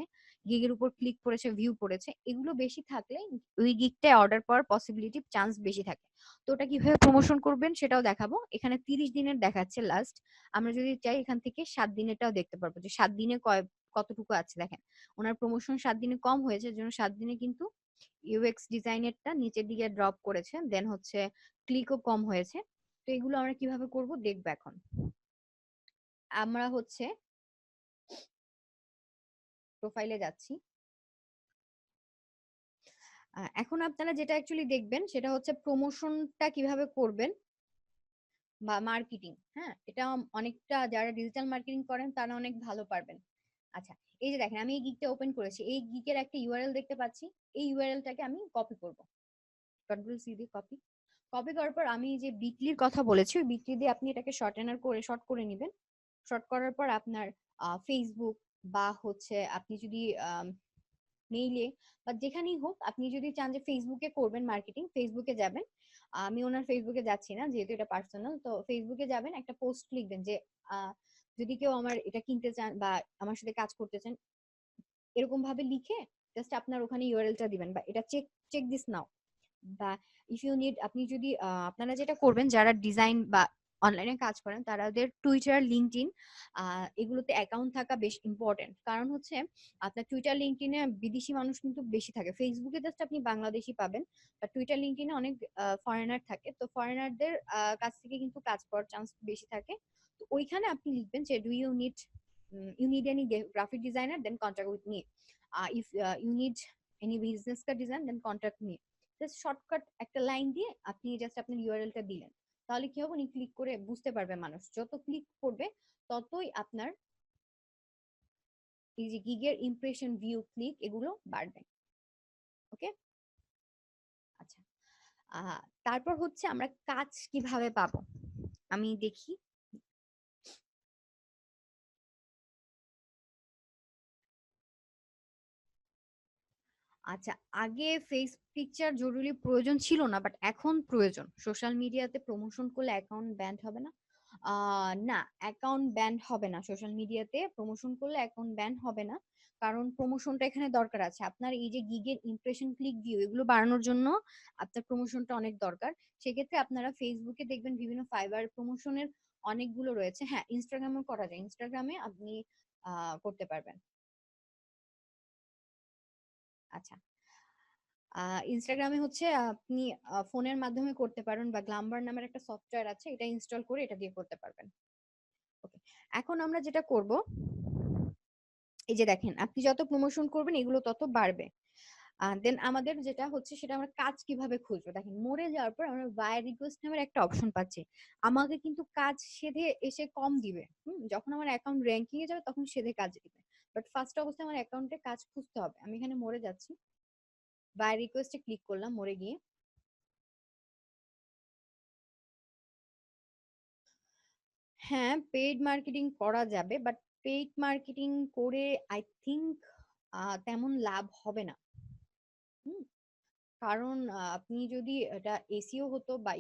গিগের উপর ক্লিক করেছে, ভিউ পড়েছে। এগুলো বেশি থাকলে ওই গিগটায় অর্ডার পাওয়ার পসিবিলিটি চান্স বেশি থাকে। তো ওটা কিভাবে প্রমোশন করবেন সেটাও দেখাবো। এখানে 30 দিনের দেখাচ্ছে লাস্ট। আমরা যদি চাই এখান থেকে 7 দিনেরটাও দেখতে পারবো যে 7 দিনে কতটুকু আছে। দেখেন ওনার প্রমোশন 7 দিনে কম হয়েছে, জন্য 7 দিনে কিন্তু ইউএক্স ডিজাইনেরটা নিচের দিকে ড্রপ করেছে, দেন হচ্ছে ক্লিকও কম হয়েছে। তো এগুলো আমরা কিভাবে করব দেখবো। এখন আমরা হচ্ছে প্রোফাইলে যাচ্ছি। এখন আপনারা যেটা অ্যাকচুয়ালি দেখবেন সেটা হচ্ছে প্রমোশনটা কিভাবে করবেন বা মার্কেটিং। হ্যাঁ, এটা অনেকটা যারা ডিজিটাল মার্কেটিং করেন তারা অনেক ভালো পারবেন। আচ্ছা, এই যে দেখেন আমি এই গিগটা ওপেন করেছি, এই গিগের একটা ইউআরএল দেখতে পাচ্ছি। এই ইউআরএলটাকে আমি কপি করব, কন্ট্রোল সি দিয়ে কপি। কপি করার পর আমি যে বিটলির কথা বলেছি ওই বিটলি দিয়ে আপনি এটাকে শর্ট করে নেবেন। শর্ট করার পর আপনার ফেসবুক বা হচ্ছে আপনি যদি মেইলে বা যেখানেই হোক, আপনি যদি চান যে ফেসবুকে করবেন মার্কেটিং, ফেসবুকে যাবেন। আমি ওনার ফেসবুকে যাচ্ছি না যেহেতু এটা পার্সোনাল। তো ফেসবুকে যাবেন, একটা পোস্ট লিখবেন যে যদি কেউ আমার এটা কিনতে চান বা আমার সাথে কাজ করতে চান, এরকম ভাবে লিখে জাস্ট আপনার ওখানে ইউআরএলটা দিবেন, বা এটা চেক দিস নাও, বা ইফ ইউ নিড। আপনি যদি আপনারা যেটা করবেন যারা ডিজাইন বা অনলাইনে কাজ করেন তাদের টুইটার, লিঙ্কডইন এগুলোতে অ্যাকাউন্ট থাকা বেশ ইম্পর্টেন্ট। কারণ হচ্ছে আপনার টুইটার, লিঙ্কডইনে বিদেশি মানুষ কিন্তু বেশি থাকে। ফেসবুকে জাস্ট আপনি বাংলাদেশি পাবেন, বা টুইটার, লিঙ্কডইনে অনেক ফরেনার থাকে। তো ফরেনারদের কাছ থেকে কিন্তু কাজ পাওয়ার চান্স বেশি থাকে। তো ওইখানে আপনি লিখবেন যে do you need any graphic designer, then contact with me. If you need any business card design, then contact me. Just shortcut একটা লাইন দিয়ে আপনি জাস্ট আপনার ইউআরএলটা দিলেন। তাহলে কি হবে, উনি ক্লিক করে বুঝতে পারবে। মানুষ যত ক্লিক করবে ততই আপনার এই যে গিগের ইমপ্রেশন, ভিউ, ক্লিক এগুলো বাড়বে। ওকে, আচ্ছা। তারপর হচ্ছে আমরা কাজ কিভাবে পাবো আমি দেখি। আচ্ছা, আগে ফেস পিকচার জরুরি প্রয়োজন ছিল না, বাট এখন প্রয়োজন। সোশ্যাল মিডিয়াতে প্রমোশন করলে অ্যাকাউন্ট ব্যান্ড হবে না? না, অ্যাকাউন্ট ব্যান্ড হবে না। সোশ্যাল মিডিয়াতে প্রমোশন করলে অ্যাকাউন্ট ব্যান হবে না, কারণ প্রমোশনটা এখানে দরকার আছে। আপনার এই যে গিগের ইমপ্রেশন, ক্লিক, ভিউ এগুলো বাড়ানোর জন্য আপনার প্রমোশনটা অনেক দরকার। সেক্ষেত্রে আপনারা ফেসবুকে দেখবেন বিভিন্ন ফাইবার প্রমোশনের অনেকগুলো রয়েছে। হ্যাঁ, ইনস্টাগ্রামেও করা যায়। ইনস্টাগ্রামে আপনি করতে পারবেন। আচ্ছা, ইনস্টাগ্রামে হচ্ছে আপনি ফোনের মাধ্যমে করতে পারেন, বা গ্লাম্বার নামের একটা সফটওয়্যার আছে, এটা ইনস্টল করে এটা দিয়ে করতে পারবেন। ওকে, এখন আমরা যেটা করব, এই যে দেখেন, আপনি যত প্রমোশন করবেন এগুলো তত বাড়বে। দেন আমাদের যেটা হচ্ছে সেটা আমরা কাজ কিভাবে খুঁজবো, দেখেন মোড়ে যাওয়ার পর আমরা বায়ার রিকোয়েস্ট নামের একটা অপশন পাচ্ছি। আমাকে কিন্তু কাজ সেধে এসে কম দিবে। যখন আমার অ্যাকাউন্ট র্যাঙ্কিং এ যাবে তখন সেধে কাজ দিবে, বাট ফার্স্ট অবস্থায় আমার অ্যাকাউন্টে কাজ খুঁজতে হবে। আমি এখানে মোড়ে যাচ্ছি, বায়ার রিকোয়েস্টে ক্লিক করলাম, মোড়ে গিয়ে হ্যাঁ পেইড মার্কেটিং করা যাবে, বাট পেইড মার্কেটিং করে আই থিংক তেমন লাভ হবে না। হুম, কারণ আপনি যদি এটা এসইও হতো বা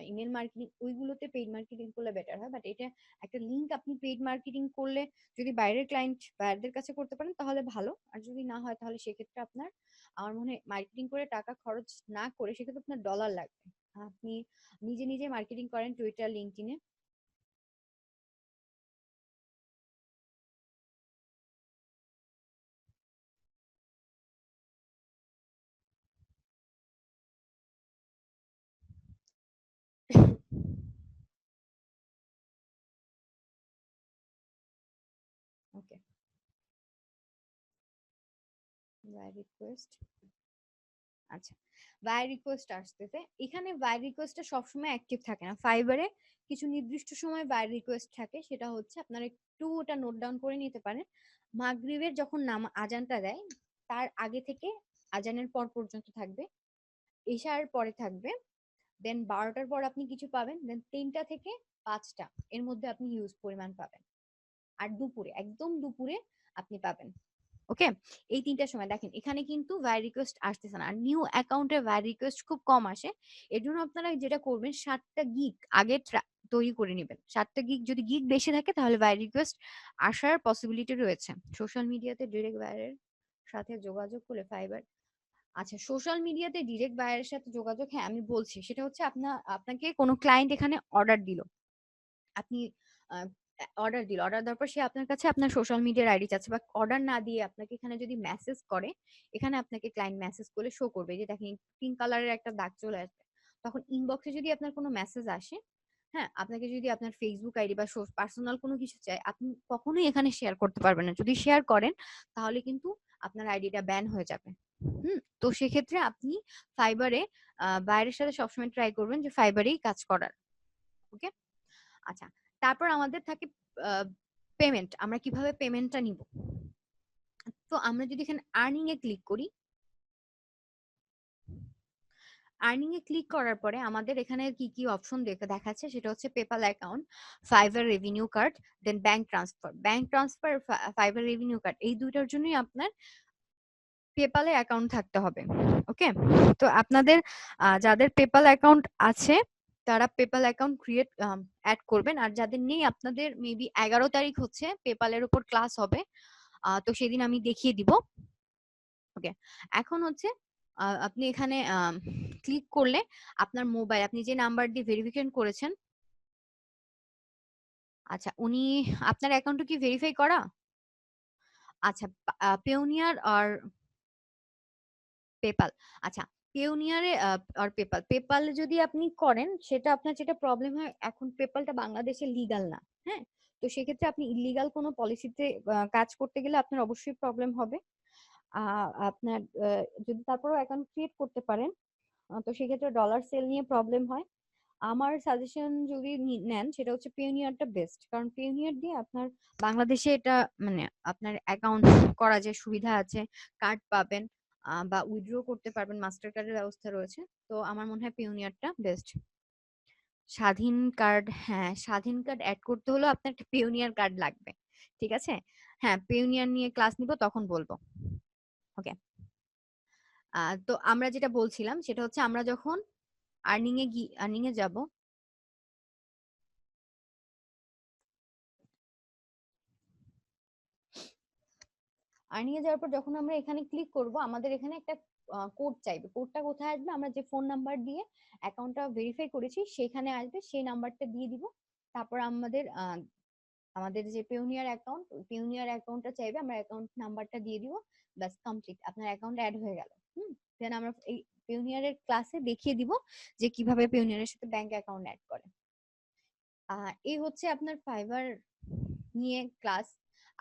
ইমেল মার্কেটিং, ওইগুলোতে পেইড মার্কেটিং করলে বেটার হয়। বাট এটা একটা লিংক, আপনি পেইড মার্কেটিং করলে যদি বাইরের ক্লায়েন্ট বাইরের কাছে করতে পারেন তাহলে ভালো, আর যদি না হয় তাহলে সেক্ষেত্রে আপনার, আমার মনে হয় মার্কেটিং করে টাকা খরচ না করে সেক্ষেত্রে আপনার ডলার লাগবে। আপনি নিজে নিজে মার্কেটিং করেন টুইটার, লিঙ্কডইনে। Okay, by request. আচ্ছা, বাই রিকোয়েস্ট আসতেছে। এখানে বাই রিকোয়েস্টটা সবসময় অ্যাক্টিভ থাকে না। ফাইবারে কিছু নির্দিষ্ট সময় বাই রিকোয়েস্ট থাকে, সেটা হচ্ছে আপনারা একটু ওটা নোট ডাউন করে নিতে পারেন। মাগরিবের যখন আজানটা দেয় তার আগে থেকে আজানের পর পর্যন্ত থাকবে, এশার পরে থাকবে, দেন 12টার পর আপনি কিছু পাবেন, দেন 3টা থেকে 5টা এর মধ্যে আপনি ইউজ পরিমাণ পাবেন, আর দুপুরে, একদম দুপুরে আপনি পাবেন। ওকে, এই 3টার সময় দেখেন এখানে কিন্তু ভাই রিকোয়েস্ট আসতেছে না, আর নিউ অ্যাকাউন্টে ভাই রিকোয়েস্ট খুব কম আসে। এর জন্য আপনারা যেটা করবেন, 7টা গিগ আগে তৈরি করে নেবেন। 7টা গিগ, যদি গিগ বেশি থাকে তাহলে ভাই রিকোয়েস্ট আসার পসিবিলিটি রয়েছে। সোশ্যাল মিডিয়াতে ডিরেক্ট বায়ারের সাথে যোগাযোগ করলে ফাইবার, আচ্ছা সোশ্যাল মিডিয়াতে ডিরেক্ট বায়ারের সাথে যোগাযোগ, হ্যাঁ আমি বলছি, সেটা হচ্ছে আপনাকে কোনো ক্লায়েন্ট এখানে অর্ডার দিল, আপনি অর্ডার দেওয়ার পর সে আপনার কাছে আপনার সোশ্যাল মিডিয়ার আইডি চাচ্ছে, বা অর্ডার না দিয়ে আপনাকে এখানে যদি মেসেজ করে, এখানে আপনাকে ক্লায়েন্ট মেসেজ করলে শো করবে, যে দেখেন পিঙ্ক কালারের একটা দাগ চলে আসবে। তখন ইনবক্সে যদি আপনার কোনো মেসেজ আসে, হ্যাঁ আপনাকে যদি আপনার ফেসবুক আইডি বা পার্সোনাল কোনো কিছু চায়, আপনি কখনোই এখানে শেয়ার করতে পারবেন না। যদি শেয়ার করেন তাহলে কিন্তু আপনার আইডিটা ব্যান হয়ে যাবে। তো সেক্ষেত্রে আপনি ফাইবারে বাইরের সাথে সবসময় ট্রাই করবেন যে ফাইবারেই কাজ করার। ওকে, আচ্ছা, তারপর আমাদের থাকে পেমেন্ট। আমরা কিভাবে পেমেন্টটা নিব? তো আমরা যদি এখানে আর্নিং এ ক্লিক করি, আর্নিং এ ক্লিক করার পরে আমাদের এখানে কি কি অপশন দেখাচ্ছে, সেটা হচ্ছে PayPal account, Fiverr revenue card, then bank transfer. Bank transfer, Fiverr revenue card, এই দুইটার জন্যই আপনার পেপালে অ্যাকাউন্ট থাকতে হবে। ওকে, তো আপনাদের যাদের পেপাল অ্যাকাউন্ট আছে তারা পেপাল অ্যাকাউন্ট ক্রিয়েট অ্যাড করবেন, আর যাদের নেই আপনাদের মেবি 11 তারিখ হচ্ছে পেপালের উপর ক্লাস হবে, তো সেদিন আমি দেখিয়ে দিব। ওকে, এখন হচ্ছে আপনি এখানে ক্লিক করলে আপনার মোবাইল, আপনি যে নাম্বার দিয়ে ভেরিফিকেশন করেছেন, আচ্ছা উনি, আপনার অ্যাকাউন্টটা কি ভেরিফাই করা? আচ্ছা, পেওনিয়ার আর পেপাল, আচ্ছা পেওনিয়ারে আর পেপালে যদি আপনি করেন, সেটা আপনার যেটা প্রবলেম হয়, এখন পেপালটা বাংলাদেশে লিগাল না। হ্যাঁ, তো সেক্ষেত্রে আপনি ইলিগাল কোনো পলিসিতে কাজ করতে গেলে আপনার অবশ্যই প্রবলেম হবে। আপনার যদি তারপরও অ্যাকাউন্ট ক্রিয়েট করতে পারেন, তো সেক্ষেত্রে ডলার সেল নিয়ে প্রবলেম হয়। আমার সাজেশন যদি নেন, সেটা হচ্ছে পেওনিয়ারটা বেস্ট, কারণ পেওনিয়ার দিয়ে আপনার বাংলাদেশে এটা মানে আপনার অ্যাকাউন্ট করা যে সুবিধা আছে, কার্ড পাবেন, বা উইথড্র করতে পারবেন, মাস্টার কার্ডের ব্যবস্থা রয়েছে। তো আমার মনে হয় পেওনিয়ারটা বেস্ট। স্বাধীন কার্ড, হ্যাঁ স্বাধীন কার্ড অ্যাড করতে হলেও আপনার একটা পেওনিয়ার কার্ড লাগবে। ঠিক আছে, হ্যাঁ পেওনিয়ার নিয়ে ক্লাস নিব তখন বলবো। ওকে, তো আমরা যেটা বলছিলাম সেটা হচ্ছে আমরা যখন আর্নিং এ যাব, আর্নিং এ যাওয়ার পর যখন আমরা এখানে ক্লিক করব, আমাদের এখানে একটা কোড চাইবে। কোডটা কোথায় আসবে? আমরা যে ফোন নাম্বার দিয়ে অ্যাকাউন্টটা ভেরিফাই করেছি সেখানে আসবে, সেই নাম্বারটা দিয়ে দিব। তারপর আমাদের যে পেওনিয়ার অ্যাকাউন্ট, পেওনিয়ার অ্যাকাউন্টটা চাইবে, আমরা অ্যাকাউন্ট নাম্বারটা দিয়ে দিব। ব্যাস, কমপ্লিট, আপনার অ্যাকাউন্ট অ্যাড হয়ে গেল। দেন আমরা এই পেওনিয়ারের ক্লাসে দেখিয়ে দিব যে কিভাবে পেওনিয়ারের সাথে ব্যাংক অ্যাকাউন্ট অ্যাড করে। এই হচ্ছে আপনার ফাইবার নিয়ে ক্লাস।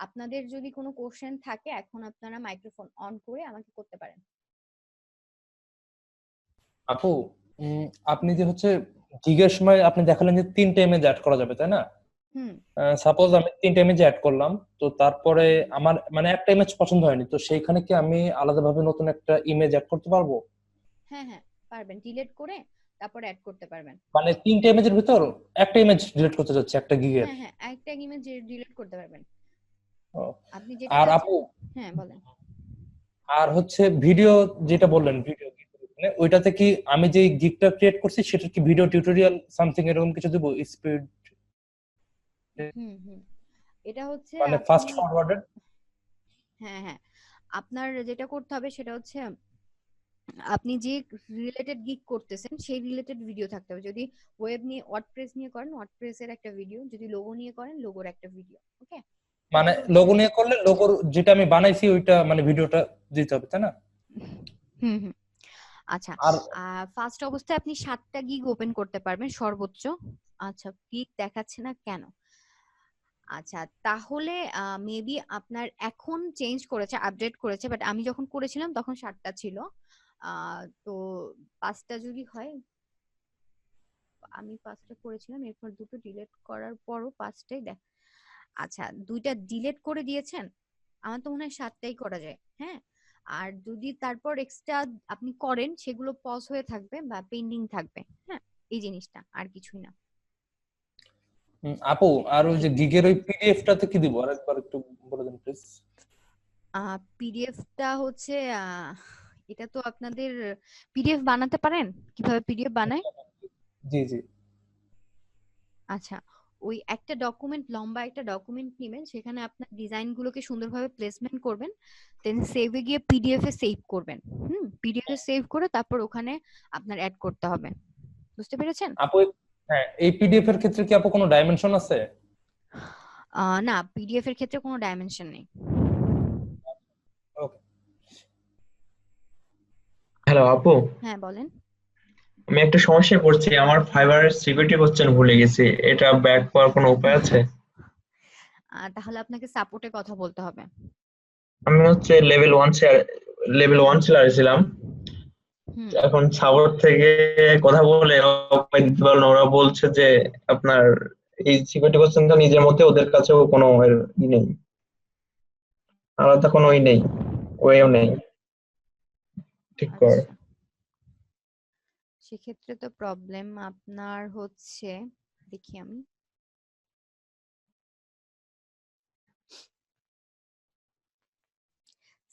আপনাদের যদি কোনো কোশ্চেন থাকে এখন আপনারা মাইক্রোফোন অন করে আমাকে করতে পারেন। আপু, আপনি যে হচ্ছে গিগের সময় আপনি দেখালেন যে 3টা ইমেজ অ্যাড করা যাবে, তাই না? হুম সাপোজ আমি 3টা ইমেজ অ্যাড করলাম, তো তারপরে আমার মানে একটা ইমেজ পছন্দ হয়নি, তো সেইখানে কি আমি আলাদাভাবে নতুন একটা ইমেজ অ্যাড করতে পারবো? হ্যাঁ হ্যাঁ পারবেন, ডিলিট করে তারপর অ্যাড করতে পারবেন। মানে 3টা ইমেজের ভিতর একটা ইমেজ ডিলিট করতে যাচ্ছি, একটা গিগের। হ্যাঁ হ্যাঁ একটা ইমেজ ডিলিট করতে পারবেন ও, আপনি যেটা আর চাচ্ছেন। আপু, হ্যাঁ বলেন। আর হচ্ছে ভিডিও যেটা বললেন, ভিডিও ওইটাতে কি আমি যে গিগটা ক্রিয়েট করছি সেটা কি ভিডিও টিউটোরিয়াল সামথিং এরকম কিছু দেবো? স্পিড হুম এটা হচ্ছে মানে আপনি, ফাস্ট ফরওয়ার্ডেড? হ্যাঁ হ্যাঁ আপনার যেটা করতে হবে সেটা হচ্ছে আপনি যে রিলেটেড গিগ করতেছেন সেই রিলেটেড ভিডিও থাকতে হবে। যদি ওয়েব নিয়ে, ওয়ার্ডপ্রেস নিয়ে করেন, ওয়ার্ডপ্রেসের একটা ভিডিও, যদি লোগো নিয়ে করেন লোগোর একটা ভিডিও। ওকে, মানে লোগো নিয়ে করলে লোগোর যেটা আমি বানাইছি ওইটা মানে ভিডিওটা দিতে হবে, তাই না? হুম হুম আচ্ছা, আর ফার্স্ট অবস্থায় আপনি 7টা গিগ ওপেন করতে পারবেন সর্বোচ্চ। আচ্ছা, গিগ দেখাচ্ছে না কেন? আচ্ছা, তাহলে মেবি আপনার এখন চেঞ্জ করেছে, আপডেট করেছে, বাট আমি যখন করেছিলাম তখন 7টা ছিল। তো 5টা যদি হয়, আমি 5টা করেছিলাম, এরপর 2টো ডিলিট করার পরও 5টাই দেখ। আচ্ছা, 2টা ডিলিট করে দিয়েছেন, আমার তো মনে হয় 7টাই করা যায়। হ্যাঁ, আর যদি তারপর এক্সট্রা আপনি করেন সেগুলো পজ হয়ে থাকবে বা পেন্ডিং থাকবে। হ্যাঁ, এই জিনিসটা আর কিছুই না। আপু, আর ওই যে গিগের ওই পিডিএফটাতে কি দিব আরেকবার একটু বলে দেন প্লিজ। পিডিএফটা হচ্ছে এটা তো আপনাদের পিডিএফ বানাতে পারেন? কিভাবে পিডিএফ বানায়? জি জি। আচ্ছা, ওই একটা ডকুমেন্ট, লম্বা একটা ডকুমেন্ট নেবেন, সেখানে আপনার ডিজাইন গুলোকে সুন্দরভাবে প্লেসমেন্ট করবেন, দেন সেভে গিয়ে পিডিএফ এ সেভ করবেন। পিডিএফ এ সেভ করে তারপর ওখানে আপনার অ্যাড করতে হবে। বুঝতে পেরেছেন? আপু, হ্যাঁ, এই পিডিএফ এর ক্ষেত্রে কি আপু কোনো ডাইমেনশন আছে? না, পিডিএফ এর ক্ষেত্রে কোনো ডাইমেনশন নেই। ওকে। হ্যালো আপু, হ্যাঁ বলেন। আমি একটা সমস্যায় পড়ছি, আমার ফাইবারের সিকিউরিটি কোশ্চেন ভুলে গেছি, এটা ব্যাক করার কোনো উপায় আছে? তাহলে আপনাকে সাপোর্টে কথা বলতে হবে। আমি হচ্ছে লেভেল 1 সেলার ছিলাম, এখন সাপোর্ট থেকে কথা বলে উপায় দিতে পারলো না। ওরা বলছে যে আপনার এই সিকিউরিটি কোশ্চেনটা নিজের মধ্যে, ওদের কাছেও কোনো নেই, আলাদা কোনো নেই, ওয়েও নেই ঠিক কর। আচ্ছা, সেক্ষেত্রে তো প্রবলেম আপনার হচ্ছে, দেখি আমি,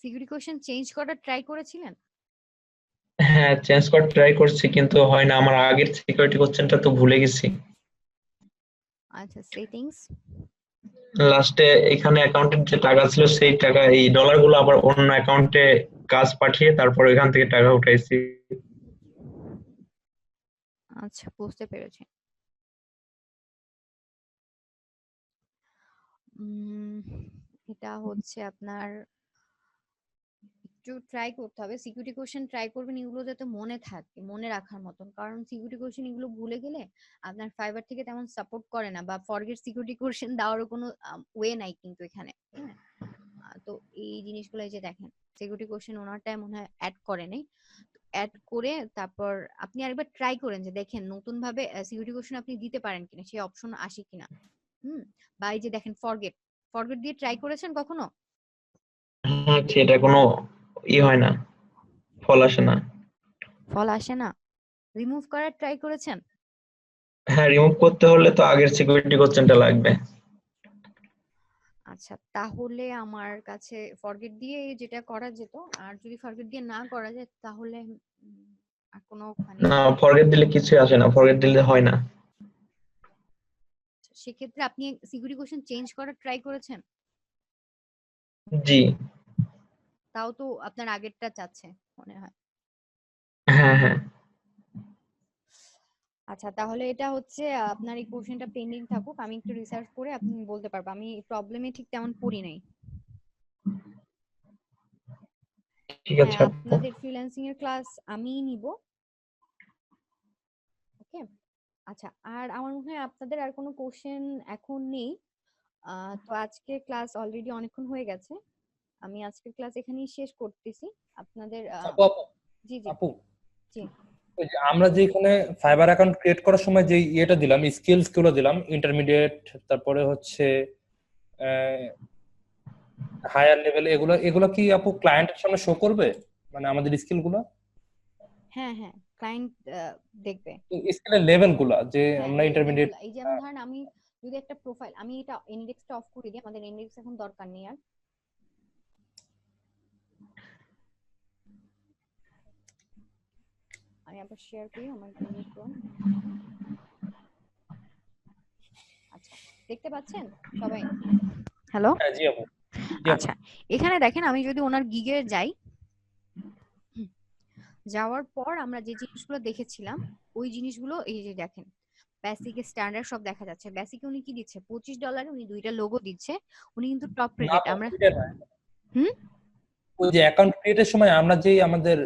সিকিউরিটি কোশ্চেন চেঞ্জ করার ট্রাই করেছিলেন? হ্যাঁ, চেঞ্জ করার ট্রাই করছি কিন্তু হয় না, আমার আগের সিকিউরিটি কোশ্চেনটা তো ভুলে গেছি। আচ্ছা, সেটিংস, লাস্টে এখানে অ্যাকাউন্টের যে টাকা ছিল সেই টাকা, এই ডলারগুলো আবার অন্য অ্যাকাউন্টে কাজ পাঠিয়ে তারপর এখান থেকে টাকা উঠাইছি। আচ্ছা বুঝতে পেরেছি। এটা হচ্ছে আপনার একটু ট্রাই করতে হবে, সিকিউরিটি কোশ্চেন ট্রাই করবেন এগুলো যাতে মনে থাকে, মনে রাখার মতন, কারণ সিকিউরিটি কোশ্চেন এগুলো ভুলে গেলে আপনার ফাইবার থেকে তেমন সাপোর্ট করে না, বা ফরগেট সিকিউরিটি কোশ্চেন দেওয়ারও কোনো ওয়ে নাই কিন্তু এখানে। তো এই জিনিসগুলো, এই যে দেখেন সিকিউরিটি কোশ্চেন ওনারটাই মনে হয় অ্যাড করে নাই, অ্যাড করে তারপর আপনি আরেকবার ট্রাই করেন যে দেখেন নতুন ভাবে সিকিউরিটি কোশ্চেন আপনি দিতে পারেন কিনা, সেই অপশন আসে কিনা। বা এই যে দেখেন ফরগেট দিয়ে ট্রাই করেছেন কখনো? হ্যাঁ, সেটা কোনো হয় না, ফল আসে না। ফল আসে না? রিমুভ করার ট্রাই করেছেন? হ্যাঁ, রিমুভ করতে হলে তো আগের সিকিউরিটি কোশ্চেনটা লাগবে। আচ্ছা, তাহলে আমার কাছে ফরগেট দিয়ে যেটা করা যেত, আর যদি ফরগেট দিয়ে না করা যায় তাহলে আর কোনো মানে না, ফরগেট দিলে কিছু আসে না, ফরগেট দিলে হয় না। সেক্ষেত্রে আপনি সিকিউরিটি কোশ্চেন চেঞ্জ করার ট্রাই করেছেন? জি। তাও তো আপনার আগেরটা চাচ্ছে মনে হয়। হ্যাঁ হ্যাঁ। আচ্ছা, তাহলে এটা হচ্ছে আপনার এই কোশ্চেনটা পেন্ডিং থাকুক, আমি একটু রিসার্চ করে আপনি বলতে পারবো। আমি প্রবলেমে ঠিক তেমন পড়ি নাই। ঠিক আছে হ্যাঁ, আপু। আপনাদের ফ্রিল্যান্সিং এর ক্লাস আমিই নিব। ওকে। আচ্ছা, আর আমার মনে হয় আপনাদের আর কোনো কোশ্চেন এখন নেই। তো আজকে ক্লাস অলরেডি অনেকক্ষণ হয়ে গেছে, আমি আজকের ক্লাস এখানেই শেষ করতেছি। আপনাদের আপু আপু জি জি আপু জি ওই যে আমরা যে এখানে ফাইবার অ্যাকাউন্ট ক্রিয়েট করার সময় যে ইয়েটা দিলাম, স্কিলস গুলো দিলাম, ইন্টারমিডিয়েট, তারপরে হচ্ছে হায়ার লেভেল, এগুলো এগুলো কি আপু ক্লায়েন্টের সামনে শো করবে, মানে আমাদের স্কিল গুলো? হ্যাঁ হ্যাঁ, ক্লায়েন্ট দেখবে। স্কিলের লেভেল গুলা যে হ্যাঁ, আমরা ইন্টারমিডিয়েট। লেভেলগুলো এই যেমন ধরেন আমি যদি একটা প্রোফাইল, আমি এটা ইন্ডেক্সটা অফ করে দিই, আমাদের ইন্ডেক্স এখন দরকার নেই আর। আমি আবার শেয়ার করি, আমার মিউট করুন। আচ্ছা, দেখতে পাচ্ছেন সবাই? হ্যালো। হ্যাঁ জি আপু। জি আপু। আচ্ছা, এখানে দেখেন আমি যদি ওনার গিগে যাই, যাওয়ার পর আমরা যে জিনিসগুলো দেখেছিলাম ওই জিনিসগুলো এই যে দেখেন, বেসিক স্ট্যান্ডার্ড সব দেখা যাচ্ছে। বেসিকে উনি কি দিচ্ছে, $25 উনি দুইটা লোগো দিচ্ছে। উনি কিন্তু টপ না রেটেড। আপু, আমরা ওইটা না। হুম ওই যে অ্যাকাউন্ট ক্রিয়েটের সময় আমরা যে আমাদের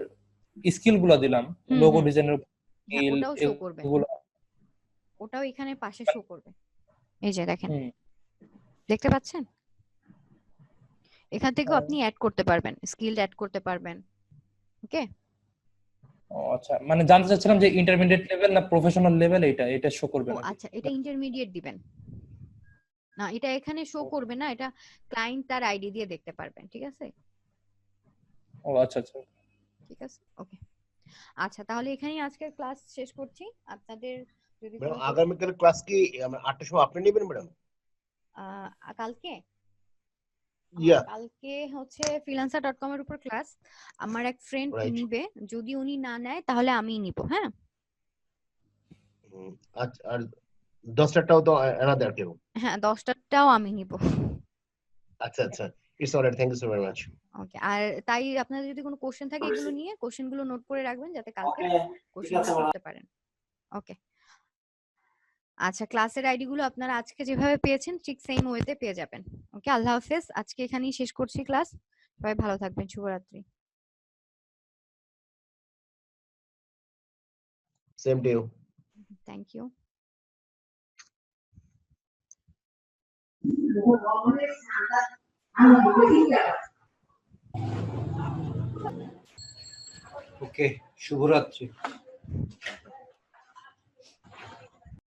স্কিল গুলো দিলাম, হুম লোগো হুম ডিজাইনের হ্যাঁ, স্কিল ওটাও শো করবে, এগুলো। ওটাও এখানে পাশে শো করবে। এই যে দেখেন, হুম। দেখতে পাচ্ছেন? এখান থেকেও আপনি অ্যাড করতে পারবেন, স্কিল অ্যাড করতে পারবেন। ওকে। ও আচ্ছা, মানে জানতে চাচ্ছিলাম যে ইন্টারমিডিয়েট লেভেল না প্রফেশনাল লেভেল, এটা শো করবে ও নাকি? আচ্ছা, এটা ইন্টারমিডিয়েট দিবেন না, এটা এখানে শো করবে না, এটা ক্লায়েন্ট তার আইডি দিয়ে দেখতে পারবেন। ঠিক আছে? ও আচ্ছা আচ্ছা। ঠিক আছে, ওকে। আচ্ছা, তাহলে এখানেই আজকের ক্লাস শেষ করছি। আপনাদের যদি ম্যাডাম কোনো আগামীকাল ক্লাস কি 8টার সময় আপনি নেবেন ম্যাডাম? কালকে ইয়া কালকে হচ্ছে freelancer.com এর উপর ক্লাস। আমার এক ফ্রেন্ড রাইট। নিবে, যদি উনি না নেয় তাহলে আমিই নিব। হ্যাঁ, আচ্ছা, আর 10টাও তো অ্যানাদার কেউ? হ্যাঁ 10টাও আমি নিব। আচ্ছা আচ্ছা, it's alright, thank you so very much. Okay. আর তাই আপনাদের যদি কোনো কোশ্চেন থাকে এগুলো নিয়ে কোশ্চেনগুলো নোট করে রাখবেন যাতে কালকে কোশ্চেনগুলো করতে পারেন। ওকে। আচ্ছা, ক্লাসের আইডি গুলো আপনারা আজকে যেভাবে পেয়েছেন ঠিক সেম ওয়েতে পেয়ে যাবেন। ওকে, আল্লাহ হাফেজ। আজকে এখানেই শেষ করছি ক্লাস। সবাই ভালো থাকবেন। শুভরাত্রি। Same to you. Thank you. Okay, শুভরাত্রি।